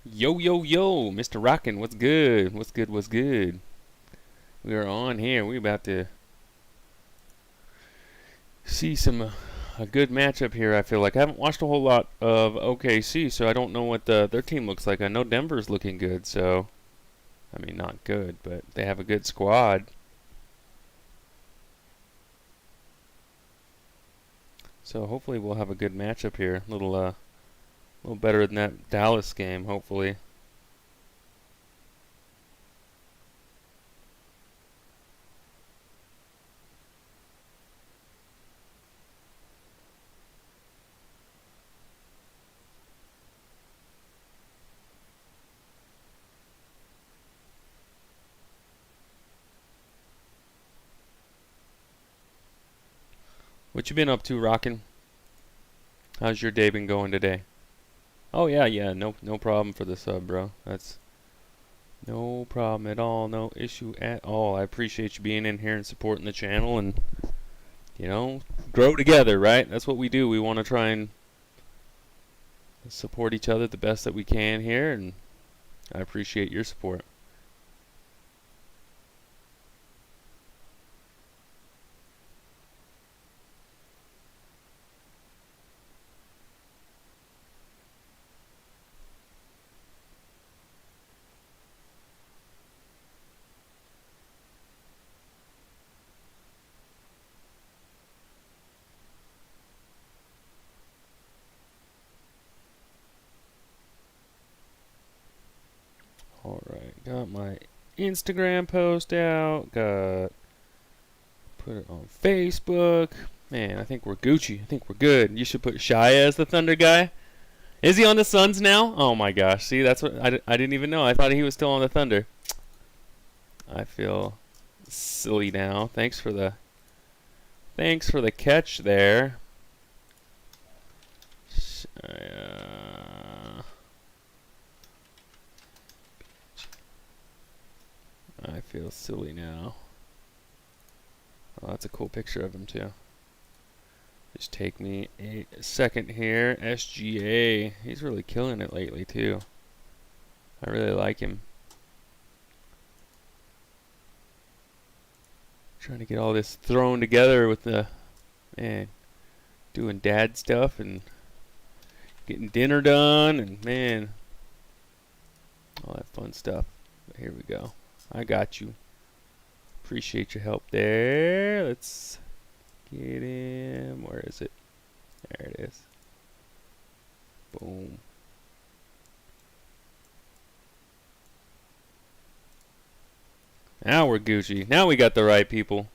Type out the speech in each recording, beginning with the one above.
Yo, yo, yo, Mr. Rockin', what's good? What's good? What's good? We are on here. We about to see a good matchup here. I feel like I haven't watched a whole lot of OKC, so I don't know what their team looks like. I know Denver's looking good, so I mean not good, but they have a good squad. So hopefully we'll have a good matchup here. Little better than that Dallas game, hopefully. What you been up to, Rockin'? How's your day been going today? Oh yeah, yeah, no problem for the sub, bro. That's no problem at all, no issue at all. I appreciate you being in here and supporting the channel and, you know, grow together, right? That's what we do. We want to try and support each other the best that we can here, and I appreciate your support. Alright, got my Instagram post out, put it on Facebook. Man, I think we're Gucci. I think we're good. You should put Shia as the Thunder guy. Is he on the Suns now? Oh my gosh. See, that's what I didn't even know. I thought he was still on the Thunder. I feel silly now. Thanks for the catch there. I feel silly now. Oh, that's a cool picture of him too. Just take me a second here. SGA. He's really killing it lately too. I really like him. Trying to get all this thrown together with the man doing dad stuff and getting dinner done and man all that fun stuff. But here we go. I got you. Appreciate your help there. Let's get him. Where is it? There it is. Boom. Now we're Gucci. Now we got the right people.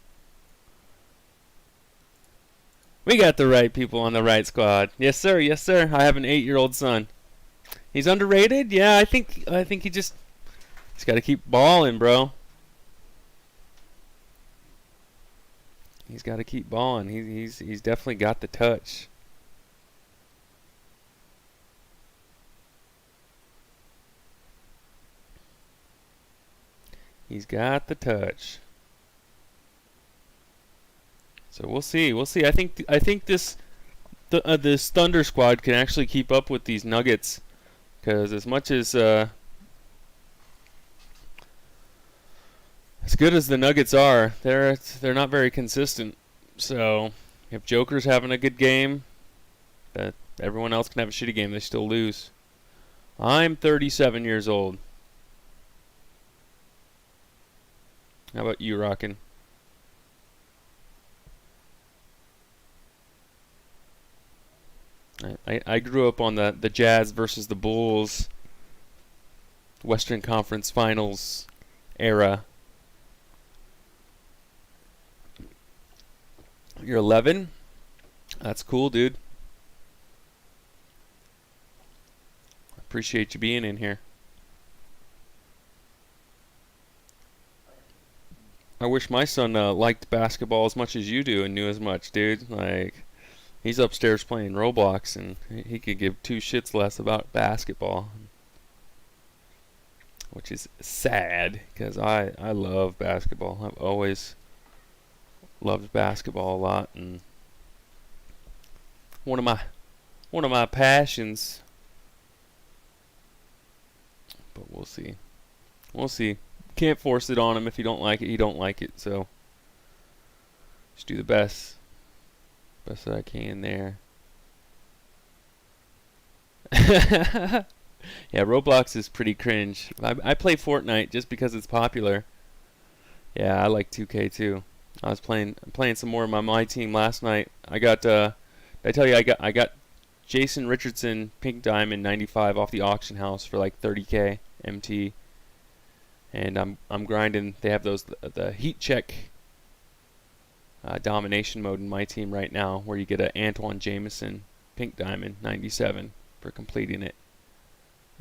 We got the right people on the right squad. Yes, sir. Yes, sir. I have an 8-year-old son. He's underrated. Yeah, I think he's got to keep balling, bro. He's got to keep balling. He's definitely got the touch. He's got the touch. So we'll see. We'll see. I think this Thunder squad can actually keep up with these Nuggets, because as much as good as the Nuggets are, they're not very consistent. So if Joker's having a good game, that everyone else can have a shitty game, they still lose. I'm 37 years old. How about you, Rockin'? I grew up on the Jazz versus the Bulls Western Conference Finals era. You're 11? That's cool, dude. Appreciate you being in here. I wish my son liked basketball as much as you do and knew as much, dude. Like, he's upstairs playing Roblox and he could give two shits less about basketball, which is sad because I love basketball. I've always loved basketball a lot, and one of my passions. but we'll see. We'll see. Can't force it on him. If you don't like it, you don't like it. So just do the best that I can there. Yeah, Roblox is pretty cringe. I play Fortnite just because it's popular. Yeah, I like 2K too. I was playing some more of my team last night. I got did I tell you I got Jason Richardson Pink Diamond 95 off the auction house for like 30K MT. And I'm grinding. They have the heat check domination mode in my team right now, where you get a Antoine Jameson Pink Diamond 97 for completing it.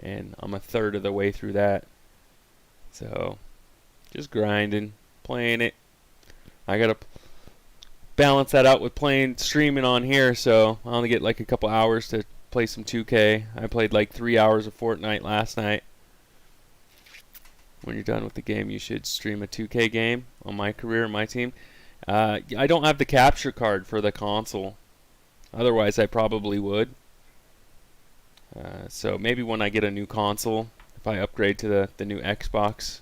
And I'm a third of the way through that. So just grinding, playing it. I gotta balance that out with streaming on here, so I only get like a couple hours to play some 2K. I played like 3 hours of Fortnite last night. When you're done with the game, you should stream a 2K game on my career and my team. I don't have the capture card for the console. Otherwise, I probably would. So maybe when I get a new console, if I upgrade to the new Xbox,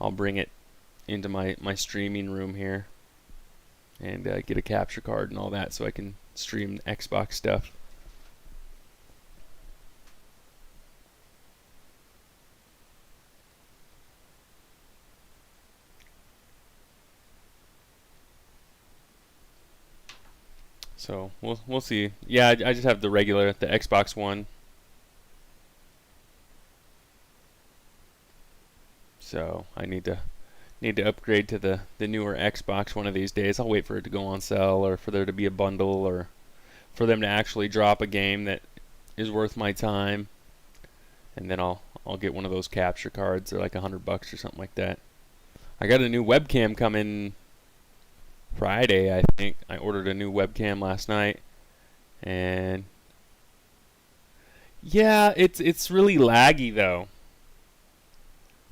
I'll bring it into my streaming room here and get a capture card and all that so I can stream Xbox stuff. So we'll see. Yeah, I just have the Xbox One. So I need to upgrade to the newer Xbox one of these days. I'll wait for it to go on sale, or for there to be a bundle, or for them to actually drop a game that is worth my time, and then I'll get one of those capture cards. They're like $100 or something like that. I got a new webcam coming Friday, I think. I ordered a new webcam last night, and yeah, it's really laggy though.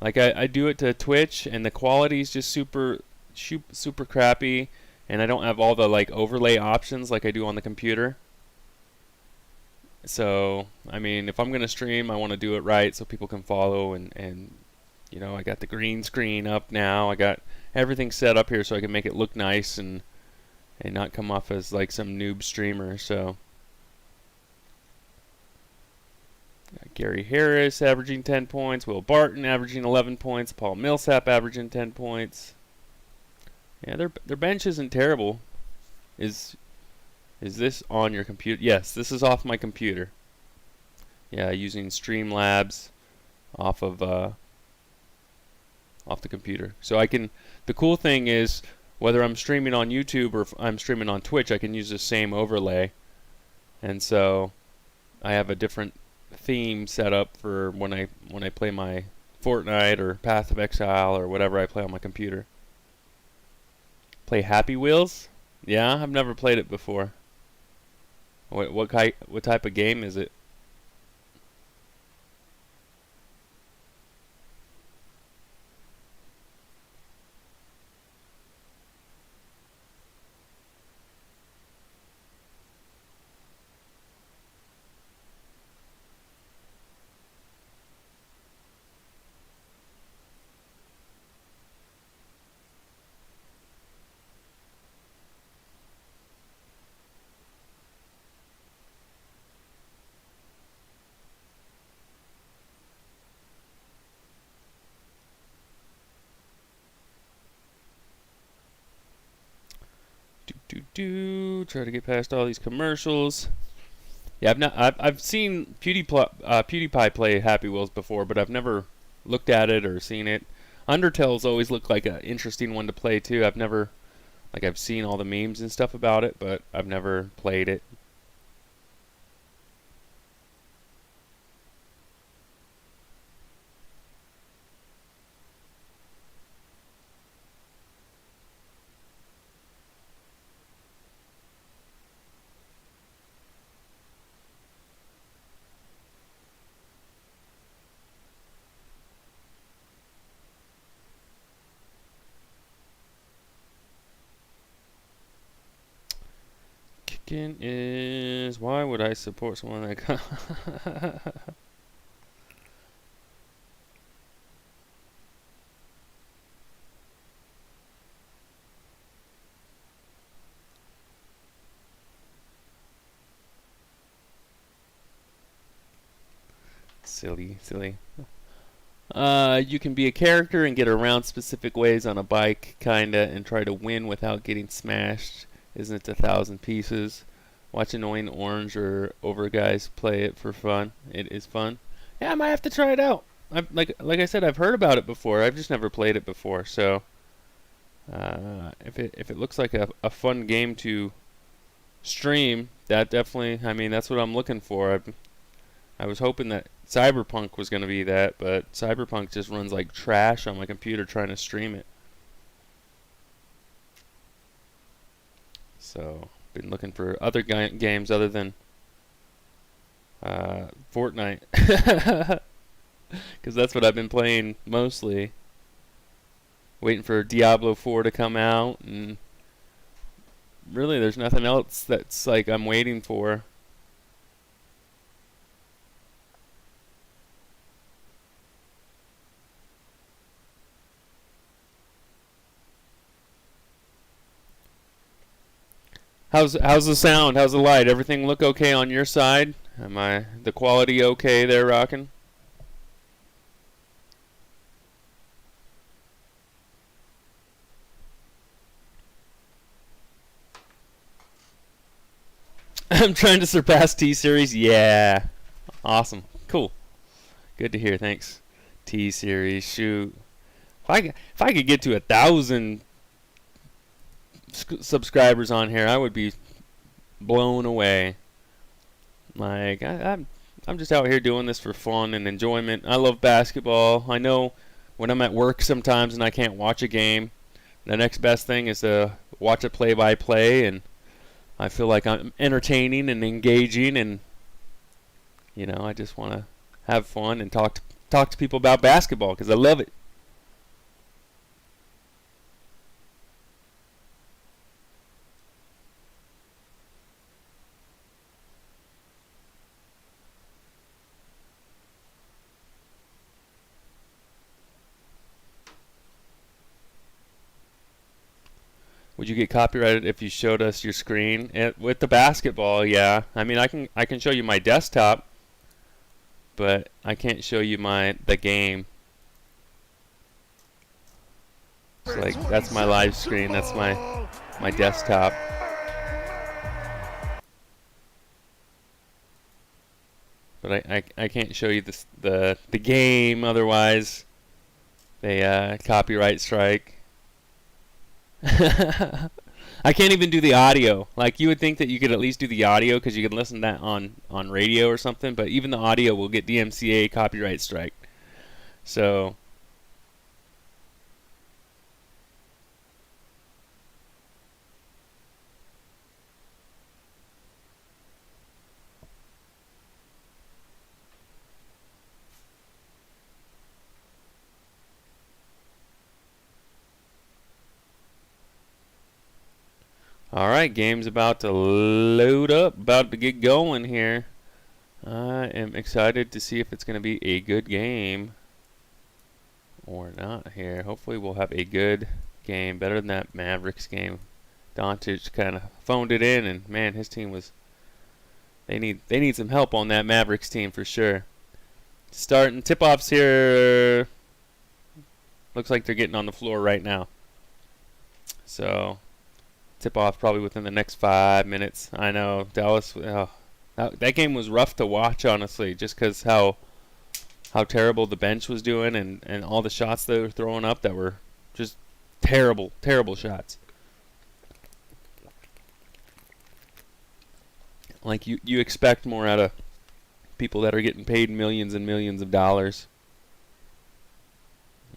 Like I do it to Twitch, and the quality's just super crappy, and I don't have all the like overlay options like I do on the computer. So I mean, if I'm gonna stream, I want to do it right so people can follow, and you know, I got the green screen up now. I got everything set up here so I can make it look nice and not come off as like some noob streamer. So got Gary Harris averaging 10 points, Will Barton averaging 11 points, Paul Millsap averaging 10 points. Yeah, their bench isn't terrible. Is this on your computer? Yes, this is off my computer. Yeah, using Streamlabs off of off the computer. So I can. The cool thing is, whether I'm streaming on YouTube or if I'm streaming on Twitch, I can use the same overlay. And so I have a different theme set up for when I play my Fortnite or Path of Exile or whatever I play on my computer. Play Happy Wheels? Yeah, I've never played it before. What type of game is it? Try to get past all these commercials. Yeah, I've seen PewDiePie play Happy Wheels before, but I've never looked at it or seen it. Undertale's always looked like an interesting one to play too. I've seen all the memes and stuff about it, but I've never played it. Kicking is, why would I support someone like Silly, silly. You can be a character and get around specific ways on a bike, kinda, and try to win without getting smashed. Isn't it 1,000 pieces? Watch annoying orange or over guys play it for fun. It is fun. Yeah, I might have to try it out. Like I said, I've heard about it before. I've just never played it before. So if it looks like a fun game to stream, that definitely. I mean, that's what I'm looking for. I was hoping that Cyberpunk was going to be that, but Cyberpunk just runs like trash on my computer trying to stream it. So, been looking for other games other than Fortnite. Because that's what I've been playing mostly. Waiting for Diablo 4 to come out, and really there's nothing else that's like I'm waiting for. How's the sound? How's the light? Everything look okay on your side? Am I the quality okay there, rockin'? I'm trying to surpass T-Series. Yeah. Awesome. Cool. Good to hear. Thanks. T-Series. Shoot. If I could get to 1,000 subscribers on here, I would be blown away. Like I'm just out here doing this for fun and enjoyment. I love basketball. I know when I'm at work sometimes and I can't watch a game, the next best thing is to watch a play-by-play, and I feel like I'm entertaining and engaging, and I just want to have fun and talk to people about basketball because I love it. Would you get copyrighted if you showed us your screen? With the basketball, yeah. I mean, I can show you my desktop, but I can't show you the game. It's like that's my live screen. That's my desktop. But I can't show you the game, otherwise they copyright strike. I can't even do the audio. Like, you would think that you could at least do the audio because you can listen to that on radio or something, but even the audio will get DMCA copyright strike. So alright, game's about to load up, about to get going here. I am excited to see if it's going to be a good game or not here. Hopefully we'll have a good game, better than that Mavericks game. Doncic kind of phoned it in, and man, his team was they need some help on that Mavericks team for sure. Starting tip-offs here. Looks like they're getting on the floor right now. So tip-off probably within the next 5 minutes. I know Dallas. That game was rough to watch, honestly, just because how terrible the bench was doing, and all the shots they were throwing up that were just terrible shots. Like you expect more out of people that are getting paid millions and millions of dollars.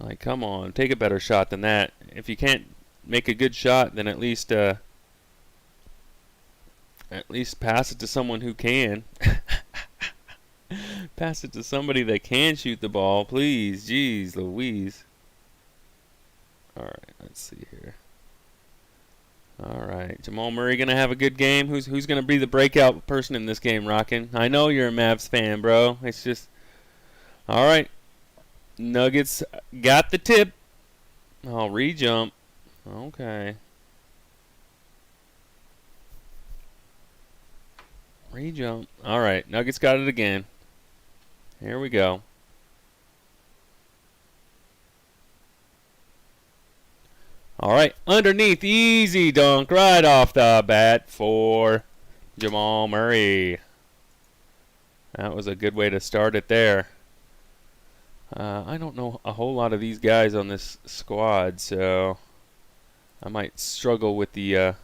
Like, come on, take a better shot than that. If you can't make a good shot, then at least pass it to someone who can. Pass it to somebody that can shoot the ball, please. Jeez Louise. Alright, let's see here. Alright, Jamal Murray gonna have a good game. Who's gonna be the breakout person in this game, Rockin'? I know you're a Mavs fan, bro. It's just alright. Nuggets got the tip. Oh, re-jump. Okay. Re-jump. Alright, Nuggets got it again. Here we go. All right, underneath, easy dunk right off the bat for Jamal Murray. That was a good way to start it there. I don't know a whole lot of these guys on this squad, so I might struggle with the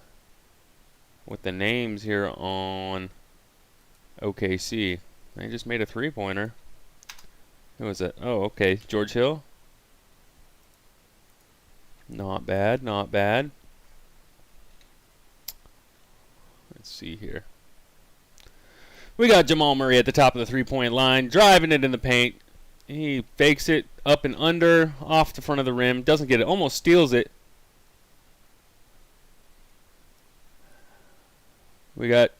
names here on OKC. They just made a three-pointer. Who was it? Oh, okay, George Hill. Not bad, not bad. Let's see here. We got Jamal Murray at the top of the three-point line, driving it in the paint. He fakes it up and under, off the front of the rim. Doesn't get it, almost steals it. We got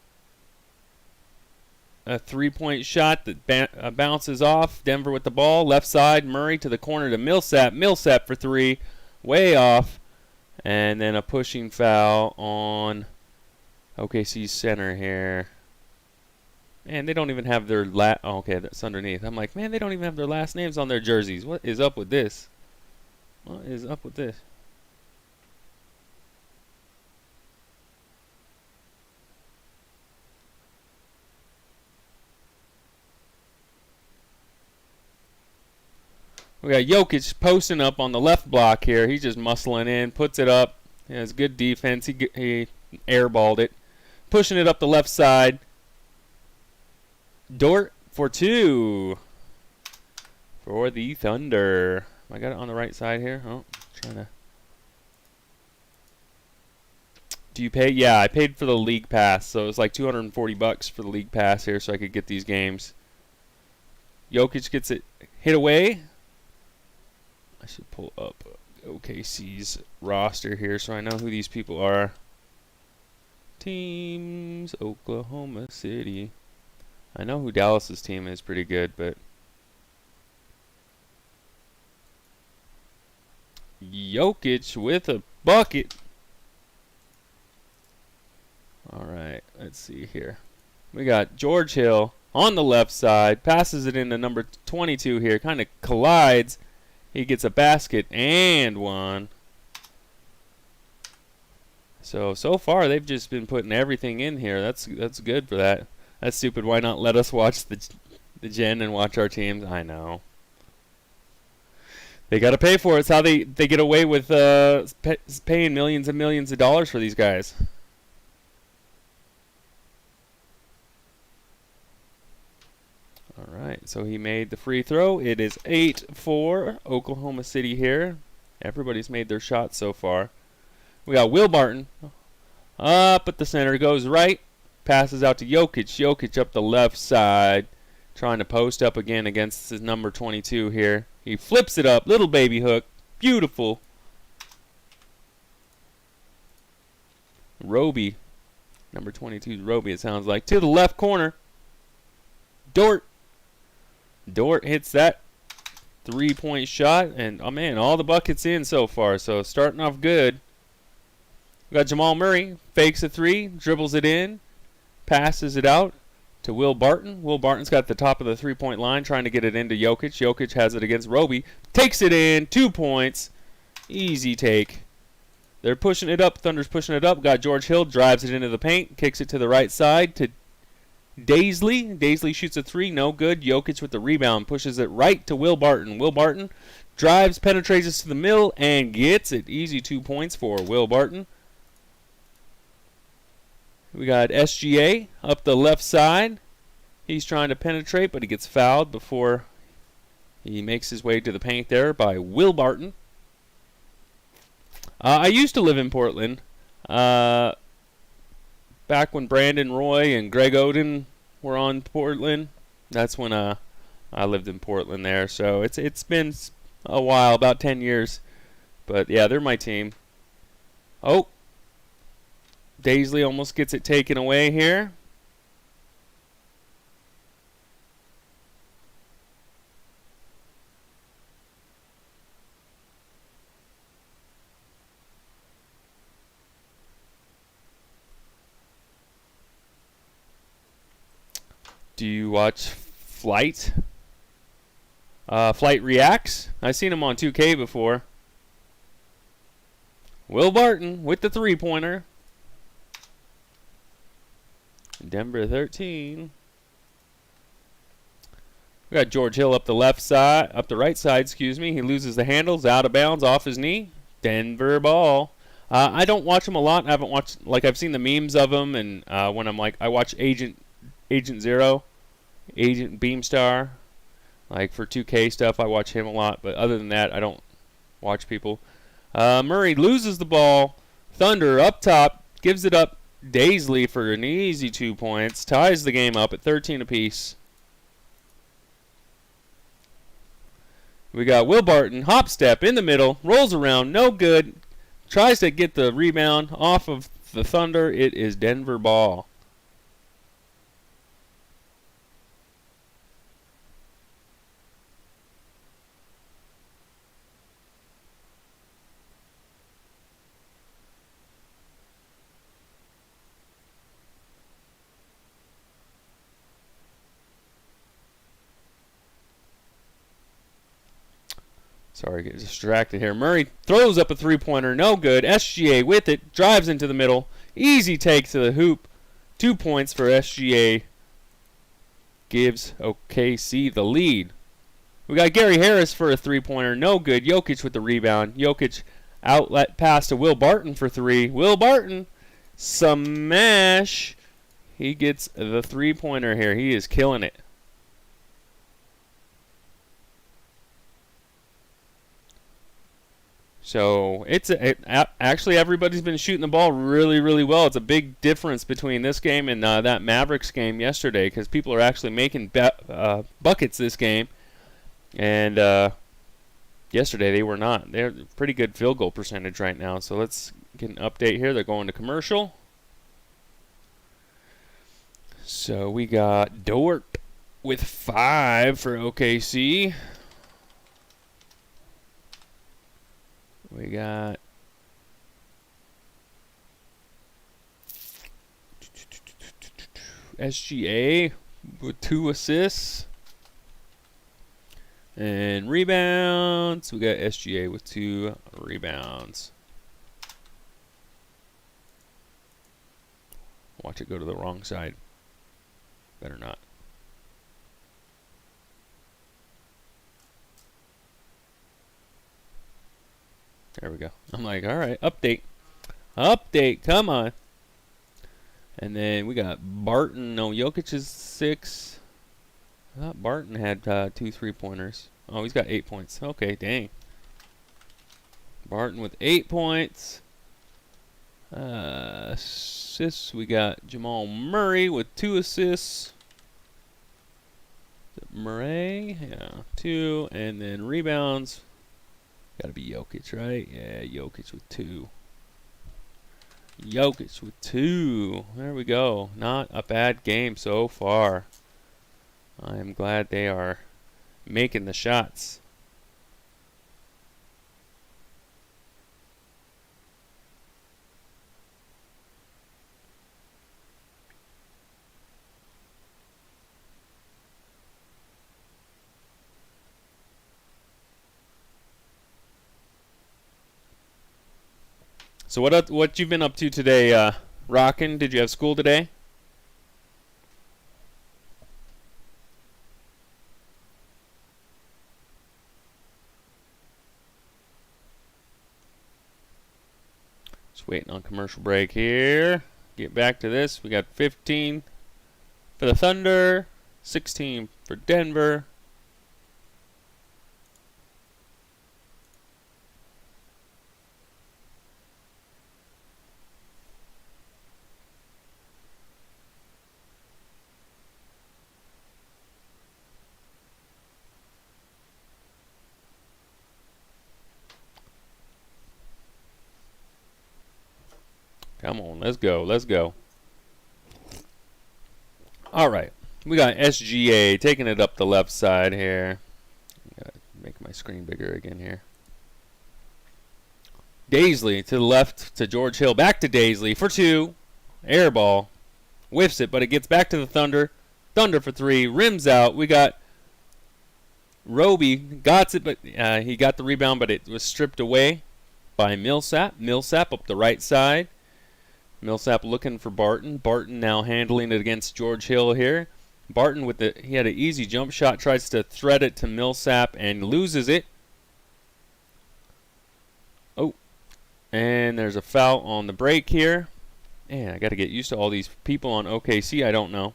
a three-point shot that bounces off. Denver with the ball. Left side, Murray to the corner to Millsap. Millsap for three. Way off. And then a pushing foul on OKC's center here. Man, they don't even have their oh, okay, that's underneath. I'm like, man, they don't even have their last names on their jerseys. What is up with this? What is up with this? We got Jokic posting up on the left block here. He's just muscling in, puts it up. He has good defense. He airballed it. Pushing it up the left side. Dort for two for the Thunder. I got it on the right side here. Oh, trying to. Do you pay? Yeah, I paid for the league pass, so it was like $240 for the league pass here, so I could get these games. Jokic gets it hit away. I should pull up OKC's roster here so I know who these people are. Teams, Oklahoma City. I know who Dallas's team is pretty good, but Jokic with a bucket. All right, let's see here. We got George Hill on the left side, passes it into number 22 here, kind of collides. He gets a basket and one. So far they've just been putting everything in here. That's good for that. That's stupid. Why not let us watch the gen and watch our teams? I know. They got to pay for it. It's how they get away with paying millions and millions of dollars for these guys. All right, so he made the free throw. It is 8-4 Oklahoma City here. Everybody's made their shots so far. We got Will Barton up at the center. Goes right. Passes out to Jokic. Jokic up the left side. Trying to post up again against his number 22 here. He flips it up. Little baby hook. Beautiful. Roby. Number 22 is Roby, it sounds like. To the left corner. Dort. Dort hits that three-point shot. And, oh, man, all the buckets in so far. So starting off good. We got Jamal Murray. Fakes a three. Dribbles it in. Passes it out to Will Barton. Will Barton's got the top of the three-point line trying to get it into Jokic. Jokic has it against Roby. Takes it in. 2 points. Easy take. They're pushing it up. Thunder's pushing it up. Got George Hill. Drives it into the paint. Kicks it to the right side to Daisley. Daisley shoots a three. No good. Jokic with the rebound. Pushes it right to Will Barton. Will Barton drives, penetrates to the middle, and gets it. Easy 2 points for Will Barton. We got SGA up the left side. He's trying to penetrate, but he gets fouled before he makes his way to the paint there by Will Barton. I used to live in Portland. Back when Brandon Roy and Greg Oden were on Portland, that's when I lived in Portland there. So it's been a while, about 10 years. But yeah, they're my team. Oh. Daisley almost gets it taken away here. Do you watch Flight? Flight reacts. I've seen him on 2K before. Will Barton with the three-pointer. Denver 13. We got George Hill up the right side, excuse me. He loses the handles, out of bounds, off his knee. Denver ball. I don't watch him a lot. I haven't watched, like, I've seen the memes of him, and when I'm like, I watch Agent Zero, Agent Beamstar. Like, for 2K stuff, I watch him a lot, but other than that, I don't watch people. Murray loses the ball. Thunder up top, gives it up. Daisley for an easy 2 points. Ties the game up at 13 apiece. We got Will Barton, hop step in the middle, rolls around, no good. Tries to get the rebound off of the Thunder. It is Denver ball. Sorry, get distracted here. Murray throws up a three-pointer, no good. SGA with it, drives into the middle. Easy take to the hoop. 2 points for SGA. Gives OKC the lead. We got Gary Harris for a three-pointer, no good. Jokic with the rebound. Jokic outlet pass to Will Barton for three. Will Barton, smash. He gets the three-pointer here. He is killing it. So actually everybody's been shooting the ball really, really well. It's a big difference between this game and that Mavericks game yesterday, because people are actually making buckets this game, and yesterday they were not. They're pretty good field goal percentage right now. So let's get an update here. They're going to commercial. So we got Dort with 5 for OKC. We got SGA with 2 assists. And rebounds, we got SGA with 2 rebounds. Watch it go to the wrong side. Better not. There we go. I'm like, all right, update. Update, come on. And then we got Barton. No, Jokic is 6. I thought Barton had 2 three-pointers. Oh, he's got 8 points. Okay, dang. Barton with 8 points. Assists, we got Jamal Murray with 2 assists. Murray, yeah, 2. And then rebounds. Got to be Jokic, right? Yeah, Jokic with 2. Jokic with 2. There we go. Not a bad game so far. I am glad they are making the shots. So what you've been up to today, Rockin'? Did you have school today? Just waiting on commercial break here. Get back to this. We got 15 for the Thunder, 16 for Denver. Come on, let's go, let's go. All right, we got SGA taking it up the left side here. Gotta make my screen bigger again here. Daisley to the left to George Hill, back to Daisley for 2. Air ball, whiffs it, but it gets back to the Thunder. Thunder for 3, rims out. We got Roby got it, but he got the rebound, but it was stripped away by Millsap. Millsap up the right side. Millsap looking for Barton. Barton now handling it against George Hill here. Barton he had an easy jump shot, tries to thread it to Millsap and loses it. Oh, and there's a foul on the break here. Man, I got to get used to all these people on OKC I don't know.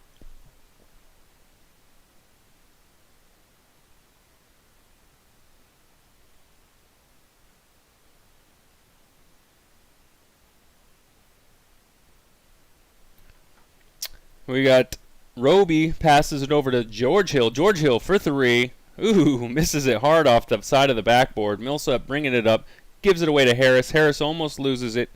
We got Roby passes it over to George Hill. George Hill for three. Ooh, misses it hard off the side of the backboard. Millsap bringing it up. Gives it away to Harris. Harris almost loses it.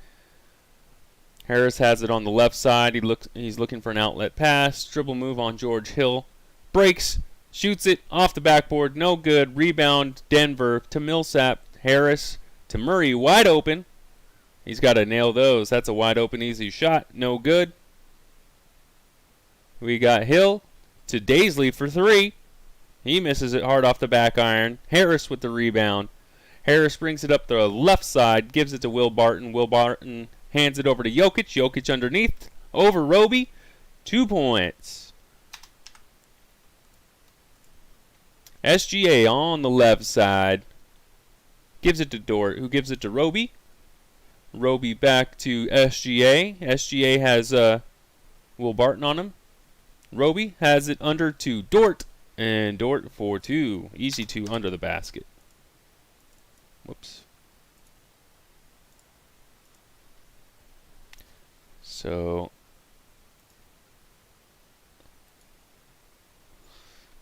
Harris has it on the left side. He's looking for an outlet pass. Dribble move on George Hill. Breaks. Shoots it off the backboard. No good. Rebound Denver to Millsap. Harris to Murray. Wide open. He's got to nail those. That's a wide open easy shot. No good. We got Hill to Daisley for three. He misses it hard off the back iron. Harris with the rebound. Harris brings it up the left side, gives it to Will Barton. Will Barton hands it over to Jokic. Jokic underneath, over Roby. 2 points. SGA on the left side. Gives it to Dort, who gives it to Roby. Roby back to SGA. SGA has Will Barton on him. Roby has it under to Dort, and Dort for two. Easy two under the basket. Whoops. So,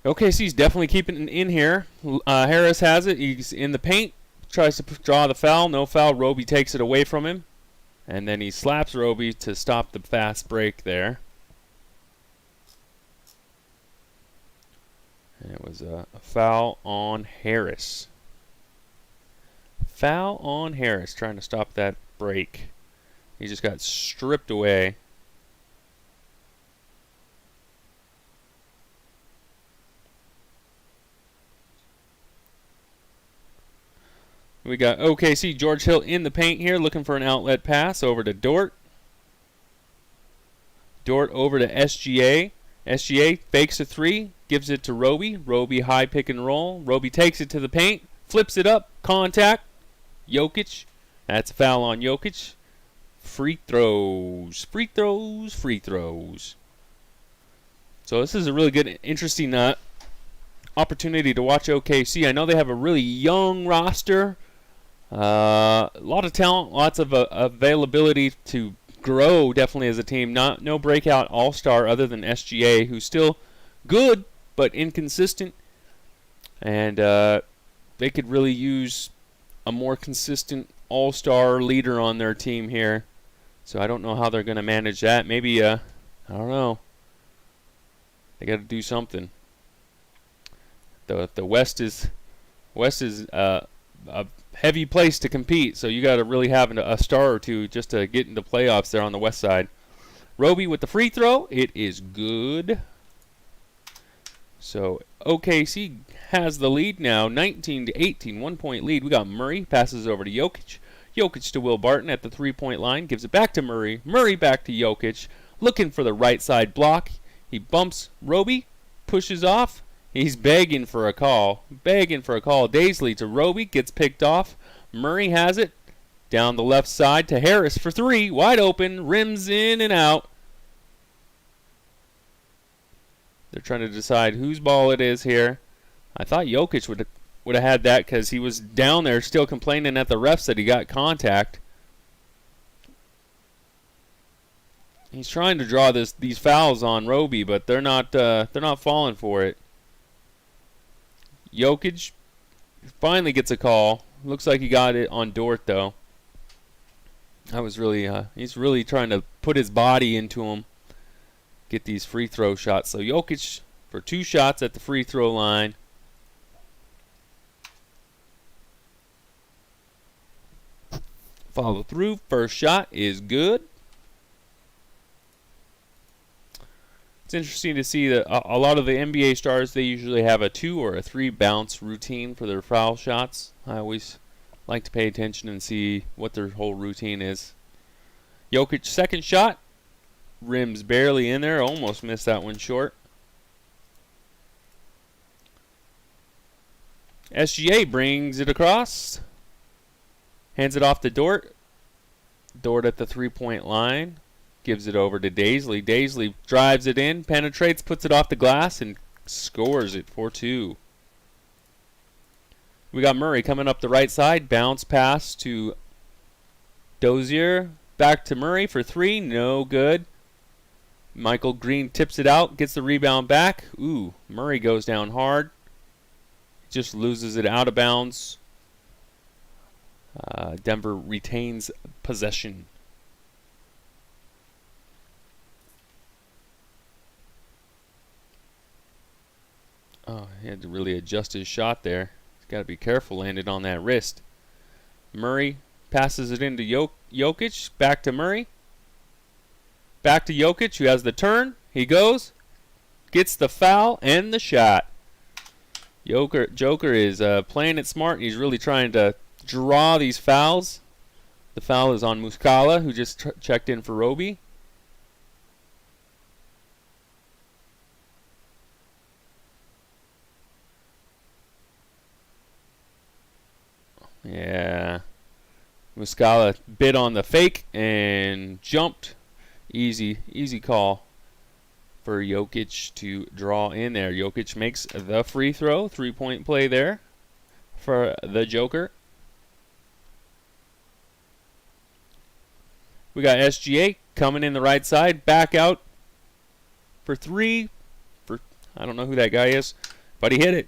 OKC's definitely keeping it in here. Harris has it. He's in the paint. Tries to draw the foul. No foul. Roby takes it away from him. And then he slaps Roby to stop the fast break there. And it was a foul on Harris. Foul on Harris, trying to stop that break. He just got stripped away. We got OKC, George Hill in the paint here, looking for an outlet pass over to Dort. Dort over to SGA. SGA fakes a three, gives it to Roby. Roby high pick and roll. Roby takes it to the paint, flips it up, contact. Jokic. That's a foul on Jokic. Free throws. Free throws. Free throws. So this is a really good, interesting opportunity to watch OKC. I know they have a really young roster. A lot of talent, lots of availability to grow definitely as a team. No breakout all-star other than SGA, who's still good but inconsistent. And they could really use a more consistent all-star leader on their team here. So I don't know how they're going to manage that. Maybe, I don't know. They got to do something. The West is a heavy place to compete, so you got to really have a star or two just to get into playoffs there on the West side. Roby with the free throw. It is good. So OKC has the lead now, 19-18, 1 point lead. We got Murray, passes over to Jokic. Jokic to Will Barton at the three-point line, gives it back to Murray. Murray back to Jokic, looking for the right side block. He bumps Roby, pushes off. He's begging for a call. Daisley to Roby, gets picked off. Murray has it. Down the left side to Harris for three. Wide open, rims in and out. They're trying to decide whose ball it is here. I thought Jokic would have had that because he was down there still complaining at the refs that he got contact. He's trying to draw these fouls on Roby, but they're not falling for it. Jokic finally gets a call. Looks like he got it on Dort though. That was really he's really trying to put his body into him. Get these free throw shots. So Jokic for 2 shots at the free throw line. Follow through. First shot is good. It's interesting to see that a lot of the NBA stars, they usually have a 2 or a 3 bounce routine for their foul shots. I always like to pay attention and see what their whole routine is. Jokic second shot, rims barely in there, almost missed that one short. SGA brings it across, hands it off to Dort. Dort at the 3-point line, gives it over to Daisley. Daisley drives it in, penetrates, puts it off the glass, and scores it 4-2. We got Murray coming up the right side, bounce pass to Dozier, back to Murray for 3, no good. Michael Green tips it out, gets the rebound back. Ooh, Murray goes down hard. Just loses it out of bounds. Denver retains possession. Oh, he had to really adjust his shot there. He's got to be careful, landed on that wrist. Murray passes it into Jokic, back to Murray. Back to Jokic, who has the turn. He goes, gets the foul and the shot. Joker is playing it smart. He's really trying to draw these fouls. The foul is on Muscala, who just checked in for Roby. Yeah. Muscala bit on the fake and jumped. Easy call for Jokic to draw in there. Jokic makes the free throw. 3-point play there for the Joker. We got SGA coming in the right side. Back out for 3. I don't know who that guy is, but he hit it.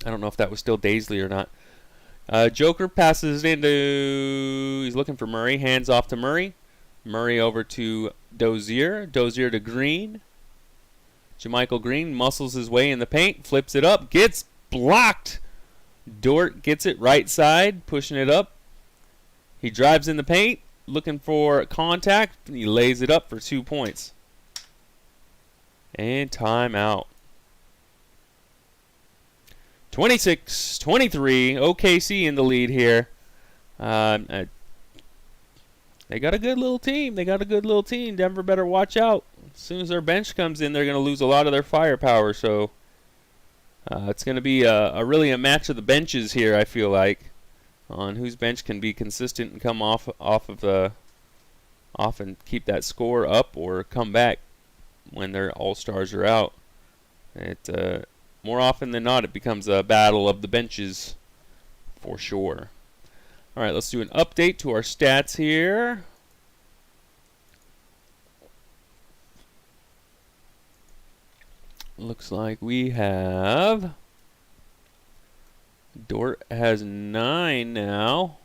I don't know if that was still Daisley or not. Joker passes it into... He's looking for Murray. Hands off to Murray. Murray over to Dozier. Dozier to Green. JaMychal Green muscles his way in the paint. Flips it up. Gets blocked. Dort gets it right side. Pushing it up. He drives in the paint. Looking for contact. He lays it up for 2 points. And timeout. 26-23. OKC in the lead here. They got a good little team. Denver better watch out. As soon as their bench comes in, they're going to lose a lot of their firepower. So it's going to be really a match of the benches here, I feel like, on whose bench can be consistent and come off and keep that score up or come back when their all-stars are out. More often than not, it becomes a battle of the benches for sure. All right, let's do an update to our stats here. Looks like we have... Dort has 9 now.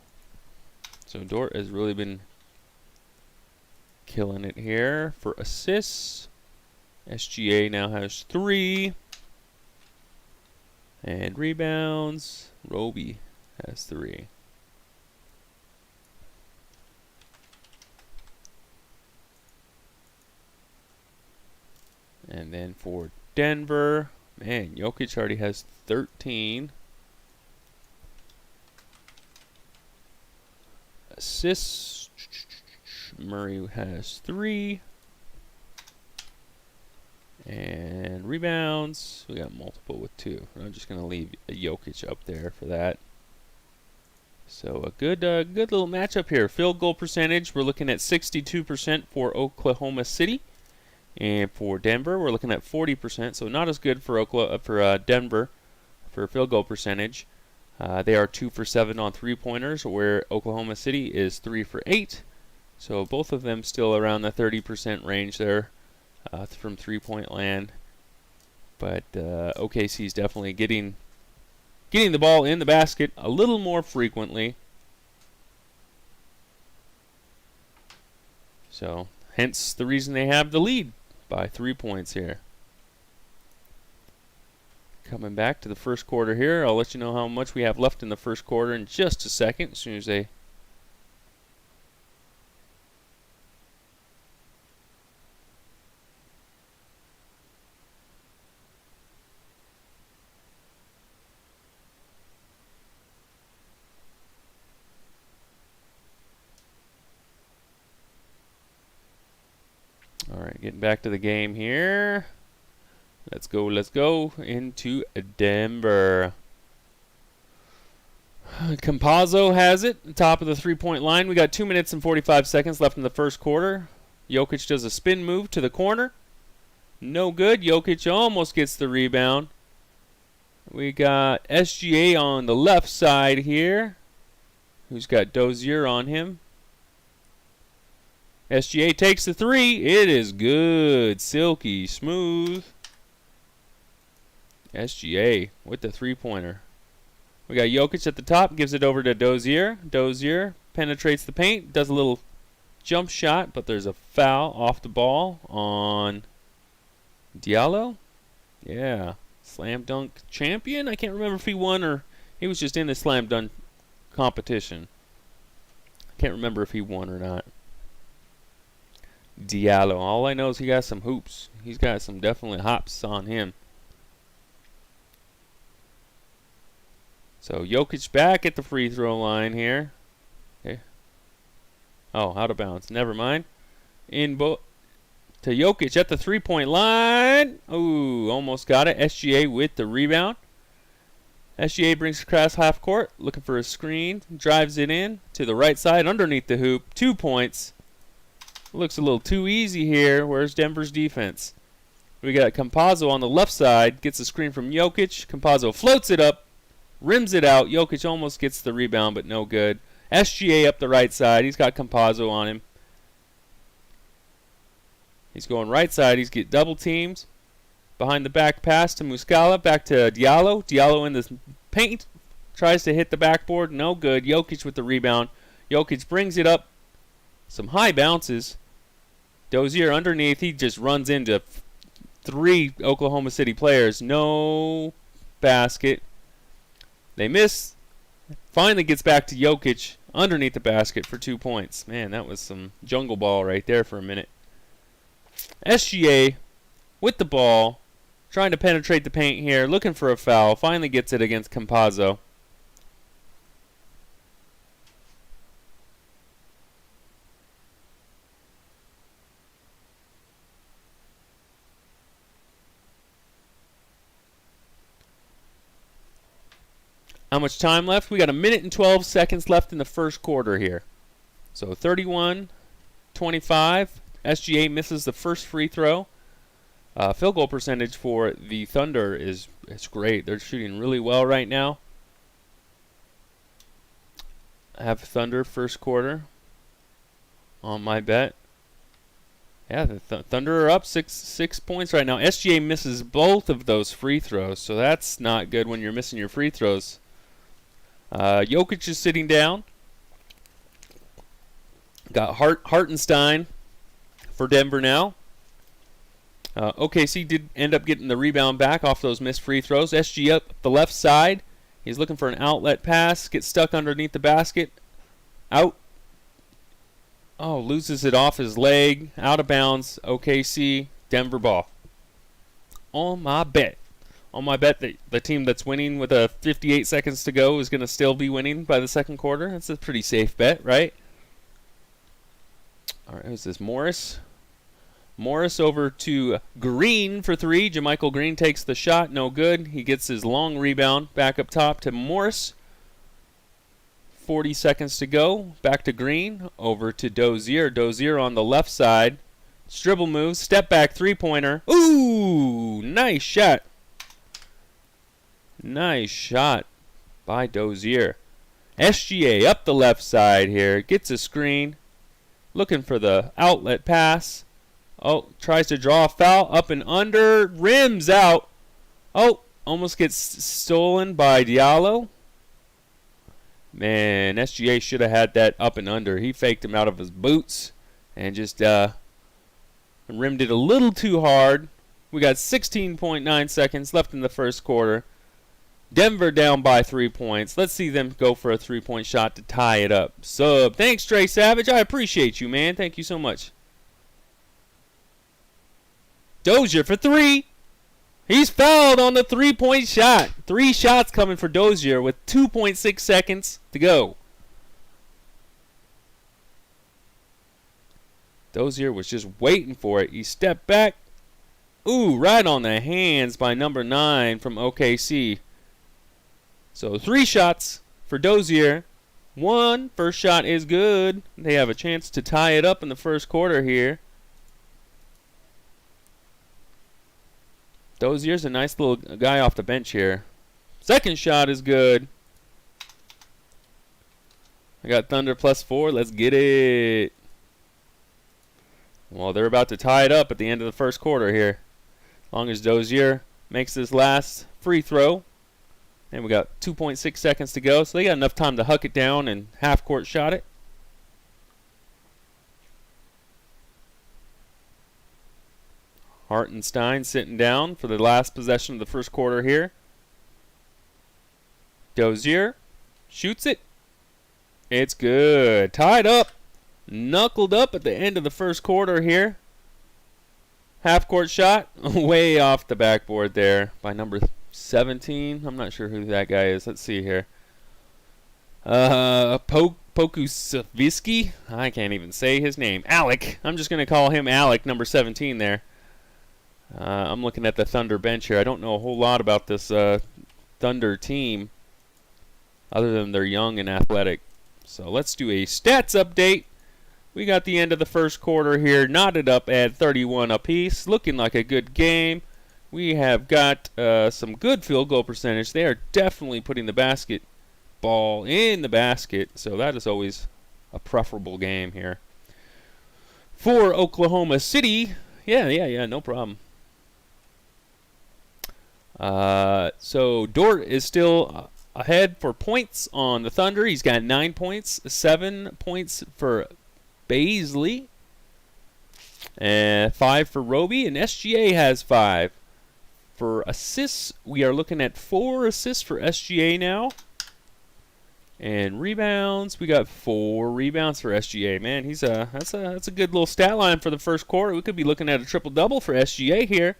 So Dort has really been killing it here for assists. SGA now has 3. And rebounds, Roby has 3. And then for Denver, man, Jokic already has 13. Assists, Murray has 3. And rebounds, we got multiple with 2. I'm just going to leave Jokic up there for that. So a good little matchup here. Field goal percentage, we're looking at 62% for Oklahoma City. And for Denver, we're looking at 40%. So not as good for Denver for field goal percentage. They are 2 for 7 on 3-pointers, where Oklahoma City is 3 for 8. So both of them still around the 30% range there. From 3-point land, but OKC is definitely getting the ball in the basket a little more frequently. So, hence the reason they have the lead by 3 points here. Coming back to the first quarter here, I'll let you know how much we have left in the first quarter in just a second, as soon as they getting back to the game here. Let's go into Denver. Campazzo has it, top of the three-point line. We got 2 minutes and 45 seconds left in the first quarter. Jokic does a spin move to the corner. No good. Jokic almost gets the rebound. We got SGA on the left side here, who's got Dozier on him. SGA takes the three. It is good. Silky smooth. SGA with the three-pointer. We got Jokic at the top, gives it over to Dozier. Dozier penetrates the paint, does a little jump shot, but there's a foul off the ball on Diallo. Yeah, slam dunk champion. I can't remember if he won or he was just in the slam dunk competition. I can't remember if he won or not. Diallo. All I know is he got some hoops. He's got some definitely hops on him. So Jokic back at the free throw line here. Okay. Oh, out of bounds. Never mind. To Jokic at the three-point line. Ooh, almost got it. SGA with the rebound. SGA brings across half court, looking for a screen. Drives it in to the right side underneath the hoop. 2 points. Looks a little too easy here. Where's Denver's defense? We got Campazzo on the left side. Gets a screen from Jokic. Campazzo floats it up. Rims it out. Jokic almost gets the rebound, but no good. SGA up the right side. He's got Campazzo on him. He's going right side. He's getting double teamed. Behind the back pass to Muscala. Back to Diallo. Diallo in the paint. Tries to hit the backboard. No good. Jokic with the rebound. Jokic brings it up. Some high bounces. Dozier underneath. He just runs into 3 Oklahoma City players. No basket. They miss. Finally gets back to Jokic underneath the basket for 2 points. Man, that was some jungle ball right there for a minute. SGA with the ball, trying to penetrate the paint here, looking for a foul. Finally gets it against Campazzo. How much time left? We got 1 minute and 12 seconds left in the first quarter here. So 31-25. SGA misses the first free throw. Field goal percentage for the Thunder is great. They're shooting really well right now. I have Thunder first quarter on my bet. Yeah, the Thunder are up 6 points right now. SGA misses both of those free throws, so that's not good when you're missing your free throws. Jokic is sitting down. Got Hartenstein for Denver now. OKC did end up getting the rebound back off those missed free throws. SG up the left side. He's looking for an outlet pass. Gets stuck underneath the basket. Out. Oh, loses it off his leg. Out of bounds. OKC. Denver ball. On my bet. On my bet that the team that's winning with 58 seconds to go is going to still be winning by the second quarter. That's a pretty safe bet, right? All right, who's this? Morris. Morris over to Green for 3. JaMychal Green takes the shot. No good. He gets his long rebound back up top to Morris. 40 seconds to go. Back to Green. Over to Dozier. Dozier on the left side. Dribble move. Step back three-pointer. Ooh! Nice shot. Nice shot by Dozier. SGA up the left side here. Gets a screen. Looking for the outlet pass. Oh, tries to draw a foul. Up and under. Rims out. Oh, almost gets stolen by Diallo. Man, SGA should have had that up and under. He faked him out of his boots and just rimmed it a little too hard. We got 16.9 seconds left in the first quarter. Denver down by 3 points. Let's see them go for a three-point shot to tie it up. Sub. Thanks, Trey Savage. I appreciate you, man. Thank you so much. Dozier for 3. He's fouled on the three-point shot. 3 shots coming for Dozier with 2.6 seconds to go. Dozier was just waiting for it. He stepped back. Ooh, right on the hands by number 9 from OKC. So 3 shots for Dozier. 1 first shot is good. They have a chance to tie it up in the first quarter here. Dozier's a nice little guy off the bench here. Second shot is good. I got Thunder +4. Let's get it. Well, they're about to tie it up at the end of the first quarter here. As long as Dozier makes this last free throw. And we got 2.6 seconds to go. So they got enough time to huck it down and half-court shot it. Hartenstein sitting down for the last possession of the first quarter here. Dozier shoots it. It's good. Tied up. Knuckled up at the end of the first quarter here. Half-court shot. Way off the backboard there by number 17. I'm not sure who that guy is. Let's see here. Pokusevski. I can't even say his name. Alec. I'm just going to call him Alec, number 17 there. I'm looking at the Thunder bench here. I don't know a whole lot about this Thunder team other than they're young and athletic. So let's do a stats update. We got the end of the first quarter here knotted up at 31 apiece. Looking like a good game. We have got some good field goal percentage. They are definitely putting the basketball in the basket. So that is always a preferable game here. For Oklahoma City, yeah, no problem. So Dort is still ahead for points on the Thunder. He's got 9 points, 7 points for Baisley, and 5 for Roby, and SGA has 5. For assists, we are looking at 4 assists for SGA now. And rebounds, we got 4 rebounds for SGA. Man, that's a good little stat line for the first quarter. We could be looking at a triple-double for SGA here.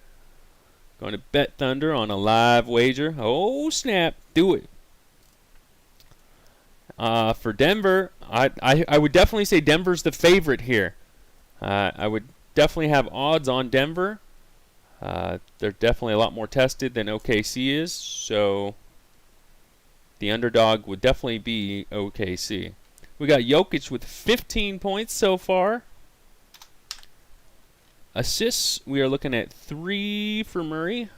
Going to bet Thunder on a live wager. Oh, snap. Do it. For Denver, I would definitely say Denver's the favorite here. I would definitely have odds on Denver. They're definitely a lot more tested than OKC is, so the underdog would definitely be OKC. We got Jokic with 15 points so far. Assists, we are looking at 3 for Murray.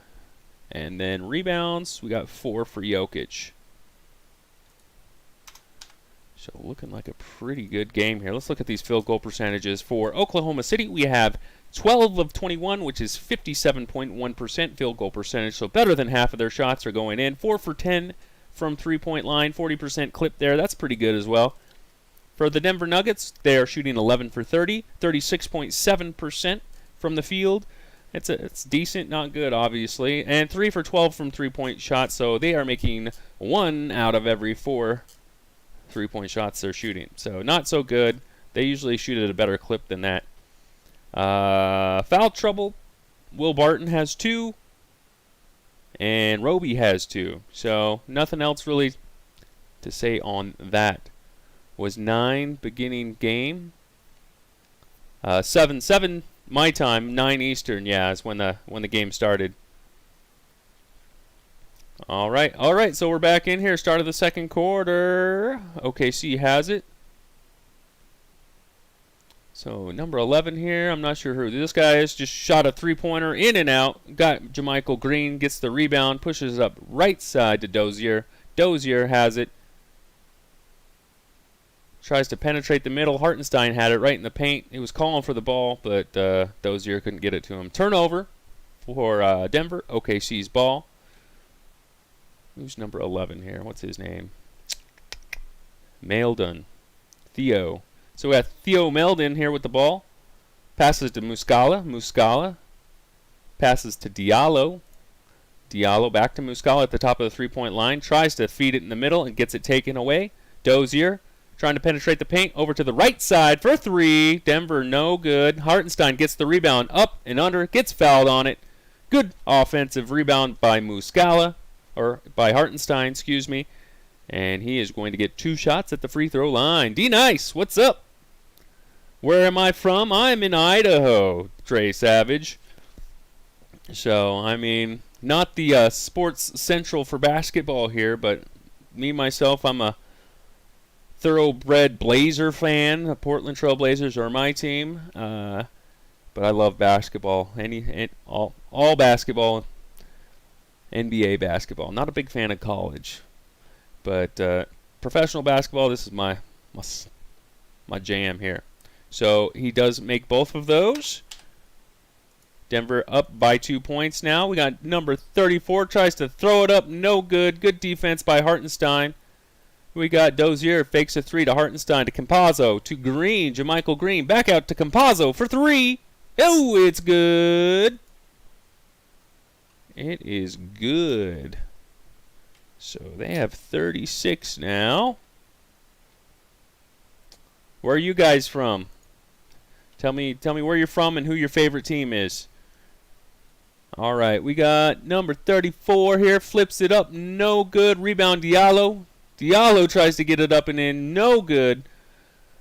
And then rebounds, we got 4 for Jokic. So looking like a pretty good game here. Let's look at these field goal percentages. For Oklahoma City, we have 12 of 21, which is 57.1% field goal percentage. So better than half of their shots are going in. 4 for 10 from three-point line, 40% clip there. That's pretty good as well. For the Denver Nuggets, they are shooting 11 for 30, 36.7% from the field. It's decent, not good, obviously. And 3 for 12 from three-point shots. So they are making 1 out of every 4 three-point shots they're shooting. So not so good. They usually shoot at a better clip than that. Foul trouble. Will Barton has 2. And Roby has 2. So nothing else really to say on that. Was 9 beginning game. 7 my time, 9 Eastern. Yeah, is when the game started. All right. So we're back in here. Start of the second quarter. OKC has it. So number 11 here. I'm not sure who this guy is. Just shot a three-pointer in and out. Got JaMychal Green. Gets the rebound. Pushes it up right side to Dozier. Dozier has it. Tries to penetrate the middle. Hartenstein had it right in the paint. He was calling for the ball, but Dozier couldn't get it to him. Turnover for Denver. OKC's ball. Who's number 11 here? What's his name? Maildon. Theo. So we have Theo Maildon here with the ball. Passes to Muscala. Muscala. Passes to Diallo. Diallo back to Muscala at the top of the three-point line. Tries to feed it in the middle and gets it taken away. Dozier trying to penetrate the paint. Over to the right side for 3. Denver no good. Hartenstein gets the rebound up and under. Gets fouled on it. Good offensive rebound by Muscala. Or by Hartenstein, excuse me. And he is going to get 2 shots at the free throw line. D-Nice, what's up? Where am I from? I'm in Idaho, Trey Savage. So, I mean, not the sports central for basketball here, but me, myself, I'm a thoroughbred Blazer fan. The Portland Trail Blazers are my team. But I love basketball. All basketball, NBA basketball. Not a big fan of college. But professional basketball, this is my jam here. So he does make both of those. Denver up by 2 points now. We got number 34 tries to throw it up. No good. Good defense by Hartenstein. We got Dozier fakes a three to Hartenstein to Campazzo to Green. JaMychal Green back out to Campazzo for three. Oh, it's good. It is good. So they have 36 now. Where are you guys from? Tell me where you're from and who your favorite team is. All right, we got number 34 here. Flips it up. No good. Rebound Diallo. Diallo tries to get it up and in. No good.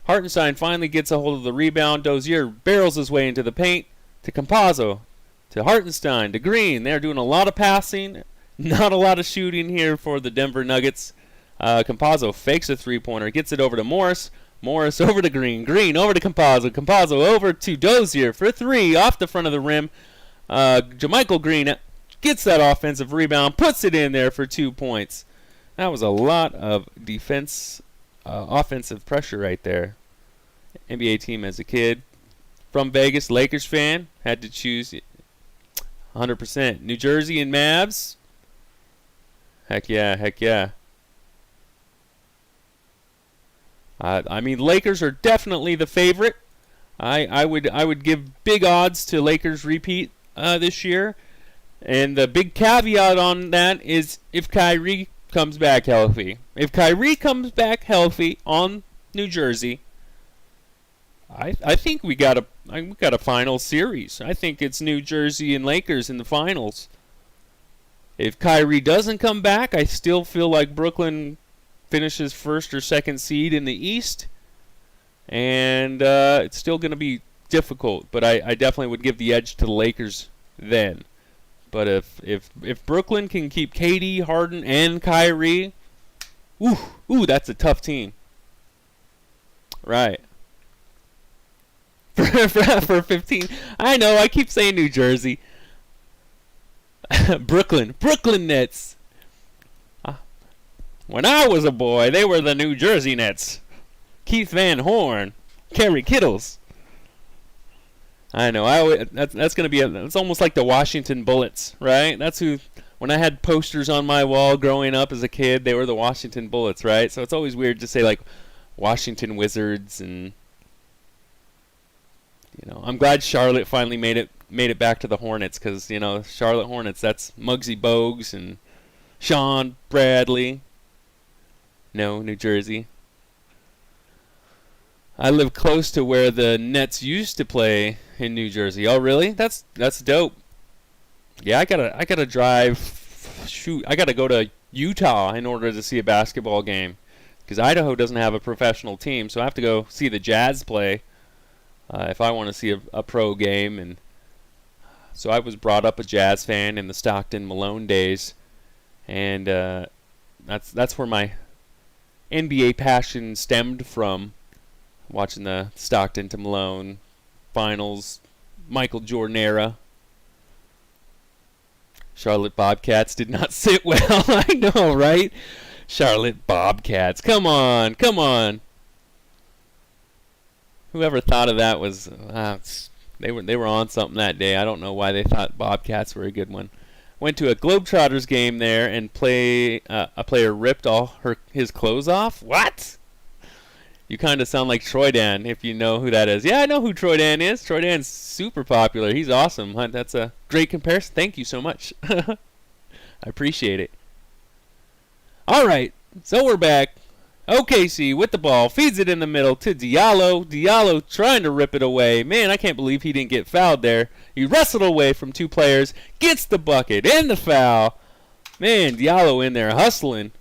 Hartenstein finally gets a hold of the rebound. Dozier barrels his way into the paint to Campazzo, to Hartenstein, to Green. They're doing a lot of passing. Not a lot of shooting here for the Denver Nuggets. Campazzo fakes a three-pointer. Gets it over to Morris. Morris over to Green. Green over to Campazzo. Campazzo over to Dozier for three off the front of the rim. JaMychal Green gets that offensive rebound, puts it in there for 2 points. That was a lot of offensive pressure right there. NBA team as a kid. From Vegas, Lakers fan. Had to choose 100%. New Jersey and Mavs. Heck yeah, heck yeah. I mean, Lakers are definitely the favorite. I would give big odds to Lakers repeat this year. And the big caveat on that is if Kyrie comes back healthy. If Kyrie comes back healthy on New Jersey, I think we got a final series. I think it's New Jersey and Lakers in the finals. If Kyrie doesn't come back, I still feel like Brooklyn finishes first or second seed in the East, and it's still going to be difficult. But I definitely would give the edge to the Lakers then. But if Brooklyn can keep KD, Harden, and Kyrie, ooh, that's a tough team. Right. For 15, I know I keep saying New Jersey. Brooklyn Nets. When I was a boy, they were the New Jersey Nets. Keith Van Horn, Kerry Kittles. I know. That's going to be it's almost like the Washington Bullets, right? That's who. When I had posters on my wall growing up as a kid, they were the Washington Bullets, right? So it's always weird to say like Washington Wizards, and I'm glad Charlotte finally made it back to the Hornets, because Charlotte Hornets, that's Muggsy Bogues and Sean Bradley. No, New Jersey. I live close to where the Nets used to play in New Jersey. Oh, really? That's dope. Yeah, I gotta drive. Shoot, I gotta go to Utah in order to see a basketball game, because Idaho doesn't have a professional team, so I have to go see the Jazz play if I want to see a pro game. And so I was brought up a Jazz fan in the Stockton Malone days, and that's where my NBA passion stemmed from. Watching the Stockton to Malone finals, Michael Jordan era. Charlotte Bobcats did not sit well. I know, right? Charlotte Bobcats. Come on. Whoever thought of that was they were on something that day. I don't know why they thought Bobcats were a good one. Went to a Globetrotters game there, and a player ripped all his clothes off. What? You kind of sound like Troy Dan, if you know who that is. Yeah, I know who Troy Dan is. Troy Dan's super popular. He's awesome. That's a great comparison. Thank you so much. I appreciate it. All right, so we're back. OKC with the ball. Feeds it in the middle to Diallo. Diallo trying to rip it away. Man, I can't believe he didn't get fouled there. He wrestled away from two players. Gets the bucket and the foul. Man, Diallo in there hustling.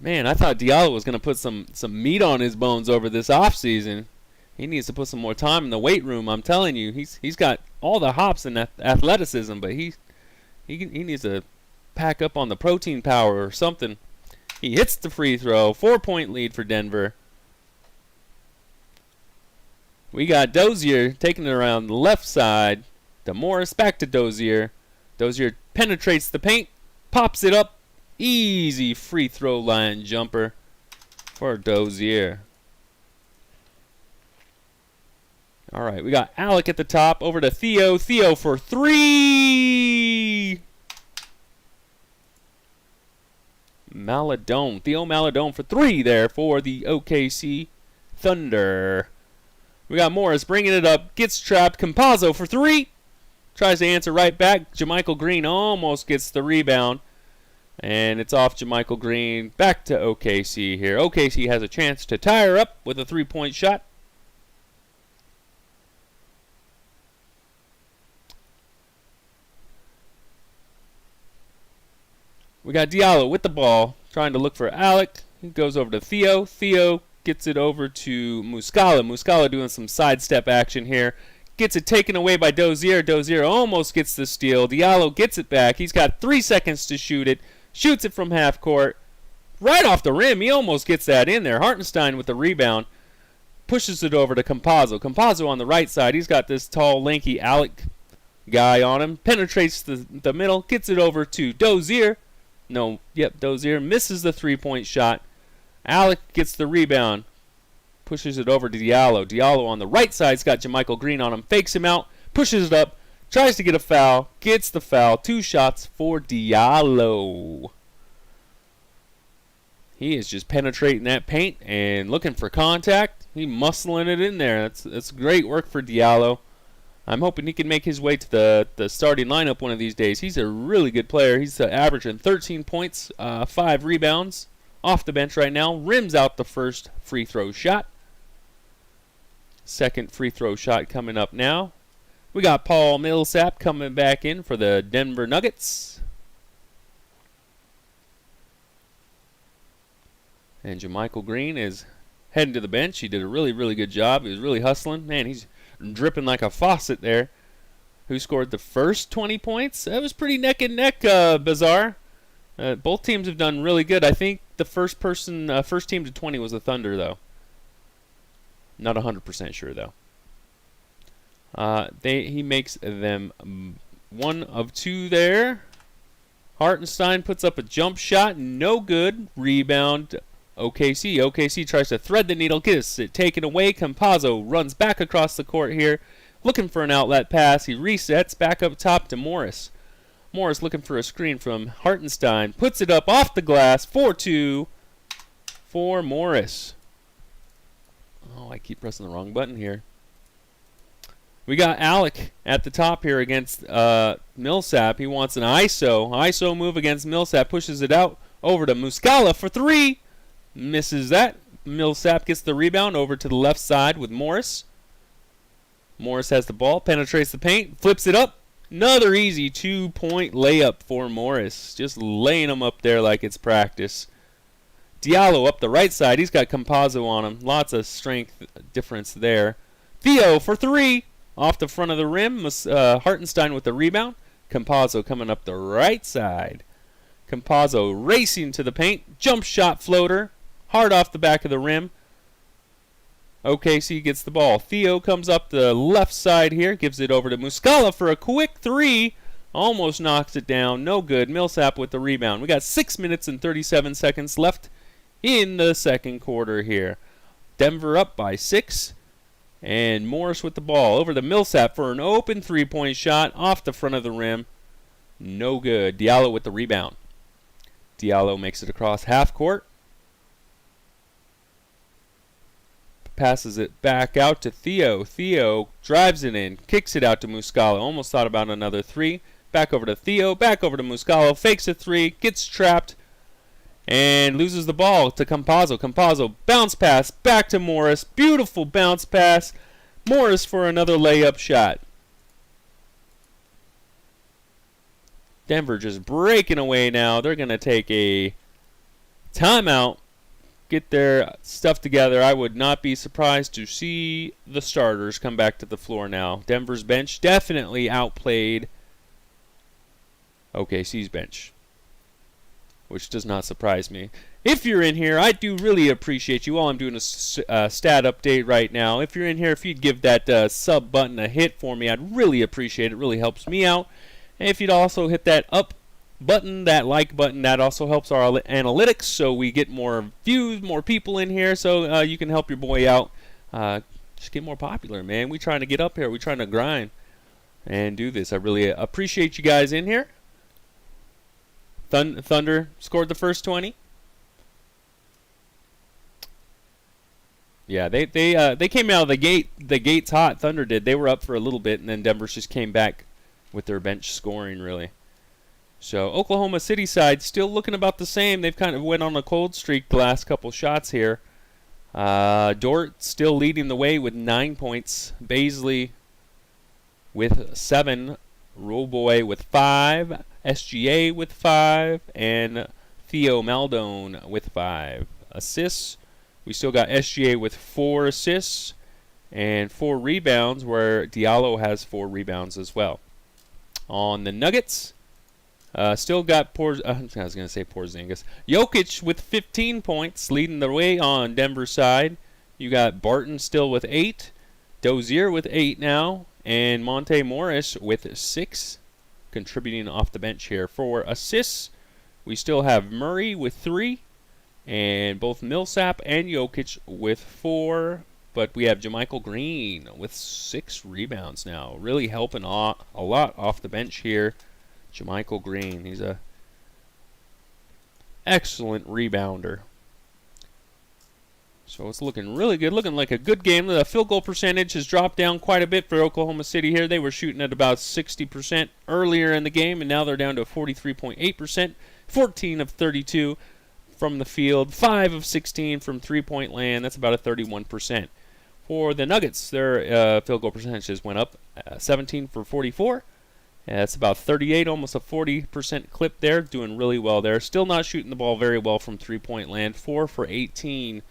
Man, I thought Diallo was going to put some meat on his bones over this offseason. He needs to put some more time in the weight room. I'm telling you, he's got all the hops and athleticism, but he needs to pack up on the protein power or something. He hits the free throw. 4-point lead for Denver. We got Dozier taking it around the left side. To Morris, back to Dozier. Dozier penetrates the paint, pops it up. Easy free throw line jumper for Dozier. All right, we got Alec at the top. Over to Theo. Theo for three. Maladone. Theo Maladone for three there for the OKC Thunder. We got Morris bringing it up. Gets trapped. Campazzo for three. Tries to answer right back. JaMychal Green almost gets the rebound. And it's off JaMychal Green. Back to OKC here. OKC has a chance to tie her up with a three-point shot. We got Diallo with the ball, trying to look for Alec. He goes over to Theo. Theo gets it over to Muscala. Muscala doing some sidestep action here. Gets it taken away by Dozier. Dozier almost gets the steal. Diallo gets it back. He's got 3 seconds to shoot it. Shoots it from half court. Right off the rim. He almost gets that in there. Hartenstein with the rebound. Pushes it over to Campazzo. Campazzo on the right side. He's got this tall, lanky Alec guy on him. Penetrates the middle. Gets it over to Dozier. Dozier misses the three-point shot. Alec gets the rebound. Pushes it over to Diallo. Diallo on the right side's got JaMychal Green on him. Fakes him out. Pushes it up. Tries to get a foul. Gets the foul. 2 shots for Diallo. He is just penetrating that paint and looking for contact. He's muscling it in there. That's great work for Diallo. I'm hoping he can make his way to the starting lineup one of these days. He's a really good player. He's averaging 13 points, 5 rebounds off the bench right now. Rims out the first free throw shot. Second free throw shot coming up now. We got Paul Millsap coming back in for the Denver Nuggets. And JaMychal Green is heading to the bench. He did a really, really good job. He was really hustling. Man, he's dripping like a faucet there. Who scored the first 20 points? That was pretty neck and neck, Bizarre. Both teams have done really good. I think the first team to 20 was the Thunder, though. Not 100% sure, though. He makes them 1 of 2 there. Hartenstein puts up a jump shot. No good. Rebound. OKC. OKC tries to thread the needle. Gets it taken away. Campazzo runs back across the court here. Looking for an outlet pass. He resets back up top to Morris. Morris looking for a screen from Hartenstein. Puts it up off the glass. 4-2 for Morris. Oh, I keep pressing the wrong button here. We got Alec at the top here against Millsap. He wants an ISO. ISO move against Millsap. Pushes it out over to Muscala for 3. Misses that. Millsap gets the rebound over to the left side with Morris. Morris has the ball. Penetrates the paint. Flips it up. Another easy 2-point layup for Morris. Just laying him up there like it's practice. Diallo up the right side. He's got Campazzo on him. Lots of strength difference there. Theo for 3. Off the front of the rim. Hartenstein with the rebound. Campazzo coming up the right side. Campazzo racing to the paint. Jump shot floater. Hard off the back of the rim. OKC gets the ball. Theo comes up the left side here. Gives it over to Muscala for a quick 3. Almost knocks it down. No good. Millsap with the rebound. We got 6 minutes and 37 seconds left in the second quarter here. Denver up by 6. And Morris with the ball. Over to Millsap for an open 3-point shot. Off the front of the rim. No good. Diallo with the rebound. Diallo makes it across half court. Passes it back out to Theo. Theo drives it in. Kicks it out to Muscala. Almost thought about another 3. Back over to Theo. Back over to Muscala. Fakes a 3. Gets trapped. And loses the ball to Campazzo. Campazzo bounce pass back to Morris. Beautiful bounce pass. Morris for another layup shot. Denver just breaking away now. They're going to take a timeout, get their stuff together. I would not be surprised to see the starters come back to the floor now. Denver's bench definitely outplayed OKC's bench, which does not surprise me. If you're in here, I do really appreciate you all. I'm doing a stat update right now. If you're in here, if you'd give that sub button a hit for me, I'd really appreciate it. It really helps me out. And if you'd also hit that up button, that like button, that also helps our analytics, so we get more views, more people in here, so you can help your boy out. Just get more popular, man. We trying to get up here. We trying to grind and do this. I really appreciate you guys in here. Thunder scored the first 20. Yeah, they came out of the gates hot. Thunder did. They were up for a little bit, and then Denver just came back with their bench scoring, really. So Oklahoma City side still looking about the same. They've kind of went on a cold streak the last couple shots here. Dort still leading the way with 9 points. Baisley with 7. Rollboy with 5. SGA with 5. And Theo Maldone with 5 assists. We still got SGA with 4 assists and 4 rebounds, where Diallo has 4 rebounds as well. On the Nuggets, still got I was going to say Porzingis. Jokic with 15 points, leading the way on Denver's side. You got Barton still with 8, Dozier with 8 now, and Monte Morris with 6, contributing off the bench here. For assists, we still have Murray with 3, and both Millsap and Jokic with 4. But we have JaMychal Green with 6 rebounds now. Really helping a lot off the bench here. JaMychal Green, he's a excellent rebounder. So it's looking really good, looking like a good game. The field goal percentage has dropped down quite a bit for Oklahoma City here. They were shooting at about 60% earlier in the game, and now they're down to 43.8%, 14 of 32 from the field, 5 of 16 from three-point land. That's about a 31%. For the Nuggets, their field goal percentages went up, 17 for 44. That's about 38, almost a 40% clip there. Doing really well there. Still not shooting the ball very well from three-point land. 4 for 18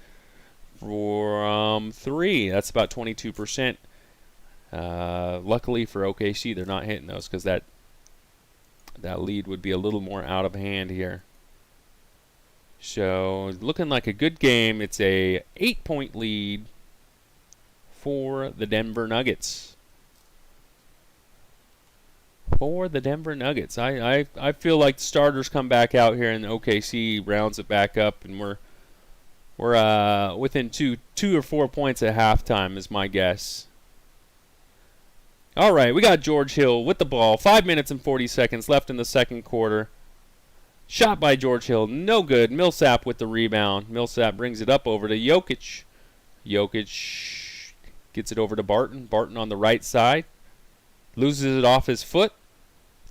from 3. That's about 22%. Luckily for OKC, they're not hitting those because that lead would be a little more out of hand here. So looking like a good game. It's a 8-point lead for the Denver Nuggets. I feel like the starters come back out here and OKC rounds it back up, and we're within two or 4 points at halftime is my guess. All right, we got George Hill with the ball. 5 minutes and 40 seconds left in the second quarter. Shot by George Hill, no good. Millsap with the rebound. Millsap brings it up over to Jokic. Jokic gets it over to Barton. Barton on the right side. Loses it off his foot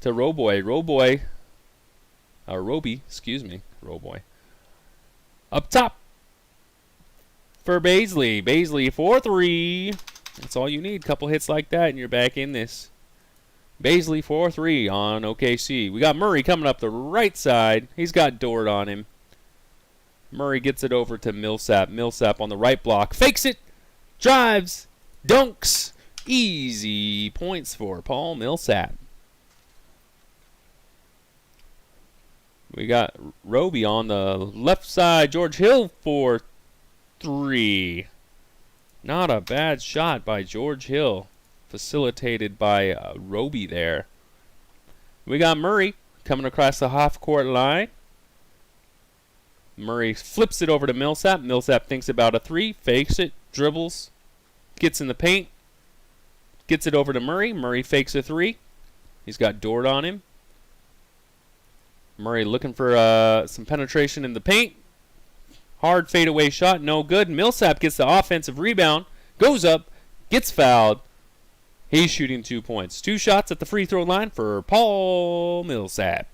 to Roby. Roby. Up top for Baisley. Baisley for 3. That's all you need. Couple hits like that and you're back in this. Baisley 4-3 on OKC. We got Murray coming up the right side. He's got Dort on him. Murray gets it over to Millsap. Millsap on the right block. Fakes it. Drives. Dunks. Easy points for Paul Millsap. We got Roby on the left side. George Hill for 3. Not a bad shot by George Hill. Facilitated by Roby there. We got Murray coming across the half-court line. Murray flips it over to Millsap. Millsap thinks about a 3, fakes it, dribbles, gets in the paint, gets it over to Murray. Murray fakes a 3. He's got Dort on him. Murray looking for some penetration in the paint. Hard fadeaway shot, no good. Millsap gets the offensive rebound, goes up, gets fouled. He's shooting 2 points. 2 shots at the free throw line for Paul Millsap.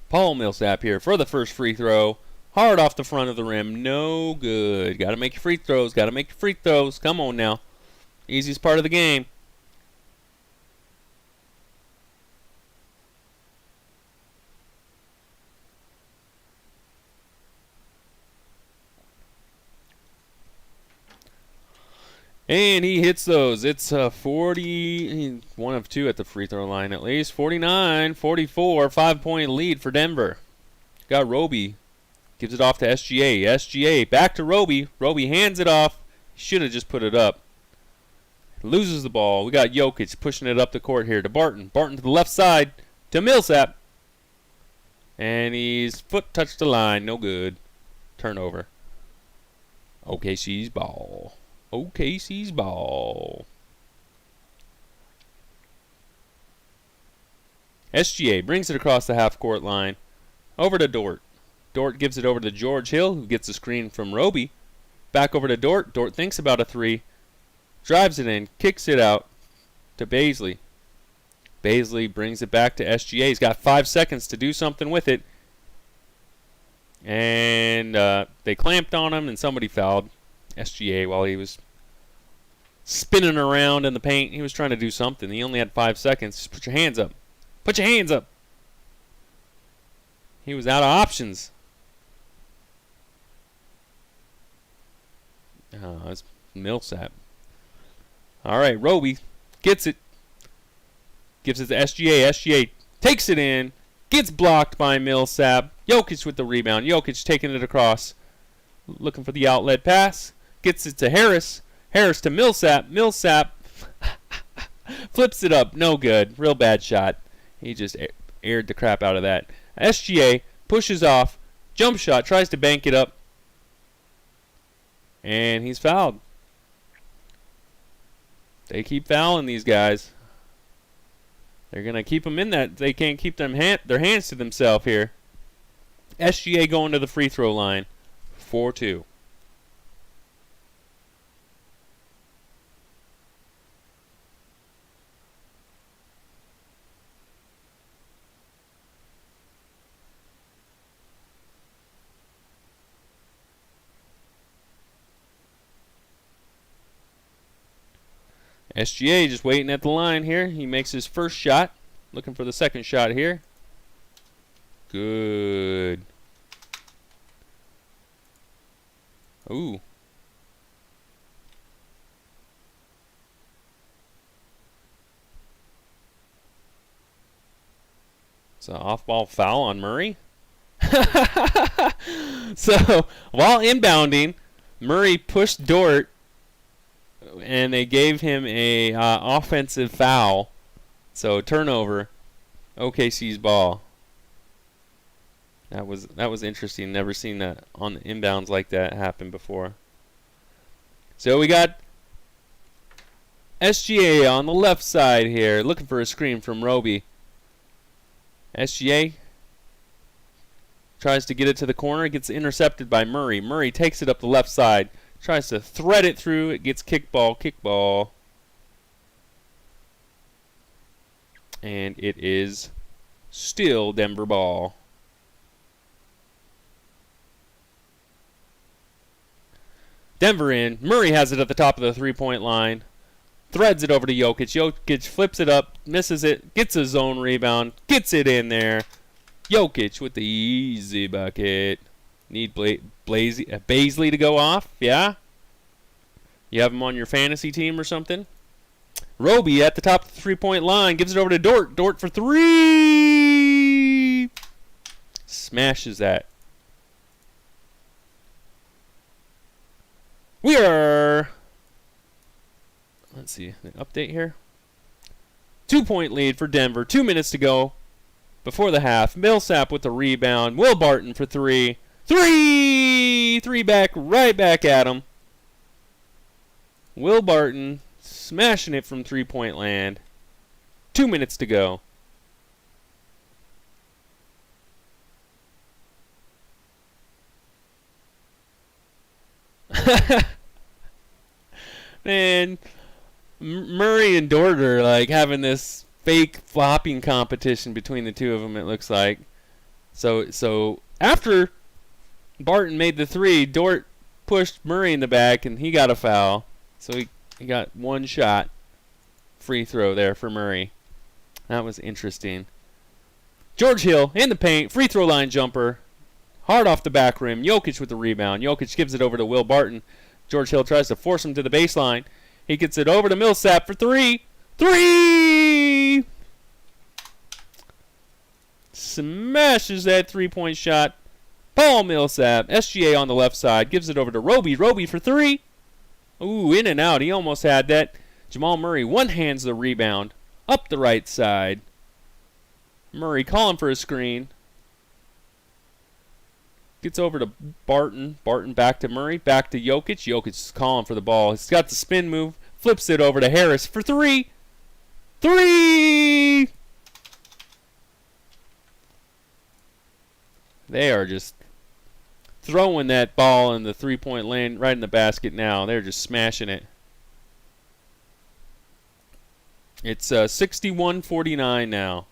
Paul Millsap here for the first free throw. Hard off the front of the rim. No good. Got to make your free throws. Got to make your free throws. Come on now. Easiest part of the game. And he hits those. It's 40, one of two at the free throw line at least. 49-44, 5-point lead for Denver. Got Roby. Gives it off to SGA. SGA back to Roby. Roby hands it off. Should have just put it up. Loses the ball. We got Jokic pushing it up the court here to Barton. Barton to the left side to Millsap. And he's foot touched the line. No good. Turnover. OKC's ball. OKC's ball. SGA brings it across the half-court line. Over to Dort. Dort gives it over to George Hill, who gets a screen from Roby. Back over to Dort. Dort thinks about a three. Drives it in. Kicks it out to Bazley. Bazley brings it back to SGA. He's got 5 seconds to do something with it. And they clamped on him, and somebody fouled SGA while he was spinning around in the paint. He was trying to do something. He only had 5 seconds. Just put your hands up. Put your hands up. He was out of options. It's Millsap. All right, Roby gets it. Gives it to SGA. SGA takes it in. Gets blocked by Millsap. Jokic with the rebound. Jokic taking it across. Looking for the outlet pass. Gets it to Harris. Harris to Millsap. Millsap flips it up. No good. Real bad shot. He just aired the crap out of that. SGA pushes off. Jump shot. Tries to bank it up. And he's fouled. They keep fouling these guys. They're going to keep them in that. They can't keep their hands to themselves here. SGA going to the free throw line. 4-2. SGA just waiting at the line here. He makes his first shot. Looking for the second shot here. Good. Ooh. It's an off-ball foul on Murray. So, while inbounding, Murray pushed Dort, and they gave him a offensive foul. So turnover, OKC's ball. That was interesting. Never seen that on the inbounds like that happen before. So we got SGA on the left side here, looking for a screen from Roby. SGA tries to get it to the corner, gets intercepted by Murray. Murray takes it up the left side. Tries to thread it through. It gets kickball. And it is still Denver ball. Denver in. Murray has it at the top of the three-point line. Threads it over to Jokic. Jokic flips it up, misses it, gets a zone rebound, gets it in there. Jokic with the easy bucket. Need Bazley to go off, yeah? You have him on your fantasy team or something? Roby at the top of the three-point line. Gives it over to Dort. Dort for three. Smashes that. We are... Let's see. The update here. 2-point lead for Denver. 2 minutes to go before the half. Millsap with the rebound. Will Barton for three. Three back, right back at him. Will Barton smashing it from three-point land. 2 minutes to go. Man, Murray and Dort are like having this fake flopping competition between the two of them, it looks like. So after Barton made the three, Dort pushed Murray in the back, and he got a foul. So he He got one shot. Free throw there for Murray. That was interesting. George Hill in the paint. Free throw line jumper. Hard off the back rim. Jokic with the rebound. Jokic gives it over to Will Barton. George Hill tries to force him to the baseline. He gets it over to Millsap for three. Three! Smashes that three-point shot. Paul Millsap. SGA on the left side. Gives it over to Roby. Roby for three. Ooh, in and out. He almost had that. Jamal Murray one-hands the rebound. Up the right side. Murray calling for a screen. Gets over to Barton. Barton back to Murray. Back to Jokic. Jokic is calling for the ball. He's got the spin move. Flips it over to Harris for three. Three! They are just throwing that ball in the three-point lane right in the basket now. They're just smashing it. It's 61-49 now.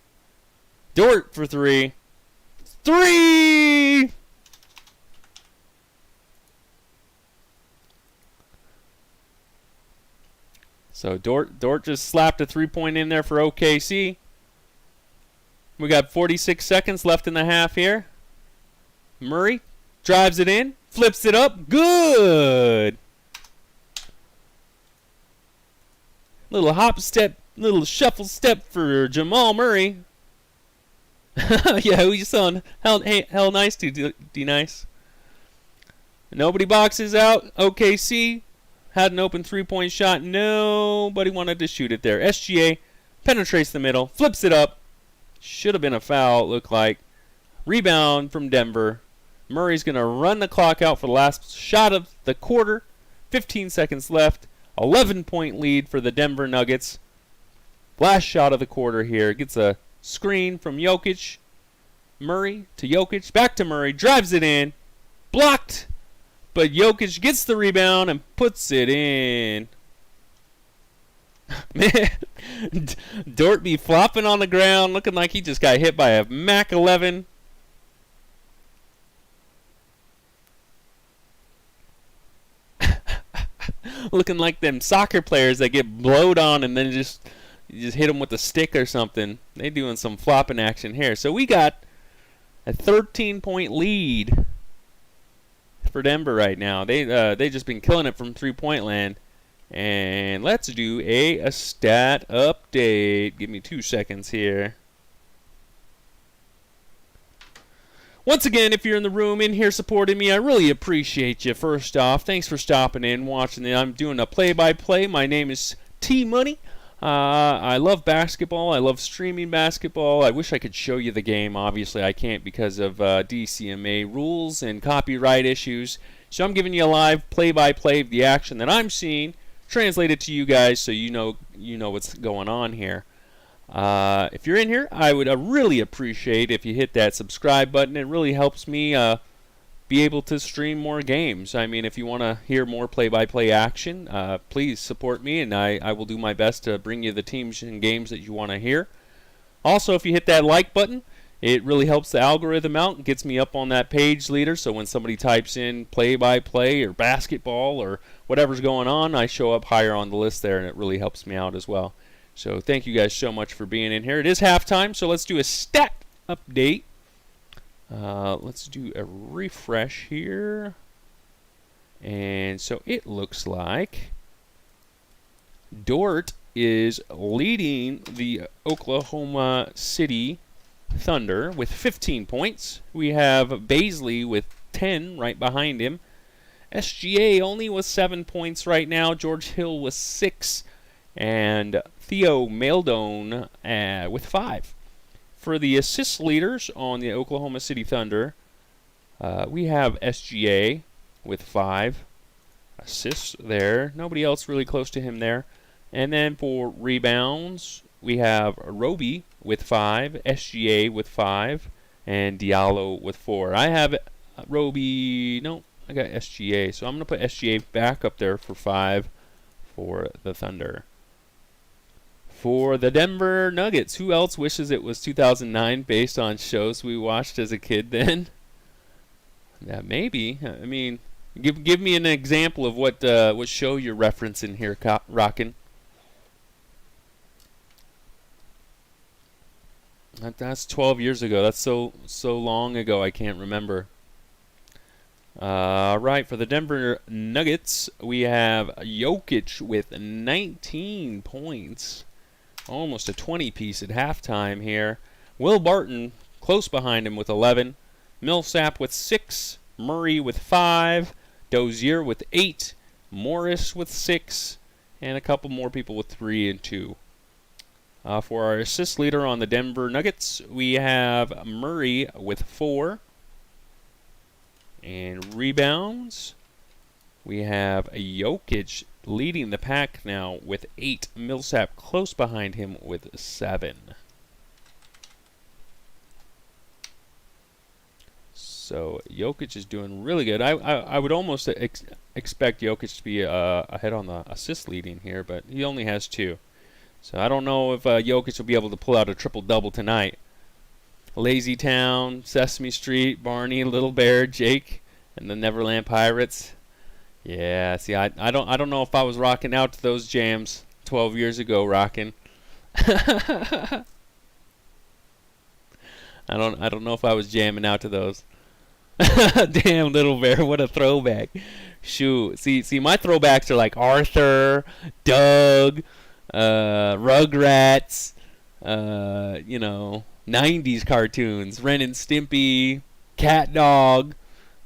Dort for three. Three! So Dort just slapped a three-point in there for OKC. We got 46 seconds left in the half here. Murray drives it in, flips it up. Good! Little hop step, little shuffle step for Jamal Murray. Yeah, who you selling? Hell nice to D-Nice. Nobody boxes out. OKC had an open three-point shot. Nobody wanted to shoot it there. SGA penetrates the middle, flips it up. Should have been a foul, it looked like. Rebound from Denver. Murray's going to run the clock out for the last shot of the quarter. 15 seconds left. 11-point lead for the Denver Nuggets. Last shot of the quarter here. Gets a screen from Jokic. Murray to Jokic. Back to Murray. Drives it in. Blocked. But Jokic gets the rebound and puts it in. Man, Dort be flopping on the ground, looking like he just got hit by a Mac 11. Looking like them soccer players that get blowed on and then just hit them with a stick or something. They doing some flopping action here. So we got a 13-point lead for Denver right now. They just been killing it from three-point land. And let's do a stat update. Give me 2 seconds here. Once again, if you're in the room in here supporting me, I really appreciate you. First off, thanks for stopping in, watching it. I'm doing a play-by-play. My name is T-Money. I love basketball. I love streaming basketball. I wish I could show you the game. Obviously, I can't because of DCMA rules and copyright issues. So I'm giving you a live play-by-play of the action that I'm seeing, translated to you guys so you know what's going on here. If you're in here, I would really appreciate if you hit that subscribe button. It really helps me be able to stream more games. I mean, if you want to hear more play-by-play action, please support me, and I will do my best to bring you the teams and games that you want to hear. Also, if you hit that like button, it really helps the algorithm out and gets me up on that page leader, so when somebody types in play-by-play or basketball or whatever's going on, I show up higher on the list there, and it really helps me out as well. So thank you guys so much for being in here. It is halftime, so let's do a stat update. Let's do a refresh here. And so it looks like Dort is leading the Oklahoma City Thunder with 15 points. We have Bazley with 10 right behind him. SGA only with 7 points right now. George Hill with 6. And Theo Maledon with 5. For the assist leaders on the Oklahoma City Thunder, we have SGA with 5 assists there. Nobody else really close to him there. And then for rebounds, we have Roby with 5, SGA with 5, and Diallo with 4. I have Roby, no, I got SGA. So I'm going to put SGA back up there for 5 for the Thunder. For the Denver Nuggets, who else wishes it was 2009 based on shows we watched as a kid then? Yeah, maybe. I mean, Give me an example of what show you're referencing here, Rockin'. That's 12 years ago. That's so long ago. I can't remember. Right, for the Denver Nuggets, we have Jokic with 19 points. Almost a 20-piece at halftime here. Will Barton close behind him with 11. Millsap with 6. Murray with 5. Dozier with 8. Morris with 6. And a couple more people with 3 and 2. For our assist leader on the Denver Nuggets, we have Murray with 4. And rebounds, we have Jokic leading the pack now with 8. Millsap close behind him with 7. So Jokic is doing really good. I would almost expect Jokic to be ahead on the assist leading here, but he only has 2. So I don't know if Jokic will be able to pull out a triple-double tonight. Lazy Town, Sesame Street, Barney, Little Bear, Jake, and the Neverland Pirates. Yeah, see, I don't know if I was rocking out to those jams 12 years ago, rocking. I don't know if I was jamming out to those. Damn, Little Bear, what a throwback. Shoot, see, my throwbacks are like Arthur, Doug, Rugrats, 90s cartoons, Ren and Stimpy, Cat Dog,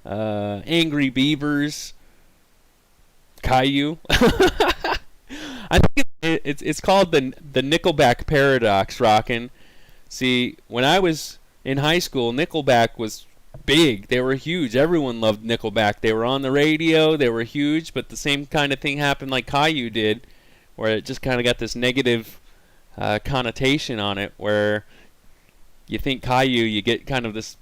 Angry Beavers, Caillou. I think it's called the Nickelback paradox, rockin'. See, when I was in high school, Nickelback was big. They were huge. Everyone loved Nickelback. They were on the radio. They were huge, but the same kind of thing happened like Caillou did, where it just kind of got this negative connotation on it, where you think Caillou, you get kind of this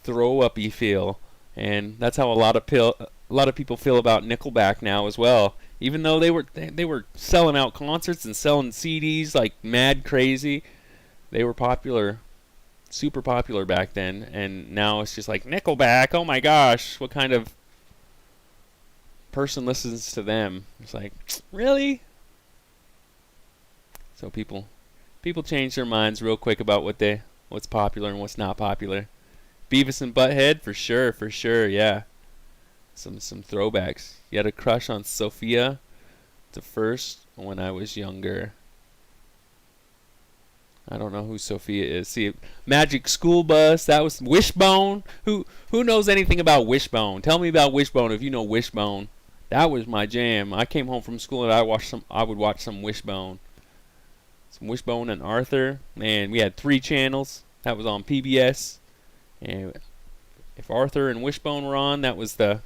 throw-up-y feel, and that's how a lot of people feel about Nickelback now as well. Even though they were selling out concerts and selling CDs like mad crazy, they were popular, super popular back then, and now it's just like Nickelback. Oh my gosh, what kind of person listens to them? It's like, really? So people change their minds real quick about what's popular and what's not popular. Beavis and Butthead, for sure, yeah. Some throwbacks. You had a crush on Sophia the First when I was younger. I don't know who Sophia is. See, Magic School Bus, that was Wishbone. Who knows anything about Wishbone? Tell me about Wishbone if you know Wishbone. That was my jam. I came home from school and I would watch some Wishbone. Some Wishbone and Arthur. Man, we had 3 channels. That was on PBS. And if Arthur and Wishbone were on, that was the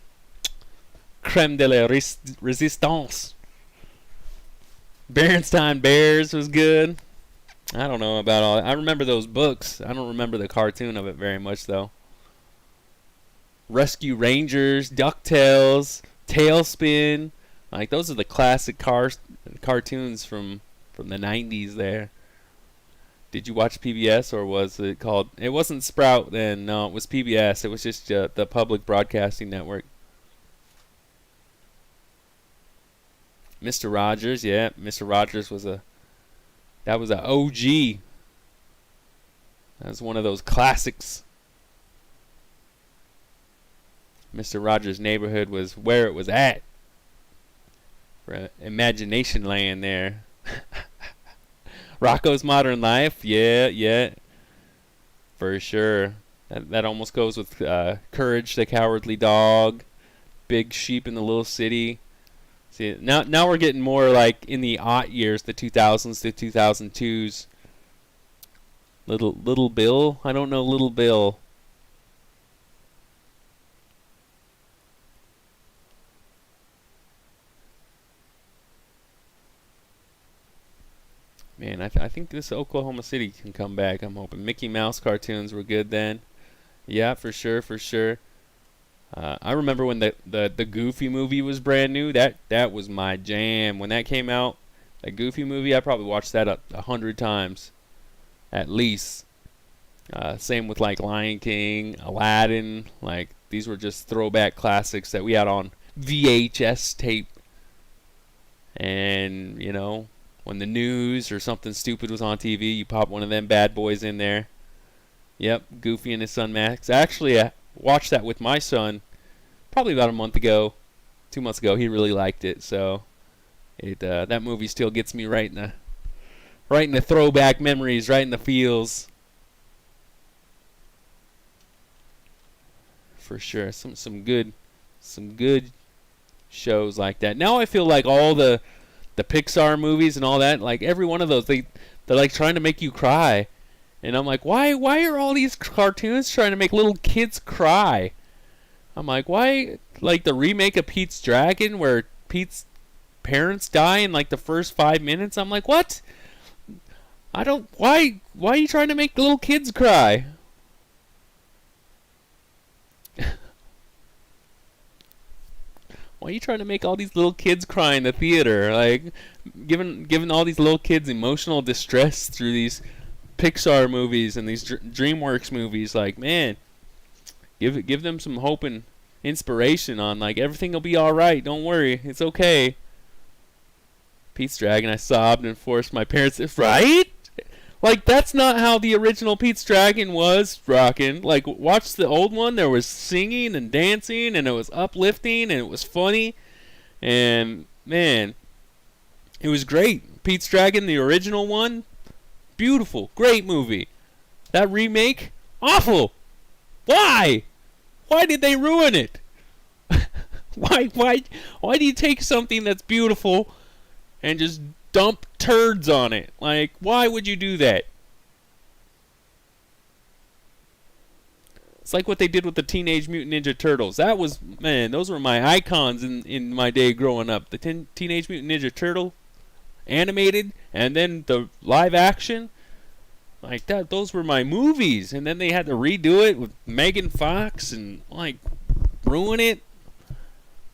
creme de la resistance. Berenstain Bears was good. I don't know about all that. I remember those books. I don't remember the cartoon of it very much, though. Rescue Rangers, DuckTales, Tailspin. Like, those are the classic cartoons from the 90s there. Did you watch PBS, or was it called... It wasn't Sprout then. No, it was PBS. It was just the Public Broadcasting Network. Mr. Rogers, yeah. Mr. Rogers was a OG. That was one of those classics. Mr. Rogers' Neighborhood was where it was at. For Imagination Land there. Rocko's Modern Life, yeah. For sure. That almost goes with Courage the Cowardly Dog, Big Sheep in the Little City. See, now we're getting more like in the aught years, the 2000s to 2002s. Little Bill? I don't know Little Bill. Man, I think this Oklahoma City can come back. I'm hoping. Mickey Mouse cartoons were good then. Yeah, for sure. I remember when the Goofy movie was brand new. That was my jam. When that came out, the Goofy movie, I probably watched that 100 times, at least. Same with like Lion King, Aladdin. Like, these were just throwback classics that we had on VHS tape. And, you know, when the news or something stupid was on TV, you pop one of them bad boys in there. Yep, Goofy and his son Max. Actually, I watched that with my son probably about a month ago, 2 months ago. He really liked it, so that movie still gets me right in the throwback memories, right in the feels. For sure, some good shows like that. Now I feel like all the Pixar movies and all that, like every one of those, they're like trying to make you cry, and I'm like, why are all these cartoons trying to make little kids cry? I'm like, why? Like the remake of Pete's Dragon, where Pete's parents die in like the first 5 minutes. I'm like, what? I don't. Why are you trying to make little kids cry? Why are you trying to make all these little kids cry in the theater? Like, giving all these little kids emotional distress through these Pixar movies and these DreamWorks movies. Like, man, give them some hope and inspiration on, like, everything will be all right. Don't worry, it's okay. Pete's Dragon, I sobbed and forced my parents. Right? Like, that's not how the original Pete's Dragon was rocking. Like, watch the old one. There was singing and dancing, and it was uplifting, and it was funny. And, man, it was great. Pete's Dragon, the original one, beautiful. Great movie. That remake, awful. Why? Why did they ruin it? Why do you take something that's beautiful and just dump turds on it? Like, why would you do that? It's like what they did with the Teenage Mutant Ninja Turtles. That was, man, those were my icons in my day growing up. The Teenage Mutant Ninja Turtle animated, and then the live action. Like that, those were my movies. And then they had to redo it with Megan Fox and like ruin it.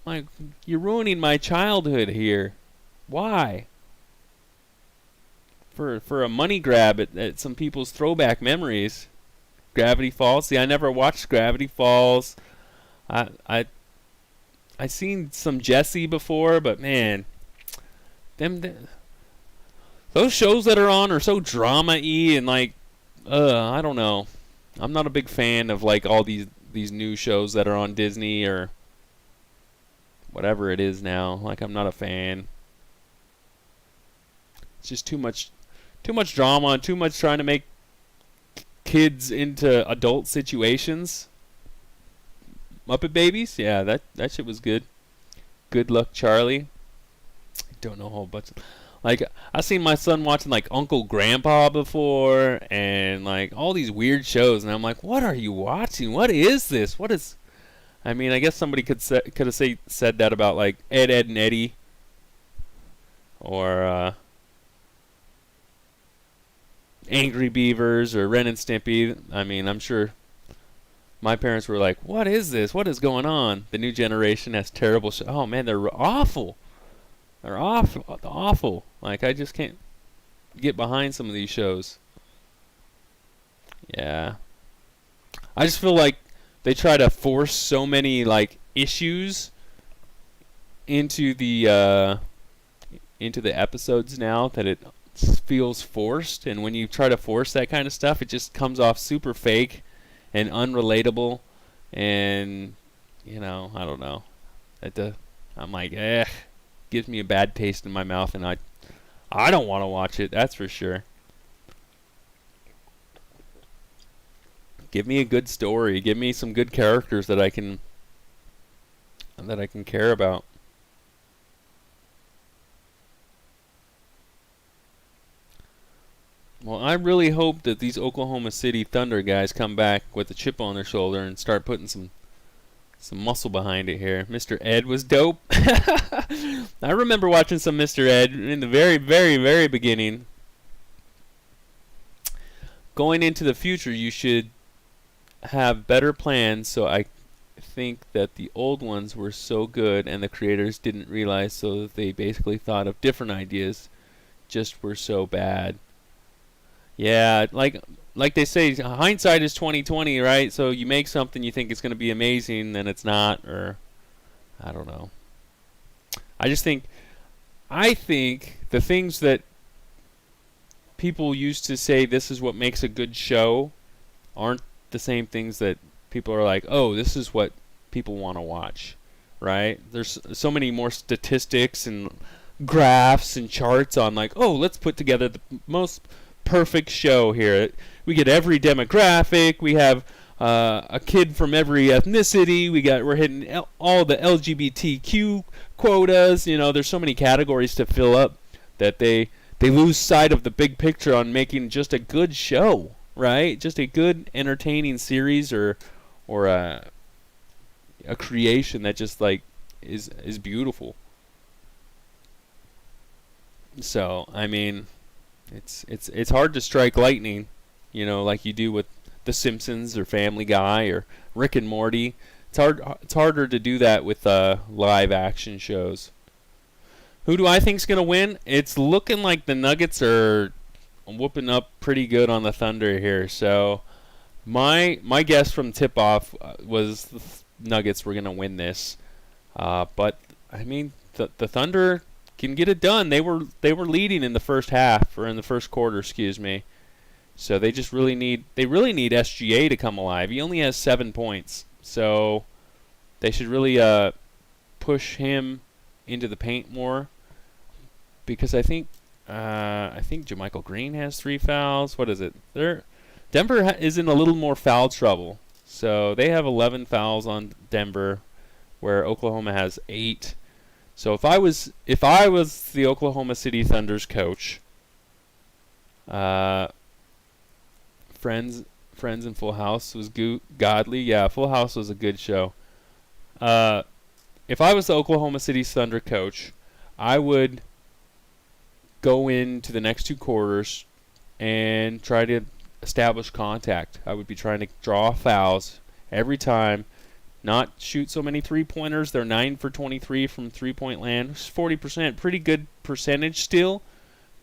Like, you're ruining my childhood here. Why? For a money grab at some people's throwback memories. Gravity Falls. See, I never watched Gravity Falls. I seen some Jessie before, but man, those shows that are on are so drama-y and like, I don't know. I'm not a big fan of like all these new shows that are on Disney or whatever it is now. Like, I'm not a fan. It's just too much drama and too much trying to make kids into adult situations. Muppet Babies, yeah, that shit was good. Good Luck Charlie. I don't know a whole bunch of, like, I seen my son watching like Uncle Grandpa before and like all these weird shows, and I'm like, what are you watching? What is this? What is? I mean, I guess somebody could have said that about like Ed, Edd and Eddy, or Angry Beavers or Ren and Stimpy. I mean, I'm sure my parents were like, what is this? What is going on? The new generation has terrible shows. Oh man, they're awful. They're awful. Like, I just can't get behind some of these shows. Yeah. I just feel like they try to force so many like issues into the episodes now that it feels forced, and when you try to force that kind of stuff, it just comes off super fake and unrelatable, and you know, I don't know. I'm like, gives me a bad taste in my mouth, and I don't want to watch it. That's for sure. Give me a good story. Give me some good characters that I can care about. Well, I really hope that these Oklahoma City Thunder guys come back with a chip on their shoulder and start putting some muscle behind it here. Mr. Ed was dope. I remember watching some Mr. Ed in the very, very, very beginning. Going into the future, you should have better plans, so I think that the old ones were so good and the creators didn't realize, so that they basically thought of different ideas, just were so bad. Yeah, like they say, hindsight is 20/20, right? So you make something you think it's going to be amazing, then it's not, or I don't know. I think the things that people used to say this is what makes a good show aren't the same things that people are like, oh, this is what people want to watch, right? There's so many more statistics and graphs and charts on like, oh, let's put together the most perfect show here. We get every demographic. We have a kid from every ethnicity. We're hitting all the LGBTQ quotas. You know, there's so many categories to fill up that they lose sight of the big picture on making just a good show, right? Just a good, entertaining series or a creation that just like is beautiful. So I mean, it's hard to strike lightning, you know, like you do with The Simpsons or Family Guy or Rick and Morty. It's harder to do that with live action shows. Who do I think's gonna win? It's looking like the Nuggets are whooping up pretty good on the Thunder here. So my guess from tip off was the Nuggets were gonna win this. But I mean the Thunder can get it done. They were leading in the first half or in the first quarter, excuse me. So they just really need SGA to come alive. He only has 7 points, so they should really push him into the paint more. Because I think JaMychal Green has 3 fouls. What is it? Denver is in a little more foul trouble. So they have 11 fouls on Denver, where Oklahoma has 8. So if I was the Oklahoma City Thunder's coach, Friends and Full House was godly. Yeah, Full House was a good show. If I was the Oklahoma City Thunder coach, I would go into the next 2 quarters and try to establish contact. I would be trying to draw fouls every time, not shoot so many 3-pointers. They're 9 for 23 from 3-point land. 40%, pretty good percentage still,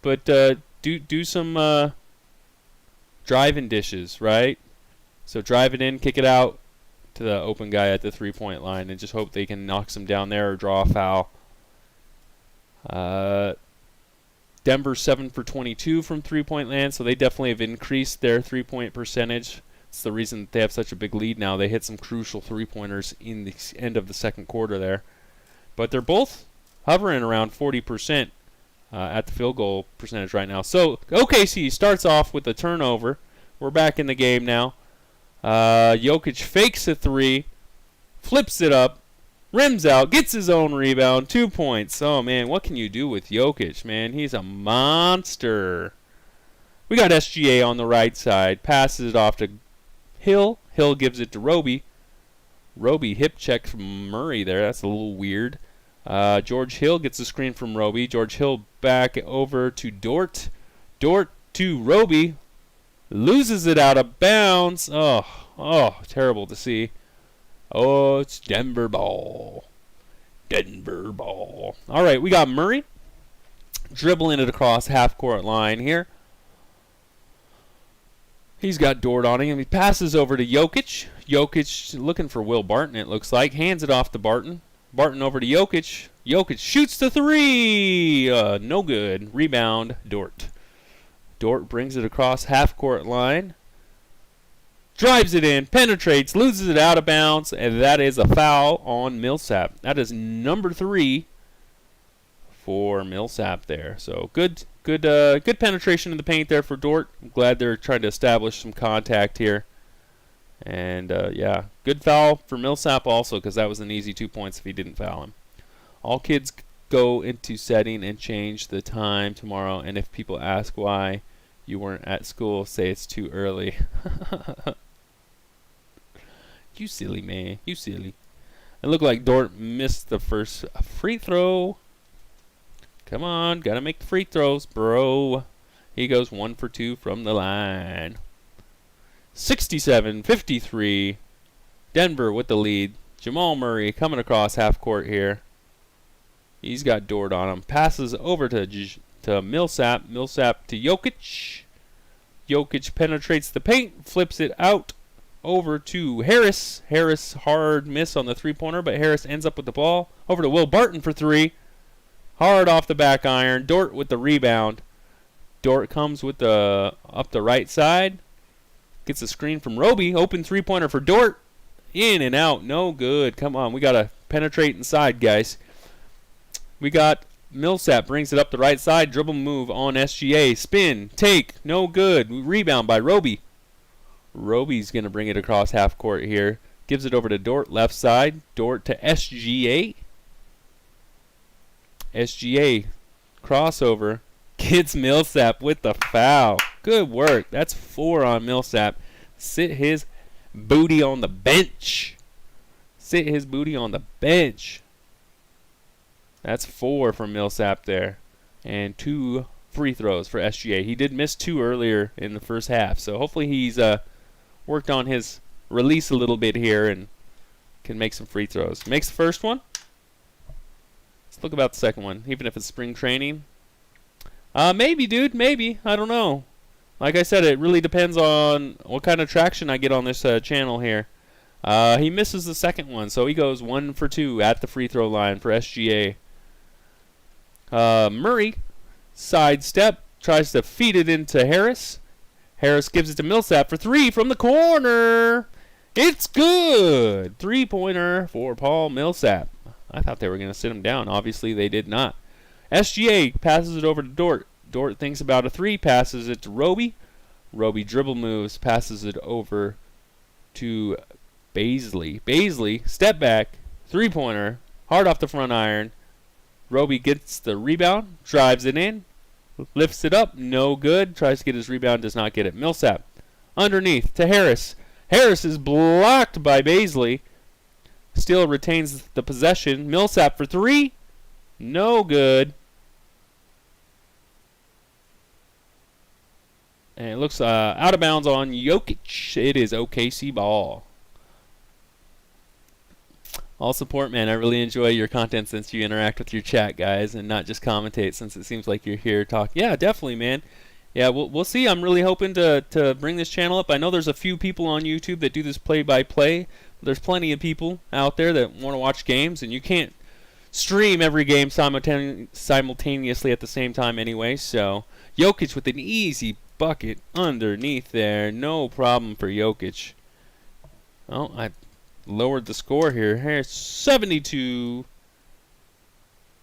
but do some driving dishes, right? So drive it in, kick it out to the open guy at the 3-point line, and just hope they can knock some down there or draw a foul. Denver 7 for 22 from 3-point land, so they definitely have increased their 3-point percentage. It's the reason that they have such a big lead now. They hit some crucial 3-pointers in the end of the second quarter there. But they're both hovering around 40% at the field goal percentage right now. So OKC starts off with a turnover. We're back in the game now. Jokic fakes a 3, flips it up, rims out, gets his own rebound, 2 points. Oh, man, what can you do with Jokic, man? He's a monster. We got SGA on the right side. Passes it off to Hill. Hill gives it to Roby. Roby hip check from Murray there. That's a little weird. George Hill gets a screen from Roby. George Hill back over to Dort. Dort to Roby. Loses it out of bounds. Oh, terrible to see. Oh, it's Denver ball. Denver ball. All right, we got Murray dribbling it across half-court line here. He's got Dort on him. He passes over to Jokic. Jokic looking for Will Barton, it looks like. Hands it off to Barton. Barton over to Jokic. Jokic shoots the 3. No good. Rebound, Dort. Dort brings it across half-court line. Drives it in, penetrates, loses it out of bounds, and that is a foul on Millsap. That is number 3 for Millsap there. So good penetration in the paint there for Dort. I'm glad they're trying to establish some contact here. And yeah, good foul for Millsap also, because that was an easy 2 points if he didn't foul him. All kids go into setting and change the time tomorrow. And if people ask why you weren't at school, say it's too early. You silly man, you silly. It looked like Dort missed the first free throw. Come on, gotta make the free throws, bro. He goes 1 for 2 from the line. 67-53. Denver with the lead. Jamal Murray coming across half court here. He's got Dort on him. Passes over to Millsap. Millsap to Jokic. Jokic penetrates the paint, flips it out over to Harris. Harris, hard miss on the three-pointer, but Harris ends up with the ball. Over to Will Barton for three. Hard off the back iron. Dort with the rebound. Dort comes with the up the right side. Gets a screen from Roby. Open three-pointer for Dort. In and out. No good. Come on. We got to penetrate inside, guys. We got Millsap brings it up the right side. Dribble move on SGA. Spin. Take. No good. Rebound by Roby. Roby's going to bring it across half court here. Gives it over to Dort. Left side. Dort to SGA. SGA. Crossover. Gets Millsap with the foul. Good work. That's 4 on Millsap. Sit his booty on the bench. Sit his booty on the bench. That's 4 from Millsap there. And 2 free throws for SGA. He did miss 2 earlier in the first half. So hopefully he's worked on his release a little bit here and can make some free throws. Makes the first one. Let's look about the second one. Even if it's spring training. Maybe, dude. Maybe. I don't know. Like I said, it really depends on what kind of traction I get on this channel here. He misses the second one, so he goes 1 for 2 at the free throw line for SGA. Murray, sidestep, tries to feed it into Harris. Harris gives it to Millsap for 3 from the corner. It's good. 3-pointer for Paul Millsap. I thought they were going to sit him down. Obviously, they did not. SGA passes it over to Dort. Dort thinks about a 3, passes it to Roby. Roby dribble moves, passes it over to Baisley. Baisley, step back, 3-pointer, hard off the front iron. Roby gets the rebound, drives it in, lifts it up, no good. Tries to get his rebound, does not get it. Millsap, underneath to Harris. Harris is blocked by Baisley. Still retains the possession. Millsap for 3, no good. And it looks out of bounds on Jokic. It is OKC ball. All support, man. I really enjoy your content since you interact with your chat, guys, and not just commentate since it seems like you're here talking. Yeah, definitely, man. Yeah, we'll see. I'm really hoping to bring this channel up. I know there's a few people on YouTube that do this play-by-play. There's plenty of people out there that want to watch games, and you can't stream every game simultaneously at the same time anyway. So Jokic with an easy bucket underneath there. No problem for Jokic. Oh, I lowered the score here. Here's 72,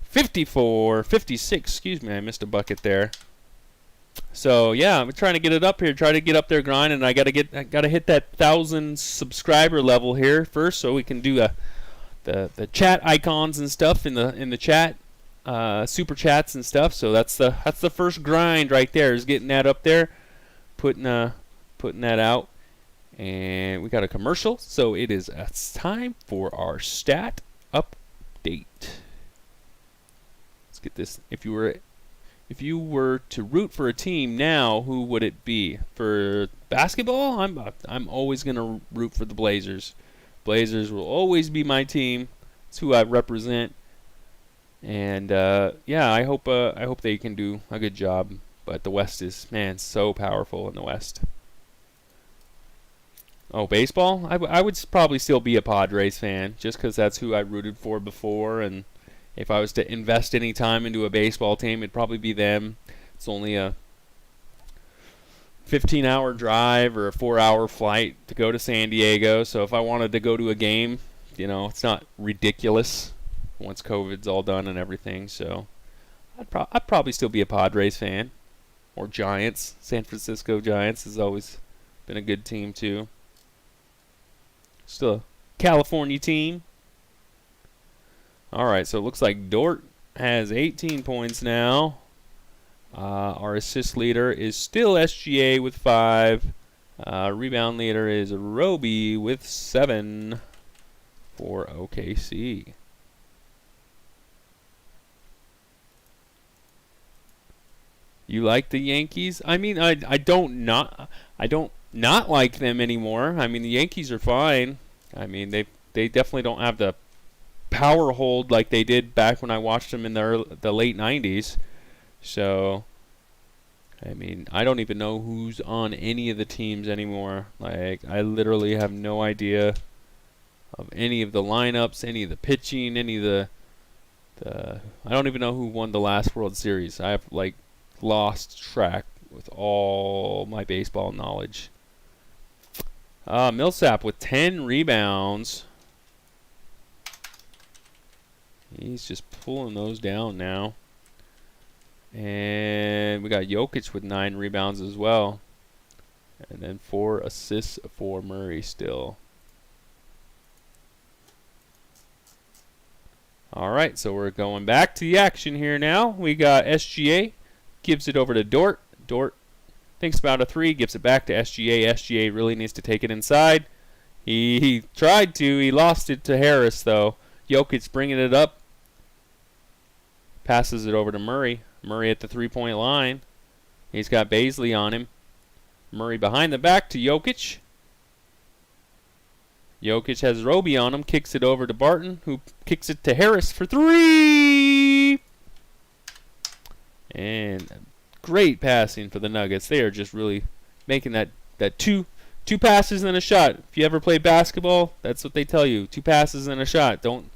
54, 56. Excuse me, I missed a bucket there. So yeah, I'm trying to get it up here. Try to get up there, grind, and I gotta hit that 1,000 subscriber level here first, so we can do the chat icons and stuff in the chat, super chats and stuff. So that's the first grind right there, is getting that up there, putting that out. And we got a commercial, so it's time for our stat update. Let's get this. If you were to root for a team now, who would it be? For basketball, I'm always gonna root for the Blazers. Blazers will always be my team. It's who I represent. And yeah, I hope they can do a good job. But the West is, man, so powerful in the West. Oh, baseball? I would probably still be a Padres fan, just because that's who I rooted for before, and if I was to invest any time into a baseball team, it'd probably be them. It's only a 15-hour drive or a 4-hour flight to go to San Diego, so if I wanted to go to a game, it's not ridiculous once COVID's all done and everything, so I'd probably still be a Padres fan. Or Giants. San Francisco Giants has always been a good team, too. Still a California team. Alright, so it looks like Dort has 18 points now. Our assist leader is still SGA with 5. Rebound leader is Roby with 7 for OKC. You like the Yankees? I mean, I don't not like them anymore. I mean, the Yankees are fine. I mean, they definitely don't have the power hold like they did back when I watched them in the late 90s. So I mean, I don't even know who's on any of the teams anymore. Like, I literally have no idea of any of the lineups, any of the pitching, any of the I don't even know who won the last World Series. I have, like, lost track with all my baseball knowledge. Millsap with 10 rebounds. He's just pulling those down now. And we got Jokic with 9 rebounds as well. And then 4 assists for Murray still. Alright, so we're going back to the action here now. We got SGA. Gives it over to Dort. Dort thinks about a 3. Gives it back to SGA. SGA really needs to take it inside. He tried to. He lost it to Harris, though. Jokic bringing it up. Passes it over to Murray. Murray at the 3-point line. He's got Bazley on him. Murray behind the back to Jokic. Jokic has Roby on him. Kicks it over to Barton, who kicks it to Harris for 3. And great passing for the Nuggets. They are just really making that two passes and a shot. If you ever play basketball, that's what they tell you. 2 passes and a shot. Don't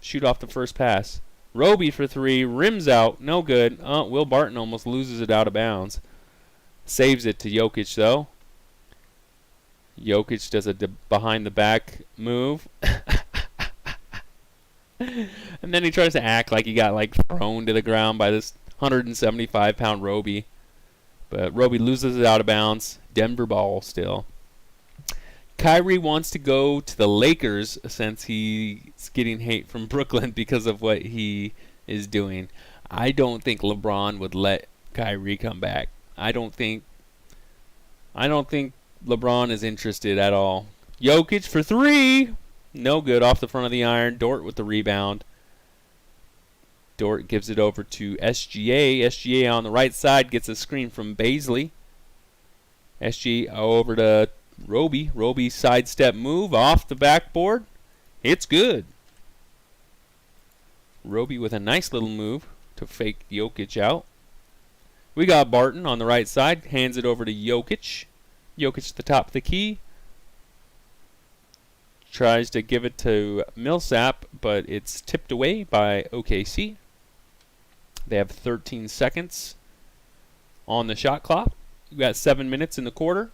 shoot off the first pass. Roby for 3, rims out, no good. Will Barton almost loses it out of bounds. Saves it to Jokic, though. Jokic does a behind-the-back move. And then he tries to act like he got, like, thrown to the ground by this 175-pound Roby. But Roby loses it out of bounds. Denver ball still. Kyrie wants to go to the Lakers since he's getting hate from Brooklyn because of what he is doing. I don't think LeBron would let Kyrie come back. I don't think LeBron is interested at all. Jokic for 3. No good, off the front of the iron. Dort with the rebound. Dort gives it over to SGA. SGA on the right side gets a screen from Bazley. SGA over to Roby. Roby sidestep move off the backboard. It's good. Roby with a nice little move to fake Jokic out. We got Barton on the right side. Hands it over to Jokic. Jokic at the top of the key. Tries to give it to Millsap, but it's tipped away by OKC. They have 13 seconds on the shot clock. We got 7 minutes in the quarter.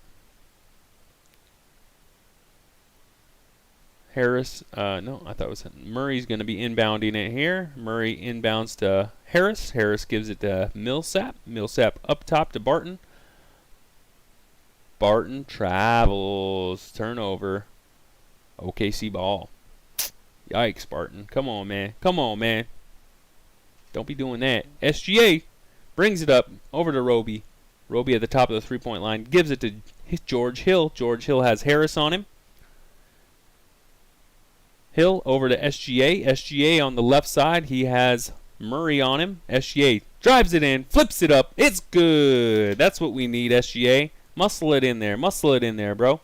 Harris, no, I thought it was Murray's going to be inbounding it here. Murray inbounds to Harris. Harris gives it to Millsap. Millsap up top to Barton. Barton travels. Turnover. OKC ball. Yikes, Barton. Come on, man. Come on, man. Don't be doing that. SGA brings it up over to Roby. Roby at the top of the 3-point line. Gives it to George Hill. George Hill has Harris on him. Hill over to SGA. SGA on the left side. He has Murray on him. SGA drives it in. Flips it up. It's good. That's what we need, SGA. Muscle it in there. Muscle it in there, bro.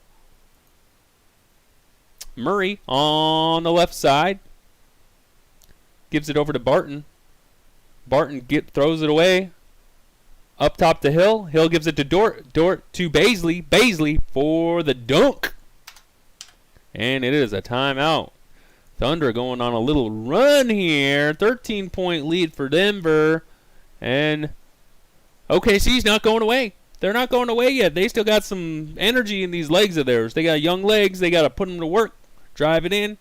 Murray on the left side. Gives it over to Barton. Barton throws it away. Up top to Hill. Hill gives it to Dort. Dort to Bazley. Bazley for the dunk. And it is a timeout. Thunder going on a little run here. 13-point lead for Denver. And OKC's not going away. They're not going away yet. They still got some energy in these legs of theirs. They got young legs. They got to put them to work. Drive it in.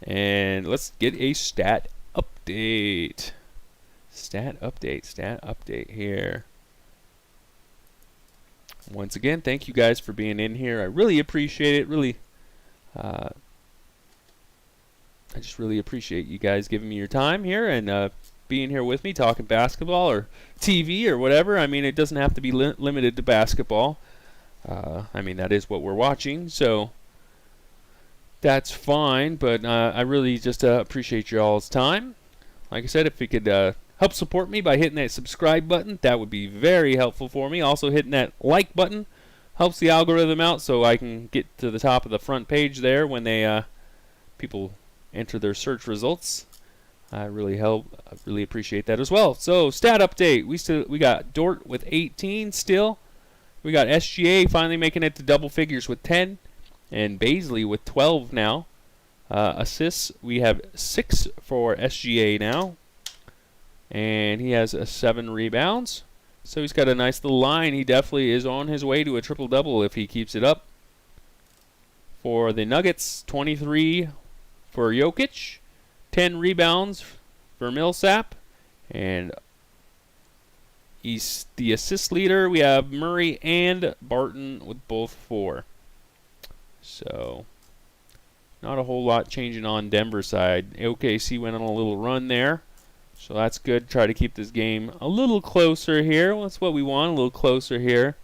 And let's get a stat update. Stat update here. Once again, thank you guys for being in here. I really appreciate it. Really, I just really appreciate you guys giving me your time here and being here with me, talking basketball or TV or whatever. I mean, it doesn't have to be limited to basketball. I mean, that is what we're watching, so that's fine. But I really just appreciate your all's time. Like I said, if you could help support me by hitting that subscribe button, that would be very helpful for me. Also, hitting that like button helps the algorithm out so I can get to the top of the front page there when they people enter their search results. I really appreciate that as well. So stat update. We got Dort with 18 still. We got SGA finally making it to double figures with 10, and Bazley with 12 now. Assists, we have 6 for SGA now, and he has 7 rebounds. So he's got a nice little line. He definitely is on his way to a triple-double if he keeps it up. For the Nuggets, 23 for Jokic, 10 rebounds for Millsap, and he's the assist leader. We have Murray and Barton with both 4. So not a whole lot changing on Denver side. OKC went on a little run there, so that's good. Try to keep this game a little closer here. Well, that's what we want, a little closer here.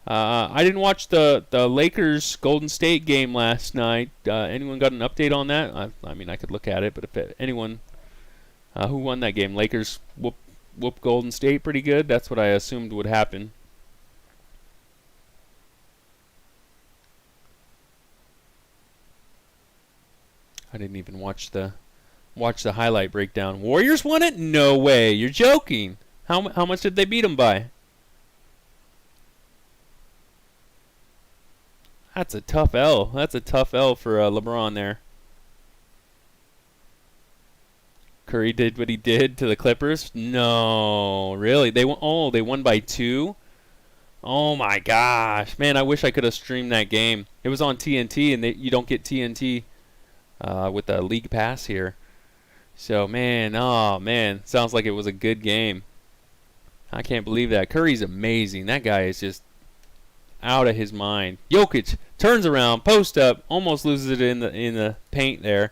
I didn't watch the Lakers Golden State game last night. Anyone got an update on that? I mean, I could look at it, but if anyone who won that game, Lakers whoop Golden State pretty good. That's what I assumed would happen. I didn't even watch the highlight breakdown. Warriors won it? No way. You're joking. How much did they beat them by? That's a tough L. That's a tough L for LeBron there. Curry did what he did to the Clippers? No, really? They won by 2? Oh my gosh. Man, I wish I could have streamed that game. It was on TNT, and you don't get TNT with the league pass here. So, man, oh man, sounds like it was a good game. I can't believe that. Curry's amazing. That guy is just out of his mind. Jokic turns around, post up, almost loses it in the paint there.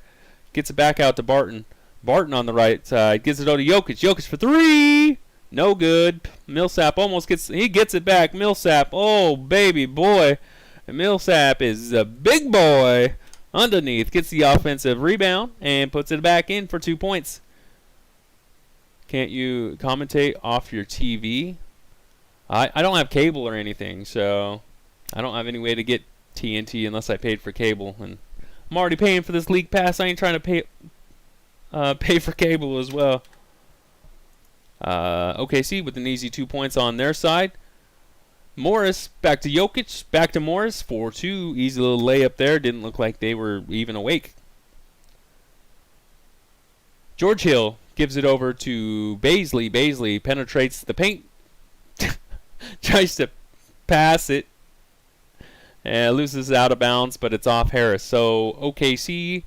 Gets it back out to Barton. Barton on the right side gives it over to Jokic. Jokic for 3. No good. Millsap gets it back. Millsap, oh baby boy. Millsap is a big boy. Underneath, gets the offensive rebound and puts it back in for 2 points. Can't you commentate off your TV? I don't have cable or anything, so I don't have any way to get TNT unless I paid for cable. And I'm already paying for this league pass. I ain't trying to pay for cable as well. OKC with an easy 2 points on their side. Morris back to Jokic, back to Morris, 4-2. Easy little layup there. Didn't look like they were even awake. George Hill gives it over to Bazley. Bazley penetrates the paint. Tries to pass it. And loses out of bounds, but it's off Harris. So OKC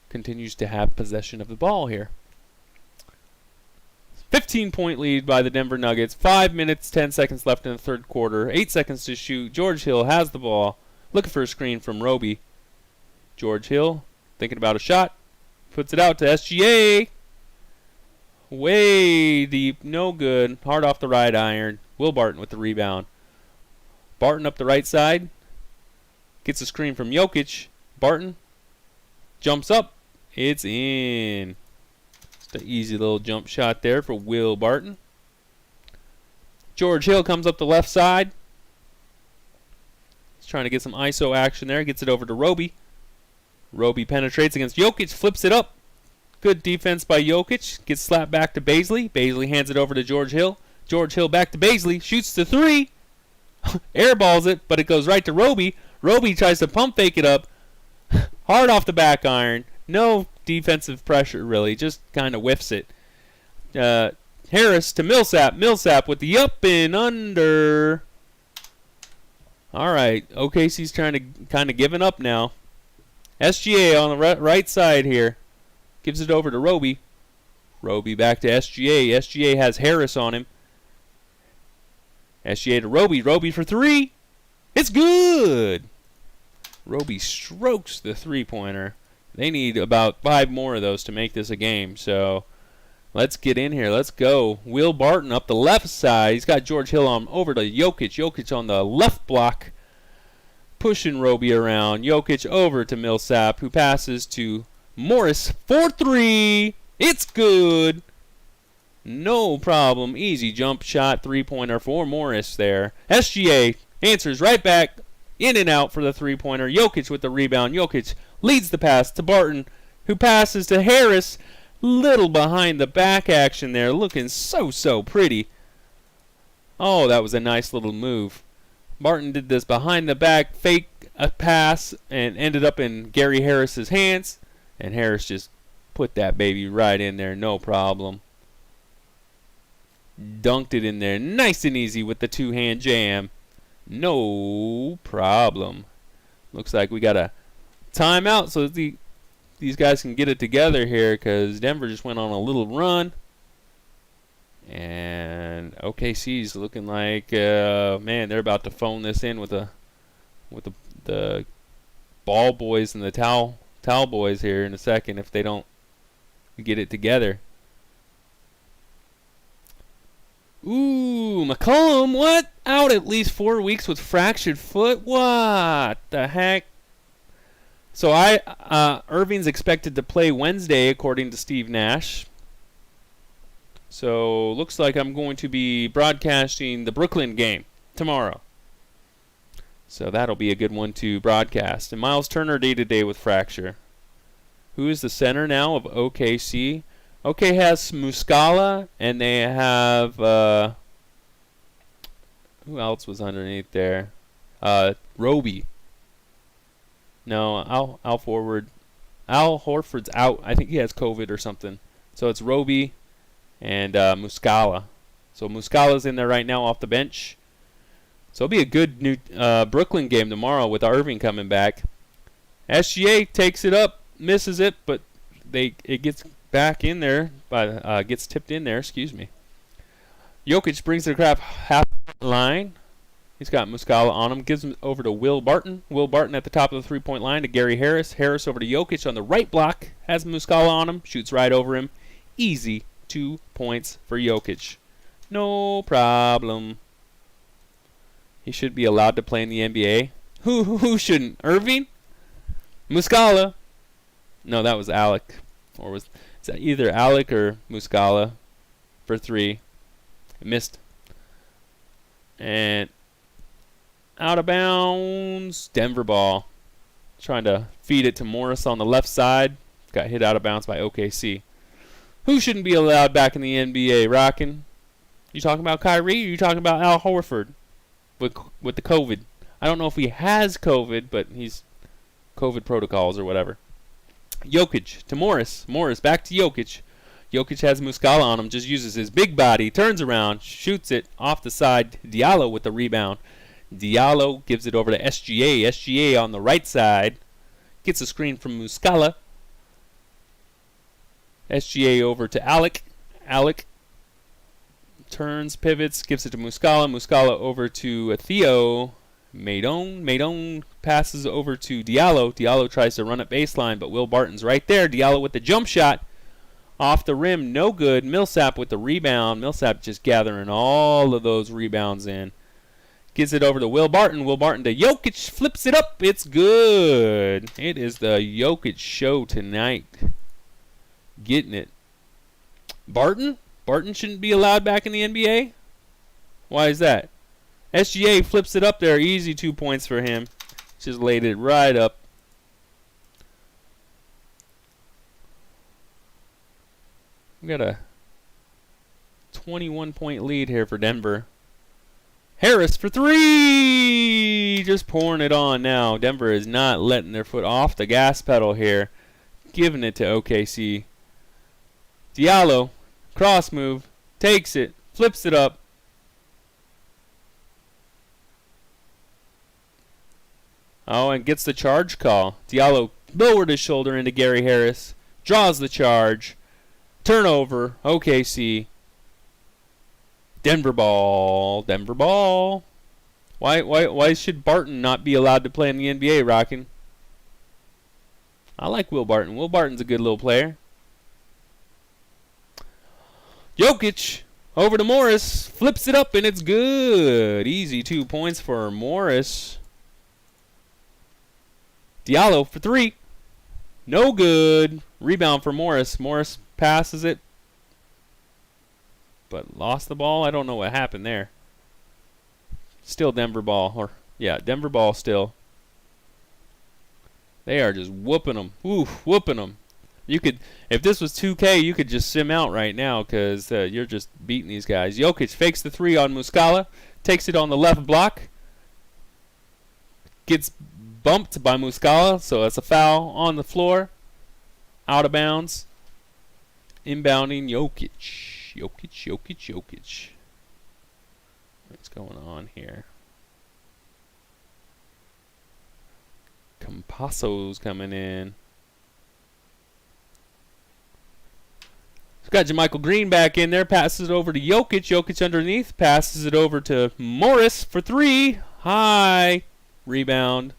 continues to have possession of the ball here. 15-point lead by the Denver Nuggets. 5 minutes, 10 seconds left in the third quarter. 8 seconds to shoot. George Hill has the ball. Looking for a screen from Roby. George Hill thinking about a shot. Puts it out to SGA. Way deep. No good. Hard off the right iron. Will Barton with the rebound. Barton up the right side. Gets a screen from Jokic. Barton jumps up. It's in. Just an easy little jump shot there for Will Barton. George Hill comes up the left side. He's trying to get some ISO action there. Gets it over to Roby. Roby penetrates against Jokic. Flips it up. Good defense by Jokic. Gets slapped back to Bazley. Bazley hands it over to George Hill. George Hill back to Bazley. Shoots the 3. Airballs it, but it goes right to Roby. Roby tries to pump fake it up. Hard off the back iron. No defensive pressure, really. Just kind of whiffs it. Harris to Millsap. Millsap with the up and under. All right. OKC's trying to kind of giving up now. SGA on the right side here. Gives it over to Roby. Roby back to SGA. SGA has Harris on him. SGA to Roby. Roby for 3. It's good. Roby strokes the three-pointer. They need about 5 more of those to make this a game. So let's get in here. Let's go. Will Barton up the left side. He's got George Hill on over to Jokic. Jokic on the left block. Pushing Roby around. Jokic over to Millsap, who passes to Morris for 3. It's good. No problem. Easy jump shot, three-pointer for Morris there. SGA answers right back. In and out for the three-pointer. Jokic with the rebound. Jokic leads the pass to Barton, who passes to Harris. Little behind the back action there, looking so pretty. Oh, that was a nice little move. Barton did this behind the back fake a pass and ended up in Gary Harris's hands, and Harris just put that baby right in there, no problem. Dunked it in there nice and easy with the two-hand jam. No problem. Looks like we got a timeout so these guys can get it together here, because Denver just went on a little run. And OKC's looking like, man, they're about to phone this in with the ball boys and the towel boys here in a second if they don't get it together. Ooh, McCollum, what? Out at least 4 weeks with fractured foot? What the heck? So Irving's expected to play Wednesday according to Steve Nash. So looks like I'm going to be broadcasting the Brooklyn game tomorrow. So that'll be a good one to broadcast. And Miles Turner day-to-day with fracture. Who is the center now of OKC? OK has Muscala, and they have who else was underneath there? Roby. No, Al forward. Al Horford's out. I think he has COVID or something. So it's Roby and Muscala. So Muscala's in there right now off the bench. So it'll be a good new Brooklyn game tomorrow with Irving coming back. SGA takes it up, misses it, but it gets back in there, gets tipped in there. Excuse me. Jokic brings the crap half line. He's got Muscala on him. Gives him over to Will Barton. Will Barton at the top of the three-point line to Gary Harris. Harris over to Jokic on the right block. Has Muscala on him. Shoots right over him. Easy 2 points for Jokic. No problem. He should be allowed to play in the NBA. Who shouldn't? Irving? Muscala? No, that was Alec. Or is that either Alec or Muscala for three? Missed. And out of bounds. Denver ball. Trying to feed it to Morris on the left side. Got hit out of bounds by OKC. Who shouldn't be allowed back in the NBA, Rockin'? You talking about Kyrie or you talking about Al Horford with the COVID? I don't know if he has COVID, but he's COVID protocols or whatever. Jokic to Morris. Morris back to Jokic. Jokic has Muscala on him, just uses his big body, turns around, shoots it off the side. Diallo with the rebound. Diallo gives it over to SGA. SGA on the right side. Gets a screen from Muscala. SGA over to Alec. Alec turns, pivots, gives it to Muscala. Muscala over to Theo. Maidon passes over to Diallo. Diallo tries to run at baseline, but Will Barton's right there. Diallo with the jump shot. Off the rim, no good. Millsap with the rebound. Millsap just gathering all of those rebounds in. Gives it over to Will Barton. Will Barton to Jokic. Flips it up. It's good. It is the Jokic show tonight. Getting it. Barton? Barton shouldn't be allowed back in the NBA? Why is that? SGA flips it up there. Easy 2 points for him. Just laid it right up. We got a 21-point lead here for Denver. Harris for three! Just pouring it on now. Denver is not letting their foot off the gas pedal here. Giving it to OKC. Diallo, cross move, takes it, flips it up. Oh, and gets the charge call. Diallo lowered his shoulder into Gary Harris. Draws the charge. Turnover. OKC. Denver ball. Denver ball. Why should Barton not be allowed to play in the NBA, Rockin'? I like Will Barton. Will Barton's a good little player. Jokic over to Morris. Flips it up and it's good. Easy 2 points for Morris. Diallo for three. No good. Rebound for Morris. Morris passes it. But lost the ball. I don't know what happened there. Still Denver ball. Denver ball still. They are just whooping them. Ooh, whooping them. You could, if this was 2K, you could just sim out right now because you're just beating these guys. Jokic fakes the three on Muscala, takes it on the left block, gets bumped by Muscala, so it's a foul on the floor, out of bounds, inbounding Jokic. Jokic. What's going on here? Campazzo's coming in. Got JaMychal Green back in there, passes it over to Jokic. Jokic underneath, passes it over to Morris for three. High rebound.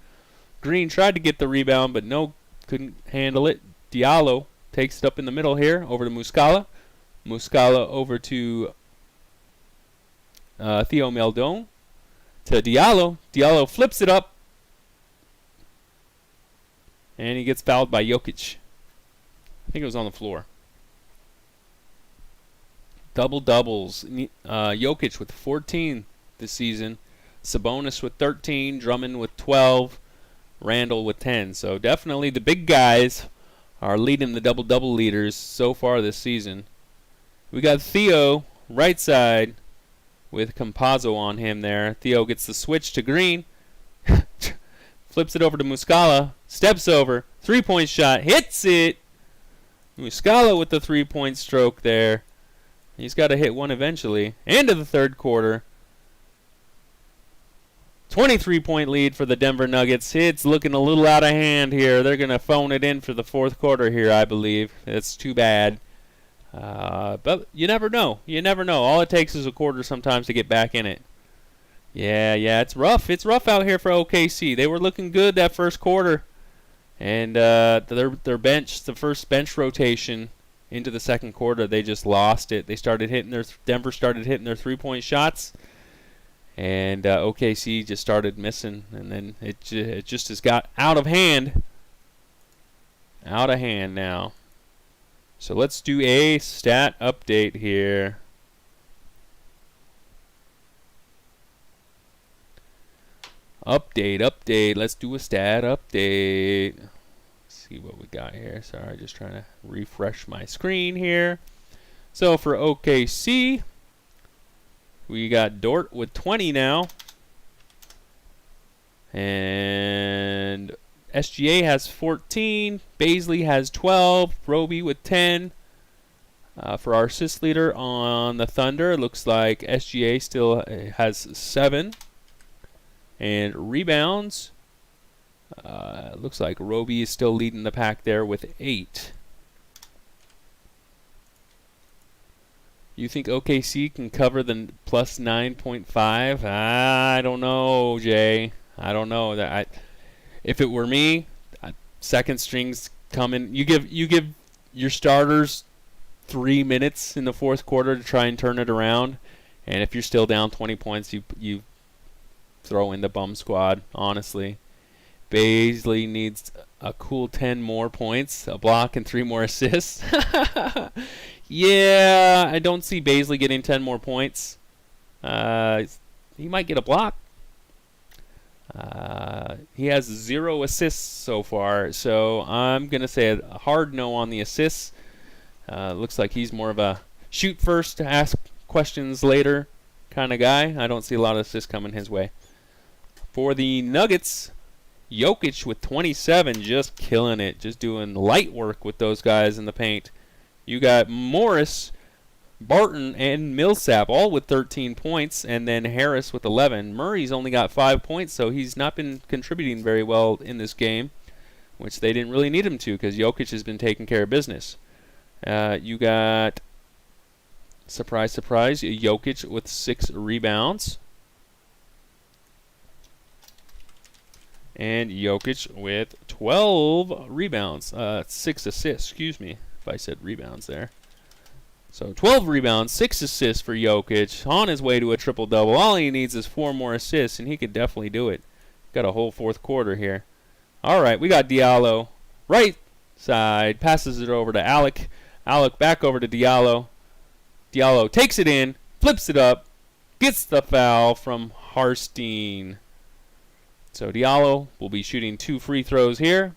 Green tried to get the rebound, but no, couldn't handle it. Diallo takes it up in the middle here, over to Muscala. Muscala over to Theo Maledon. To Diallo. Diallo flips it up. And he gets fouled by Jokic. I think it was on the floor. Double doubles. Jokic with 14 this season. Sabonis with 13. Drummond with 12. Randall with 10. So definitely the big guys are leading the double-double leaders so far this season. We got Theo right side with Campazzo on him there. Theo gets the switch to Green. Flips it over to Muscala. Steps over. Three-point shot. Hits it. Muscala with the three-point stroke there. He's got to hit one eventually. End of the third quarter. 23-point lead for the Denver Nuggets. It's looking a little out of hand here. They're going to phone it in for the fourth quarter here, I believe. It's too bad. But you never know. You never know. All it takes is a quarter sometimes to get back in it. Yeah, it's rough. It's rough out here for OKC. They were looking good that first quarter. And their bench, the first bench rotation into the second quarter, they just lost it. They started hitting Denver started hitting their three-point shots. And OKC just started missing, and then it just has got out of hand. Out of hand now. So let's do a stat update here. Update. Let's do a stat update. Let's see what we got here. Sorry, just trying to refresh my screen here. So for OKC, we got Dort with 20 now. And SGA has 14. Baisley has 12. Roby with 10. For our assist leader on the Thunder, it looks like SGA still has 7. And rebounds, looks like Roby is still leading the pack there with 8. You think OKC can cover the plus 9.5? I don't know, Jay. I don't know. If it were me, second strings coming. You give your starters 3 minutes in the fourth quarter to try and turn it around, and if you're still down 20 points, you throw in the bum squad. Honestly, Baisley needs a cool 10 more points, a block, and 3 more assists. Yeah, I don't see Baisley getting 10 more points. He might get a block. He has 0 assists so far, so I'm going to say a hard no on the assists. Looks like he's more of a shoot first, ask questions later kind of guy. I don't see a lot of assists coming his way. For the Nuggets, Jokic with 27, just killing it, just doing light work with those guys in the paint. You got Morris, Barton, and Millsap all with 13 points, and then Harris with 11. Murray's only got 5 points, so he's not been contributing very well in this game, which they didn't really need him to because Jokic has been taking care of business. You got, surprise, surprise, Jokic with 6 rebounds. And Jokic with 12 rebounds. 6 assists, excuse me. If I said rebounds there. So 12 rebounds, 6 assists for Jokic. On his way to a triple-double. All he needs is 4 more assists, and he could definitely do it. Got a whole fourth quarter here. All right, we got Diallo. Right side, passes it over to Alec. Alec back over to Diallo. Diallo takes it in, flips it up, gets the foul from Harstein. So Diallo will be shooting 2 free throws here.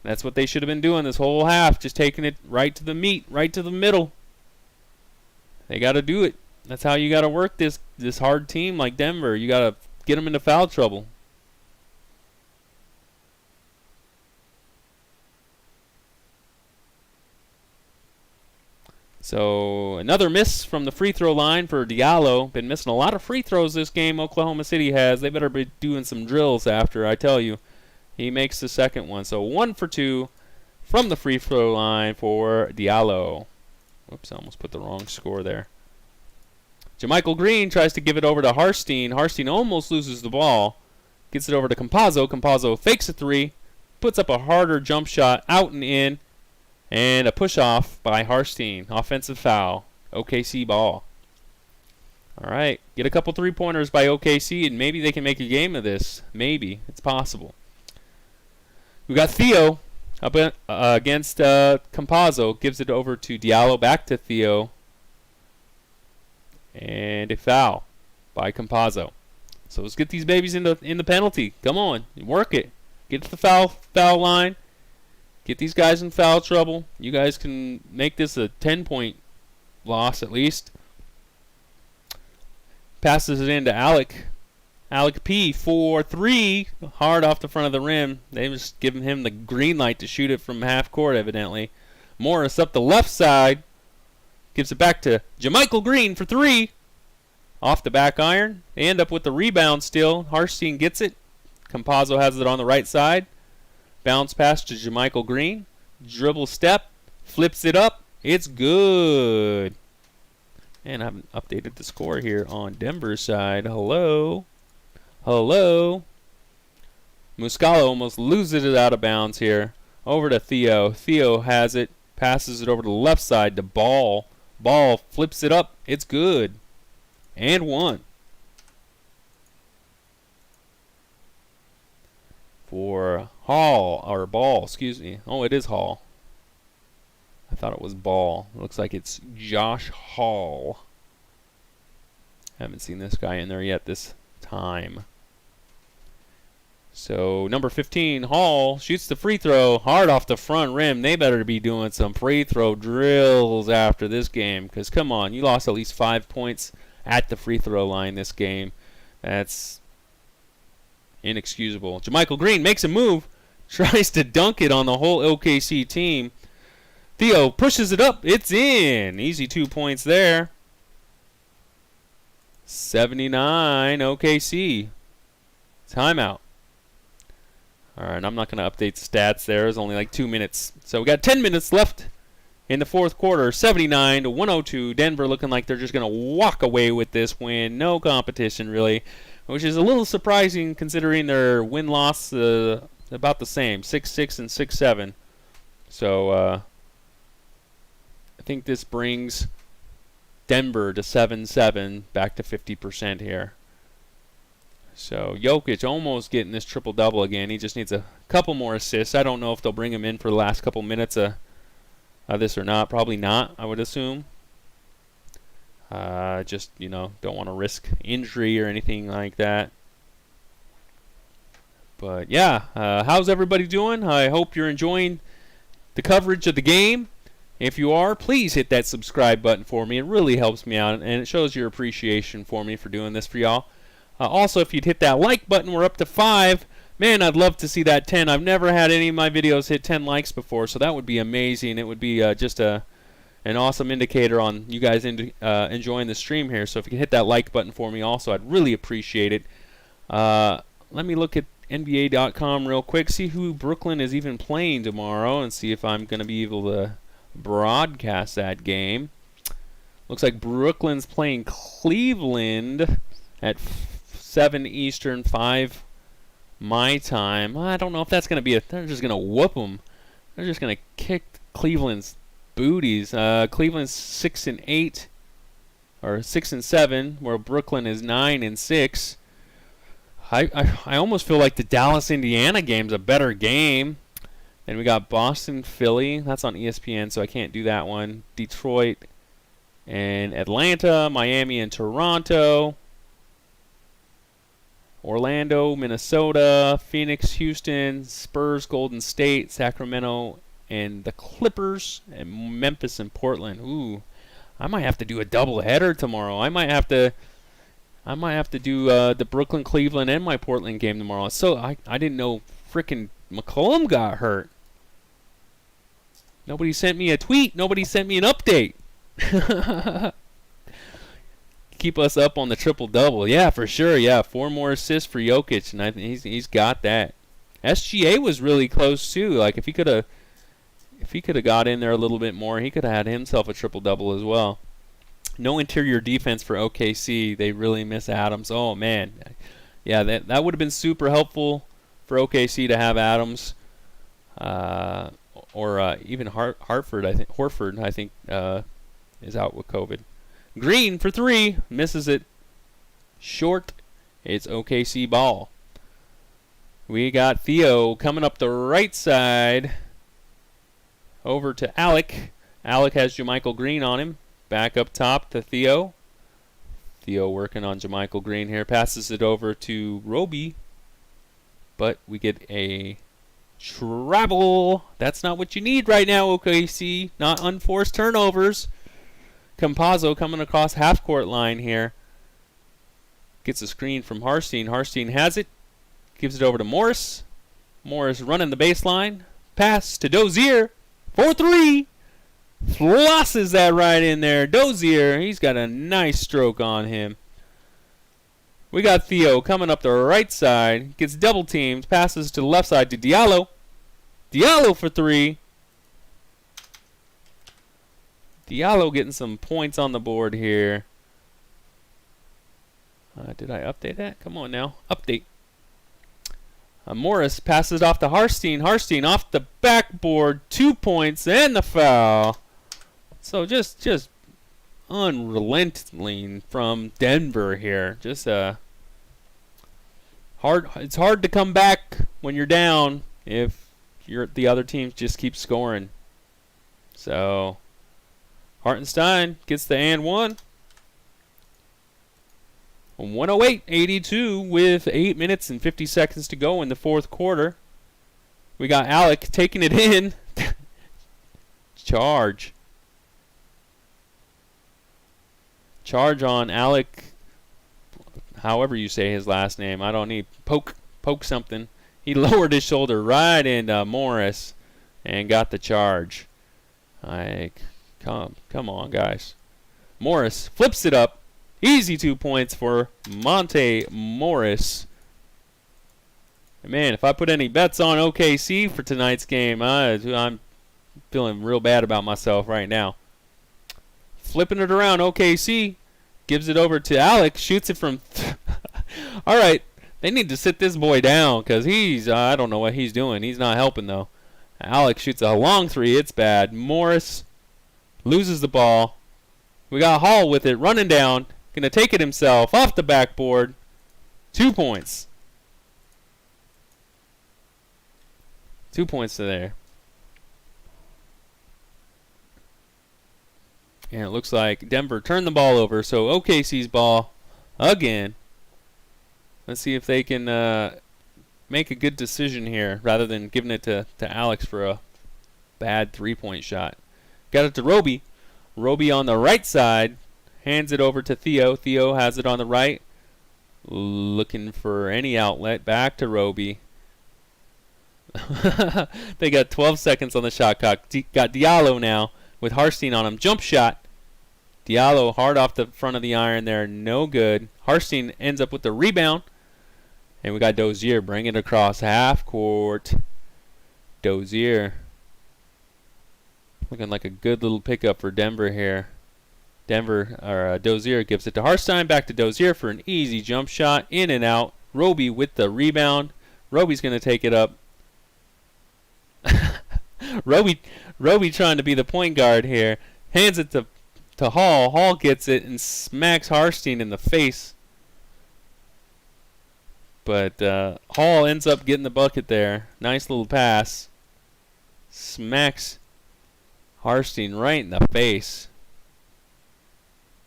That's what they should have been doing this whole half, just taking it right to the meat, right to the middle. They got to do it. That's how you got to work this hard team like Denver. You got to get them into foul trouble. So another miss from the free throw line for Diallo. Been missing a lot of free throws this game, Oklahoma City has. They better be doing some drills after, I tell you. He makes the second one. So 1 for 2 from the free throw line for Diallo. Whoops, I almost put the wrong score there. JaMychal Green tries to give it over to Harstein. Harstein almost loses the ball. Gets it over to Campazzo. Campazzo fakes a three. Puts up a harder jump shot out and in. And a push-off by Harstein. Offensive foul. OKC ball. All right. Get a couple three-pointers by OKC, and maybe they can make a game of this. Maybe. It's possible. We got Theo up against Campazzo. Gives it over to Diallo. Back to Theo. And a foul by Campazzo. So let's get these babies in the penalty. Come on. Work it. Get to the foul line. Get these guys in foul trouble. You guys can make this a 10-point loss at least. Passes it into Alec. Alec P. for 3. Hard off the front of the rim. They just giving him the green light to shoot it from half court, evidently. Morris up the left side. Gives it back to JaMychal Green for 3. Off the back iron. They end up with the rebound still. Harstein gets it. Campazzo has it on the right side. Bounce pass to JaMychal Green. Dribble step. Flips it up. It's good. And I haven't updated the score here on Denver's side. Hello. Hello. Muscala almost loses it out of bounds here. Over to Theo. Theo has it. Passes it over to the left side to Ball. Ball flips it up. It's good. And 1. For Hall, or Ball, excuse me. Oh, it is Hall. I thought it was Ball. It looks like it's Josh Hall. Haven't seen this guy in there yet this time. So, number 15, Hall, shoots the free throw hard off the front rim. They better be doing some free throw drills after this game. Because, come on, you lost at least 5 points at the free throw line this game. That's inexcusable. JaMychal Green makes a move. Tries to dunk it on the whole OKC team. Theo pushes it up. It's in. Easy 2 points there. 79 OKC. Timeout. Alright, I'm not going to update the stats there. It's only like 2 minutes. So we got 10 minutes left in the fourth quarter. 79 to 102. Denver looking like they're just going to walk away with this win. No competition, really. Which is a little surprising considering their win-loss about the same. 6-6 and 6-7. So I think this brings Denver to 7-7, back to 50% here. So Jokic almost getting this triple-double again. He just needs a couple more assists. I don't know if they'll bring him in for the last couple minutes of this or not. Probably not, I would assume. Just, don't want to risk injury or anything like that. But, yeah, how's everybody doing? I hope you're enjoying the coverage of the game. If you are, please hit that subscribe button for me. It really helps me out, and it shows your appreciation for me for doing this for y'all. Also, if you'd hit that like button, we're up to 5. Man, I'd love to see that 10. I've never had any of my videos hit 10 likes before, so that would be amazing. It would be just an awesome indicator on you guys enjoying the stream here. So if you could hit that like button for me also, I'd really appreciate it. Let me look at NBA.com real quick, see who Brooklyn is even playing tomorrow, and see if I'm going to be able to broadcast that game. Looks like Brooklyn's playing Cleveland at 7 Eastern, 5 my time. I don't know if that's going to be they're just going to whoop them. They're just going to kick Cleveland's booties. Cleveland's 6-8 or 6-7, where Brooklyn is 9-6. I almost feel like the Dallas-Indiana game's a better game. Then we got Boston-Philly. That's on ESPN, so I can't do that one. Detroit and Atlanta, Miami and Toronto. Orlando, Minnesota, Phoenix, Houston, Spurs, Golden State, Sacramento, and the Clippers, and Memphis and Portland. Ooh, I might have to do a doubleheader tomorrow. I might have to do the Brooklyn, Cleveland, and my Portland game tomorrow. So I didn't know frickin' McCollum got hurt. Nobody sent me a tweet. Nobody sent me an update. Keep us up on the triple-double. Yeah, for sure. Yeah, 4 more assists for Jokic, and I think he's got that. SGA was really close too. Like if he could have got in there a little bit more, he could have had himself a triple-double as well. No interior defense for OKC. They really miss Adams. Oh man, yeah, that would have been super helpful for OKC to have Adams, or even Horford. I think is out with COVID. Green for 3, misses it. Short. It's OKC ball. We got Theo coming up the right side. Over to Alec. Alec has JaMychal Green on him. Back up top to Theo. Theo working on JaMychal Green here. Passes it over to Roby. But we get a travel. That's not what you need right now, OKC. Not unforced turnovers. Campazzo coming across half-court line here. Gets a screen from Harstein. Harstein has it. Gives it over to Morris. Morris running the baseline. Pass to Dozier. 4-3. Flosses that right in there. Dozier, he's got a nice stroke on him. We got Theo coming up the right side. Gets double teamed. Passes to the left side to Diallo. Diallo for 3. Diallo getting some points on the board here. Did I update that? Come on now. Update. Morris passes it off to Harstein. Harstein off the backboard. 2 points and the foul. So just unrelenting from Denver here. Just hard. It's hard to come back when you're down if the other teams just keep scoring. So Hartenstein gets the and 1. 108-82 with 8 minutes and 50 seconds to go in the fourth quarter. We got Alec taking it in. Charge on Alec, however you say his last name. I don't need poke something. He lowered his shoulder right into Morris and got the charge. Like, come on, guys. Morris flips it up. Easy 2 points for Monte Morris. And man, if I put any bets on OKC for tonight's game, I'm feeling real bad about myself right now. Flipping it around, OKC gives it over to Alec, shoots it from... All right, they need to sit this boy down because he's... I don't know what he's doing. He's not helping, though. Alec shoots a long 3. It's bad. Morris loses the ball. We got Hall with it, running down. Going to take it himself off the backboard. 2 points. 2 points to there. And it looks like Denver turned the ball over. So OKC's ball again. Let's see if they can make a good decision here rather than giving it to Alex for a bad 3-point shot. Got it to Roby. Roby on the right side. Hands it over to Theo. Theo has it on the right. Looking for any outlet. Back to Roby. They got 12 seconds on the shot clock. Got Diallo now with Harstein on him. Jump shot. Diallo hard off the front of the iron there. No good. Harstein ends up with the rebound. And we got Dozier bringing it across half court. Dozier. Looking like a good little pickup for Denver here. Dozier gives it to Harstein. Back to Dozier for an easy jump shot. In and out. Roby with the rebound. Roby's going to take it up. Roby trying to be the point guard here. Hands it to Hall. Hall gets it and smacks Harstein in the face. But Hall ends up getting the bucket there. Nice little pass. Smacks Harstein right in the face.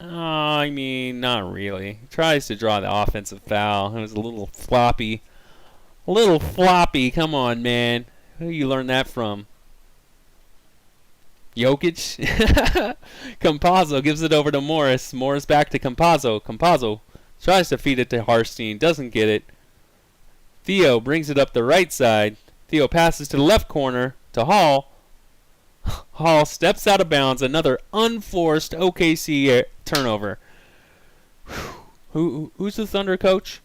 I mean, not really. He tries to draw the offensive foul. It was a little floppy. A little floppy. Come on, man. Who you learn that from? Jokic? Campazzo gives it over to Morris. Morris back to Campazzo. Campazzo tries to feed it to Harstein. Doesn't get it. Theo brings it up the right side. Theo passes to the left corner to Hall. Hall steps out of bounds. Another unforced OKC turnover. Who's the Thunder coach?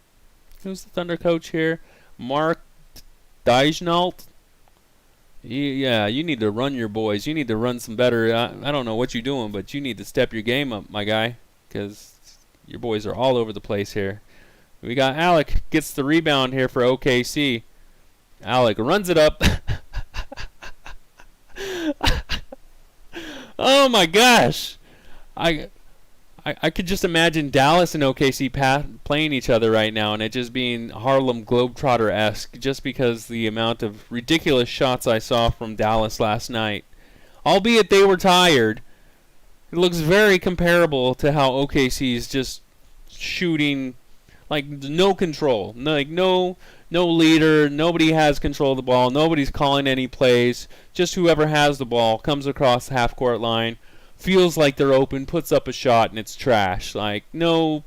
Who's the Thunder coach here? Mark Dijknault? Yeah, you need to run your boys. You need to run some better. I don't know what you're doing, but you need to step your game up, my guy, because your boys are all over the place here. We got Alec gets the rebound here for OKC. Alec runs it up. Oh my gosh. I could just imagine Dallas and OKC playing each other right now, and it just being Harlem Globetrotter-esque, just because the amount of ridiculous shots I saw from Dallas last night. Albeit they were tired, it looks very comparable to how OKC is just shooting, like no control, no leader, nobody has control of the ball, nobody's calling any plays, just whoever has the ball comes across the half-court line, feels like they're open, puts up a shot, and it's trash. Like, no.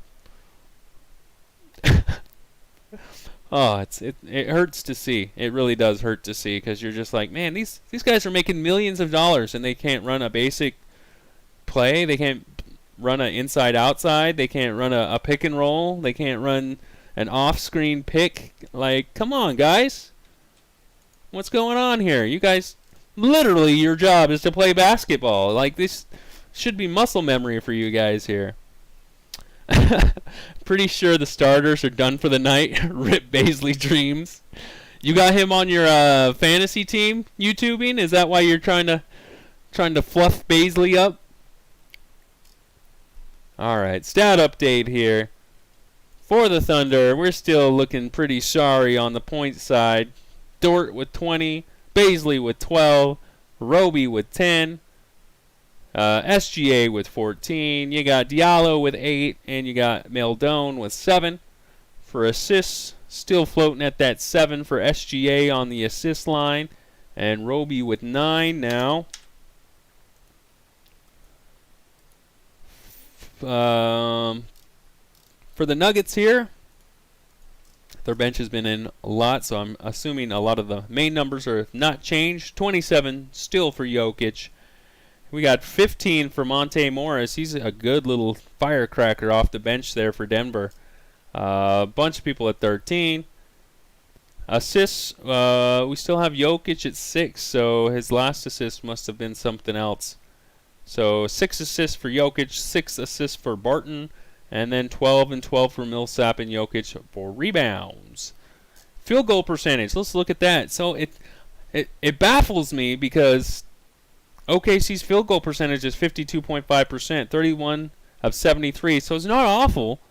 Oh, it hurts to see. It really does hurt to see, because you're just like, man, these guys are making millions of dollars, and they can't run a basic play. They can't run an inside-outside. They can't run a pick and roll. They can't run an off-screen pick. Like, come on, guys. What's going on here? You guys, literally, your job is to play basketball. Like, this should be muscle memory for you guys here. Pretty sure the starters are done for the night. Rip Baisley dreams. You got him on your fantasy team YouTubing? Is that why you're trying to fluff Baisley up? All right, stat update here. For the Thunder, we're still looking pretty sorry on the point side. Dort with 20, Baisley with 12, Roby with 10, SGA with 14. You got Diallo with 8, and you got Maldon with 7. For assists, still floating at that 7 for SGA on the assist line, and Roby with 9 now. For the Nuggets here, their bench has been in a lot, so I'm assuming a lot of the main numbers are not changed. 27 still for Jokic. We got 15 for Monte Morris. He's a good little firecracker off the bench there for Denver. A bunch of people at 13. Assists, we still have Jokic at 6, so his last assist must have been something else. So 6 assists for Jokic, 6 assists for Barton, and then 12 and 12 for Millsap and Jokic for rebounds. Field goal percentage, let's look at that. So it baffles me because OKC's field goal percentage is 52.5%, 31 of 73, so it's not awful.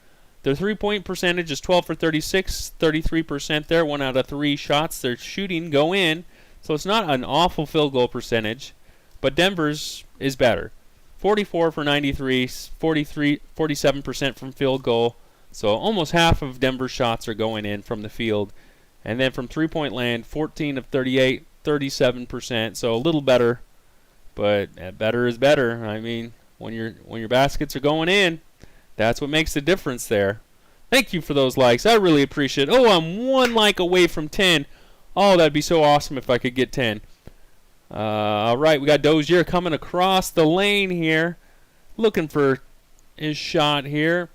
Their three-point percentage is 12 for 36, 33% there. 1 out of 3 shots they're shooting go in, so it's not an awful field goal percentage, but Denver's is better. 44 for 93, 47% from field goal, so almost half of Denver's shots are going in from the field. And then from three-point land, 14 of 38, 37%, so a little better. But better is better. I mean, when your baskets are going in, that's what makes the difference there. Thank you for those likes. I really appreciate it. Oh, I'm 1 like away from 10. Oh, that'd be so awesome if I could get 10. All right, we got Dozier coming across the lane here, looking for his shot here.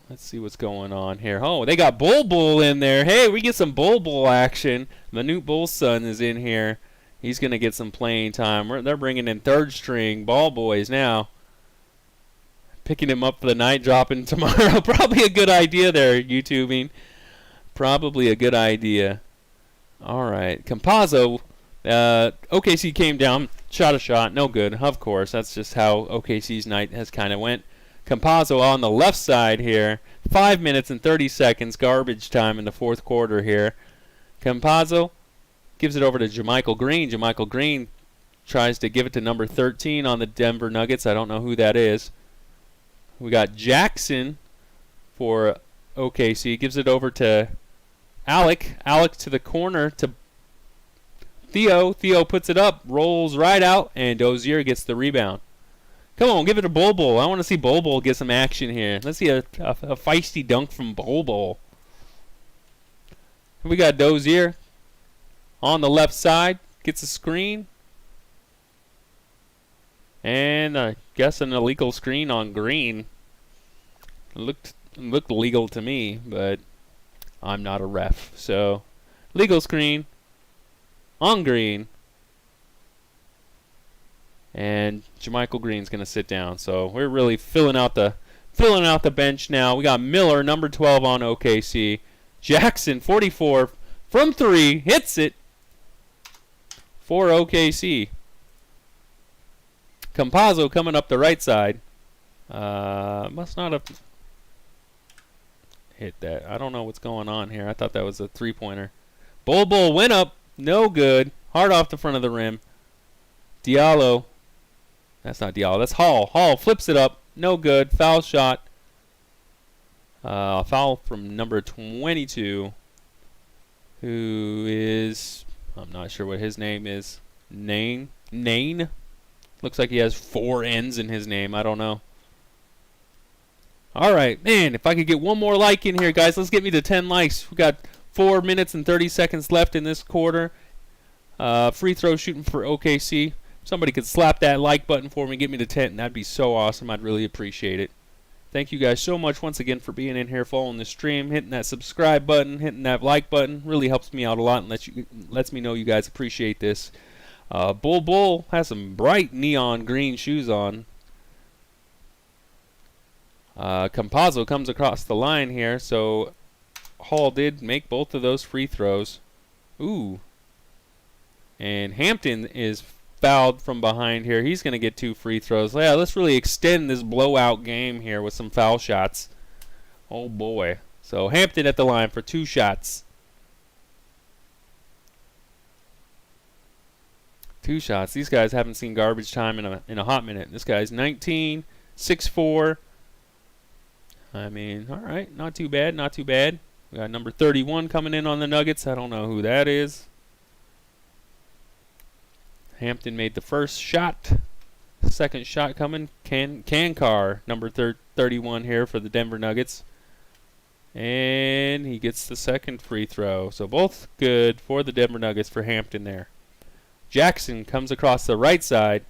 Let's see what's going on here. Oh, they got Bull in there. Hey, we get some Bull action. Manute Bull's son is in here. He's going to get some playing time. They're bringing in third string ball boys now. Picking him up for the night, dropping tomorrow. Probably a good idea there, YouTubing. Probably a good idea. All right, Campazzo. OKC came down, shot a shot, no good, of course. That's just how OKC's night has kind of went. Campazzo on the left side here. 5 minutes and 30 seconds, garbage time in the fourth quarter here. Campazzo gives it over to JaMychal Green. JaMychal Green tries to give it to number 13 on the Denver Nuggets. I don't know who that is. We got Jackson for OKC. Gives it over to Alec. Alec to the corner to Theo. Theo puts it up, rolls right out, and Dozier gets the rebound. Come on, give it to Bol Bol. I want to see Bol Bol get some action here. Let's see a feisty dunk from Bol Bol. We got Dozier on the left side. Gets a screen. And I guess an illegal screen on Green. It looked legal to me, but I'm not a ref. So, legal screen on Green. And JaMychal Green's going to sit down. So, we're really filling out the bench now. We got Miller, number 12 on OKC. Jackson, 44 from 3, hits it for OKC. Campazzo coming up the right side. Must not have hit that. I don't know what's going on here. I thought that was a three-pointer. Bol Bol went up. No good. Hard off the front of the rim. Diallo. That's not Diallo. That's Hall. Hall flips it up. No good. Foul shot. Foul from number 22. Who is... I'm not sure what his name is. Nain? Looks like he has 4 N's in his name. I don't know. All right, man, if I could get one more like in here, guys, let's get me to 10 likes. We got 4 minutes and 30 seconds left in this quarter. Free throw shooting for OKC. Somebody could slap that like button for me, get me to 10. That'd be so awesome. I'd really appreciate it. Thank you guys so much once again for being in here, following the stream, hitting that subscribe button, hitting that like button. Really helps me out a lot and lets me know you guys appreciate this. Bol Bol has some bright neon green shoes on. Campazzo comes across the line here, so Hall did make both of those free throws. Ooh. And Hampton is fouled from behind here. He's going to get 2 free throws. Yeah, let's really extend this blowout game here with some foul shots. Oh, boy. So Hampton at the line for 2 shots. 2 shots. These guys haven't seen garbage time in a hot minute. This guy's 19, 6'4". I mean, all right, not too bad, not too bad. We got number 31 coming in on the Nuggets. I don't know who that is. Hampton made the first shot. Second shot coming. Kankar, number 31 here for the Denver Nuggets. And he gets the second free throw. So both good for the Denver Nuggets for Hampton there. Jackson comes across the right side,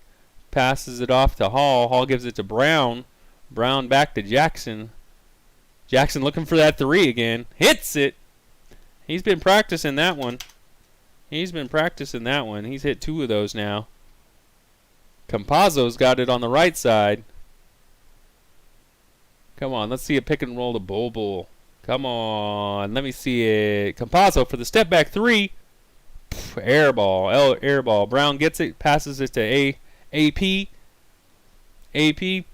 passes it off to Hall. Hall gives it to Brown. Brown back to Jackson. Jackson looking for that 3 again. Hits it. He's been practicing that one. He's hit 2 of those now. Campazzo's got it on the right side. Come on, let's see a pick and roll to Bol Bol. Come on, let me see it. Campazzo for the step back 3. Air ball, air ball. Brown gets it, passes it to AP. AP.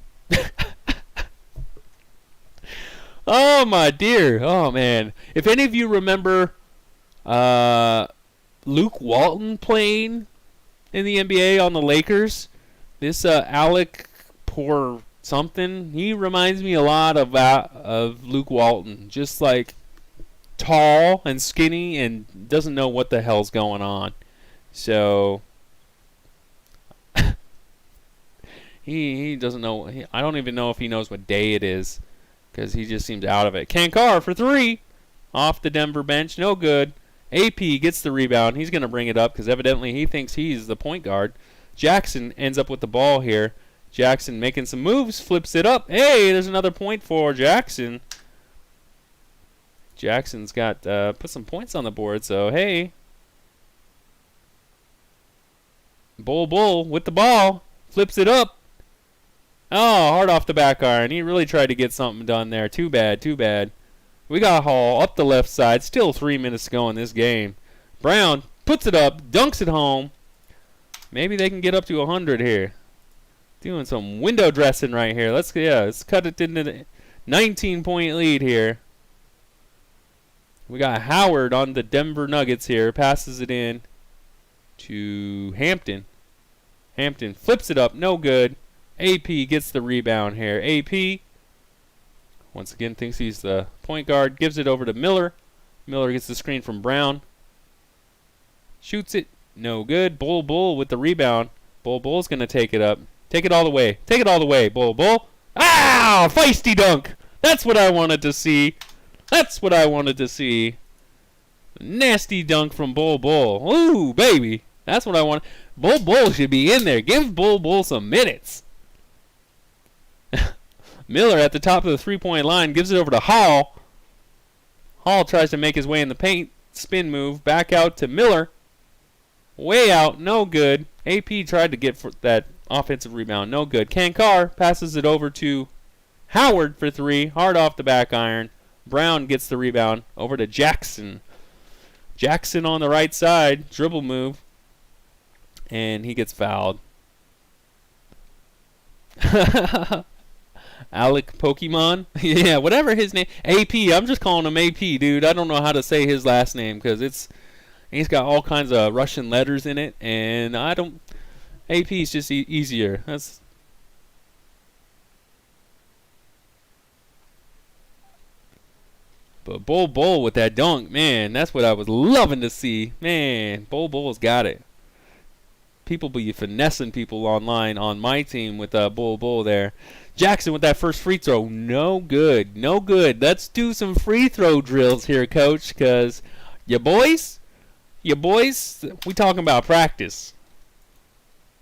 Oh my dear. Oh man. If any of you remember Luke Walton playing in the NBA on the Lakers, this Alec Poor something, he reminds me a lot of Luke Walton. Just like tall and skinny and doesn't know what the hell's going on. So he doesn't know. I don't even know if he knows what day it is because he just seems out of it. Kankar for 3 off the Denver bench. No good. AP gets the rebound. He's going to bring it up because evidently he thinks he's the point guard. Jackson ends up with the ball here. Jackson making some moves, flips it up. Hey, there's another point for Jackson. Jackson's got put some points on the board, so hey. Bol Bol with the ball. Flips it up. Oh, hard off the back iron. He really tried to get something done there. Too bad, too bad. We got Hall up the left side. Still 3 minutes to go in this game. Brown puts it up, dunks it home. Maybe they can get up to 100 here. Doing some window dressing right here. Let's cut it into the 19-point lead here. We got Howard on the Denver Nuggets here. Passes it in to Hampton. Hampton flips it up. No good. AP gets the rebound here. AP Once again, thinks he's the point guard. Gives it over to Miller. Miller gets the screen from Brown. Shoots it. No good. Bull with the rebound. Bull's going to take it up. Take it all the way. Take it all the way, Bull. Ah! Feisty dunk. That's what I wanted to see. That's what I wanted to see. Nasty dunk from Bull. Ooh, baby. That's what I want. Bull should be in there. Give Bull some minutes. Miller at the top of the three-point line gives it over to Hall. Hall tries to make his way in the paint. Spin move. Back out to Miller. Way out. No good. AP tried to get for that offensive rebound. No good. Kankar passes it over to Howard for three. Hard off the back iron. Brown gets the rebound. Over to Jackson. Jackson on the right side. Dribble move. And he gets fouled. Alec Pokemon? Yeah, whatever his name. AP. I'm just calling him AP, dude. I don't know how to say his last name because he's got all kinds of Russian letters in it, and I don't. AP is just easier. That's. But Bull with that dunk, man, that's what I was loving to see. Man, Bull's got it. People be finessing people online on my team with Bull there. Jackson with that first free throw. No good. No good. Let's do some free throw drills here, Coach, because you boys, we talking about practice.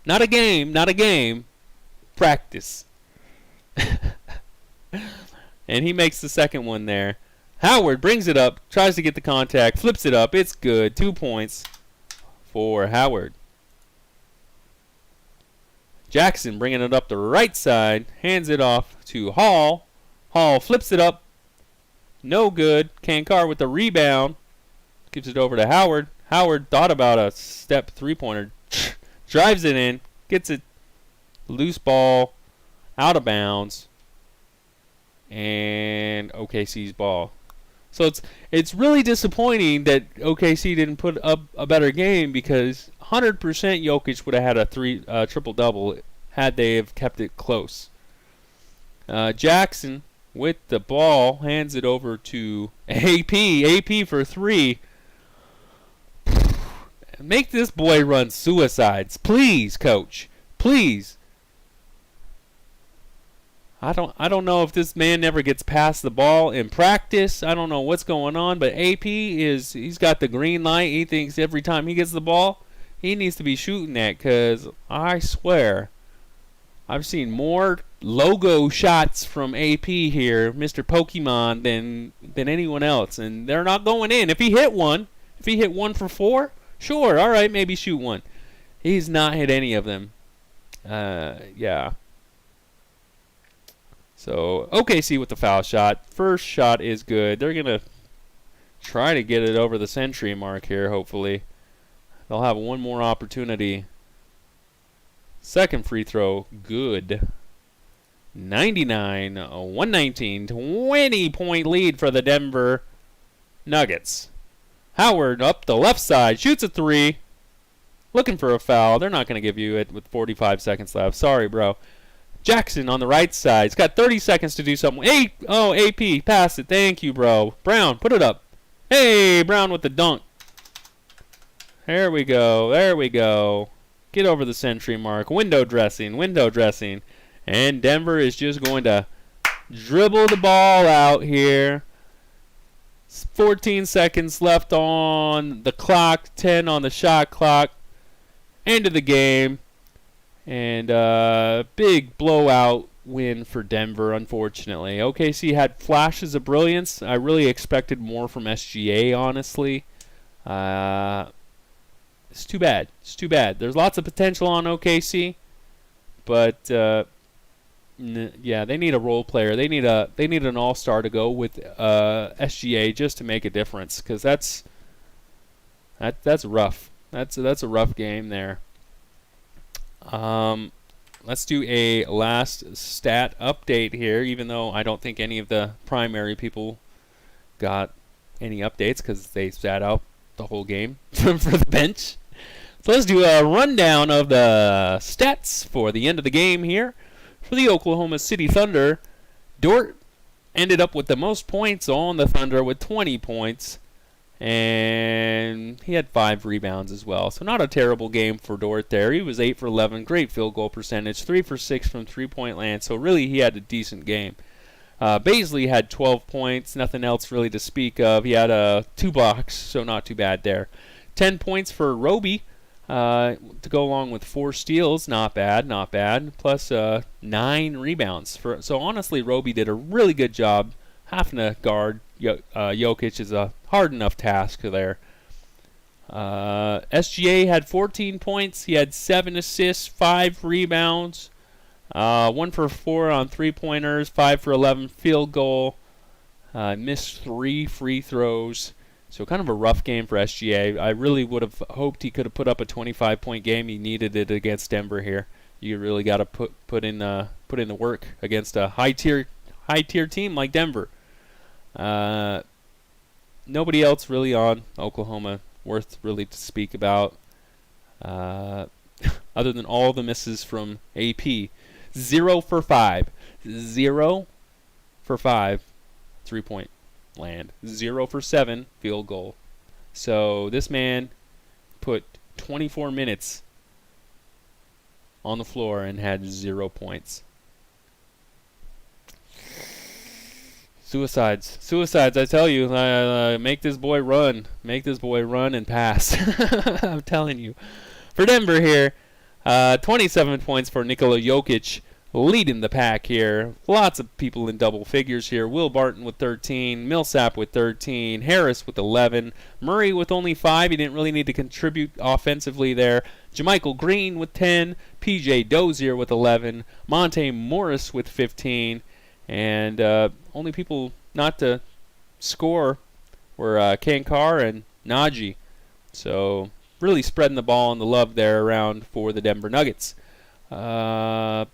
Not a game. Practice. And he makes the second one there. Howard brings it up, tries to get the contact, flips it up. It's good. 2 points for Howard. Jackson bringing it up the right side, hands it off to Hall. Hall flips it up. No good. Kankar with the rebound. Gives it over to Howard. Howard thought about a step three-pointer. Drives it in. Gets it. Loose ball. Out of bounds. And OKC's ball. So it's really disappointing that OKC didn't put up a better game because 100% Jokic would have had a triple-double had they have kept it close. Jackson with the ball hands it over to AP. AP for three. Make this boy run suicides, please, Coach. Please. I don't know if this man never gets past the ball in practice. I don't know what's going on, but he's got the green light. He thinks every time he gets the ball, he needs to be shooting that because I swear I've seen more logo shots from AP here, Mr. Pokemon, than anyone else, and they're not going in. If he hit one for four, sure, all right, maybe shoot one. He's not hit any of them. Yeah. So, OKC with the foul shot. First shot is good. They're going to try to get it over the century mark here, hopefully. They'll have one more opportunity. Second free throw, good. 99-119, 20-point lead for the Denver Nuggets. Howard up the left side, shoots a three. Looking for a foul. They're not going to give you it with 45 seconds left. Sorry, bro. Jackson on the right side. He's got 30 seconds to do something. Hey, AP, pass it. Thank you, bro. Brown, put it up. Hey, Brown with the dunk. There we go. Get over the century mark. Window dressing. And Denver is just going to dribble the ball out here. 14 seconds left on the clock. 10 on the shot clock. End of the game. And big blowout win for Denver, unfortunately. OKC had flashes of brilliance. I really expected more from SGA, honestly. It's too bad. There's lots of potential on OKC, but yeah, they need a role player. They need an all-star to go with SGA just to make a difference, because that's rough. That's a rough game there. Let's do a last stat update here, even though I don't think any of the primary people got any updates because they sat out the whole game for the bench. So let's do a rundown of the stats for the end of the game here. For the Oklahoma City Thunder, Dort ended up with the most points on the Thunder with 20 points. And he had 5 rebounds as well. So not a terrible game for Dort there. He was 8 for 11, great field goal percentage, 3 for 6 from three-point land. So really he had a decent game. Baisley had 12 points, nothing else really to speak of. He had 2 blocks, so not too bad there. 10 points for Roby to go along with 4 steals. Not bad, not bad. Plus 9 rebounds. So honestly, Roby did a really good job having to guard Jokic is a hard enough task there. SGA had 14 points. He had 7 assists, 5 rebounds, 1 for 4 on three-pointers, 5 for 11 field goal. Missed 3 free throws. So kind of a rough game for SGA. I really would have hoped he could have put up a 25-point game. He needed it against Denver here. You really got to put in the work against a high tier team like Denver. Nobody else really on Oklahoma worth really to speak about, other than all the misses from AP. 0 for 5. 0 for 5 3-point land. 0 for 7 field goal. So this man put 24 minutes on the floor and had 0 points. Suicides, I tell you. Make this boy run. Make this boy run and pass. I'm telling you. For Denver here, 27 points for Nikola Jokic, leading the pack here. Lots of people in double figures here. Will Barton with 13, Millsap with 13, Harris with 11, Murray with only 5. He didn't really need to contribute offensively there. JaMychal Green with 10, PJ Dozier with 11, Monte Morris with 15. And only people not to score were Kankar and Najee. So really spreading the ball and the love there around for the Denver Nuggets. No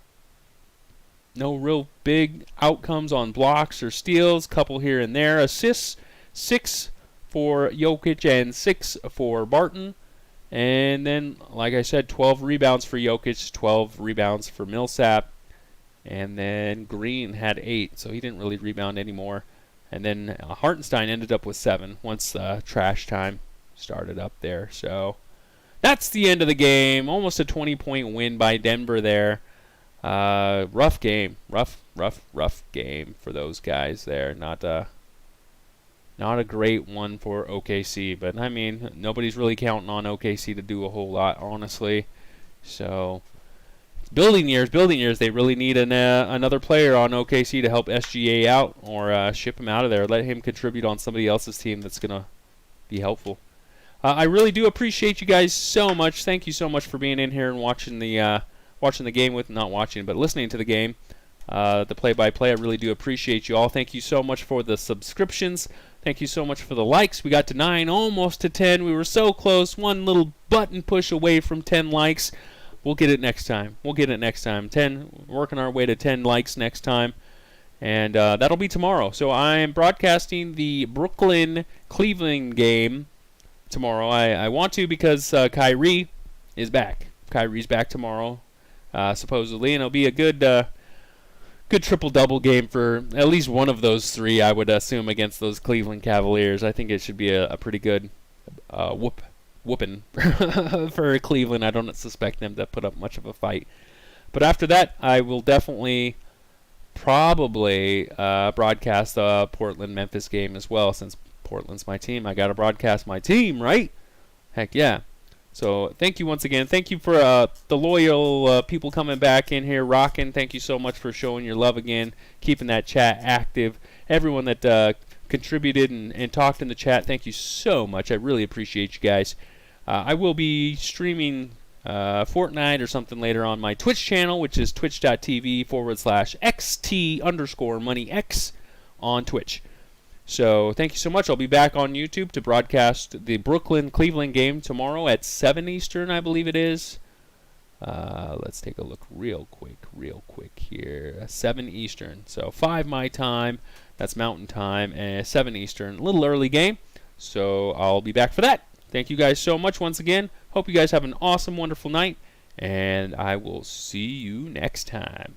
real big outcomes on blocks or steals. Couple here and there. Assists, 6 for Jokic and 6 for Barton. And then, like I said, 12 rebounds for Jokic, 12 rebounds for Millsap. And then Green had 8, so he didn't really rebound anymore. And then Hartenstein ended up with 7 once trash time started up there. So that's the end of the game. Almost a 20-point win by Denver there. Rough game. Rough game for those guys there. Not a great one for OKC. But, I mean, nobody's really counting on OKC to do a whole lot, honestly. So building years. They really need another player on OKC to help SGA out or ship him out of there. Let him contribute on somebody else's team that's going to be helpful. I really do appreciate you guys so much. Thank you so much for being in here and watching the game listening to the game, the play-by-play. I really do appreciate you all. Thank you so much for the subscriptions. Thank you so much for the likes. We got to 9, almost to 10. We were so close. One little button push away from 10 likes. We'll get it next time. 10, working our way to 10 likes next time. And that'll be tomorrow. So I am broadcasting the Brooklyn-Cleveland game tomorrow. I want to because Kyrie is back. Kyrie's back tomorrow, supposedly. And it'll be a good triple-double game for at least one of those 3, I would assume, against those Cleveland Cavaliers. I think it should be a pretty good whooping for Cleveland. I don't suspect them to put up much of a fight. But after that, I will definitely probably broadcast the Portland-Memphis game as well. Since Portland's my team, I got to broadcast my team, right? Heck yeah. So thank you once again. Thank you for the loyal people coming back in here, rocking. Thank you so much for showing your love again, keeping that chat active. Everyone that contributed and talked in the chat, thank you so much. I really appreciate you guys. I will be streaming Fortnite or something later on my Twitch channel, which is twitch.tv/XT_moneyX on Twitch. So thank you so much. I'll be back on YouTube to broadcast the Brooklyn-Cleveland game tomorrow at 7 Eastern, I believe it is. Let's take a look real quick here. 7 Eastern. So 5 my time. That's Mountain Time. And 7 Eastern. A little early game. So I'll be back for that. Thank you guys so much once again. Hope you guys have an awesome, wonderful night. And I will see you next time.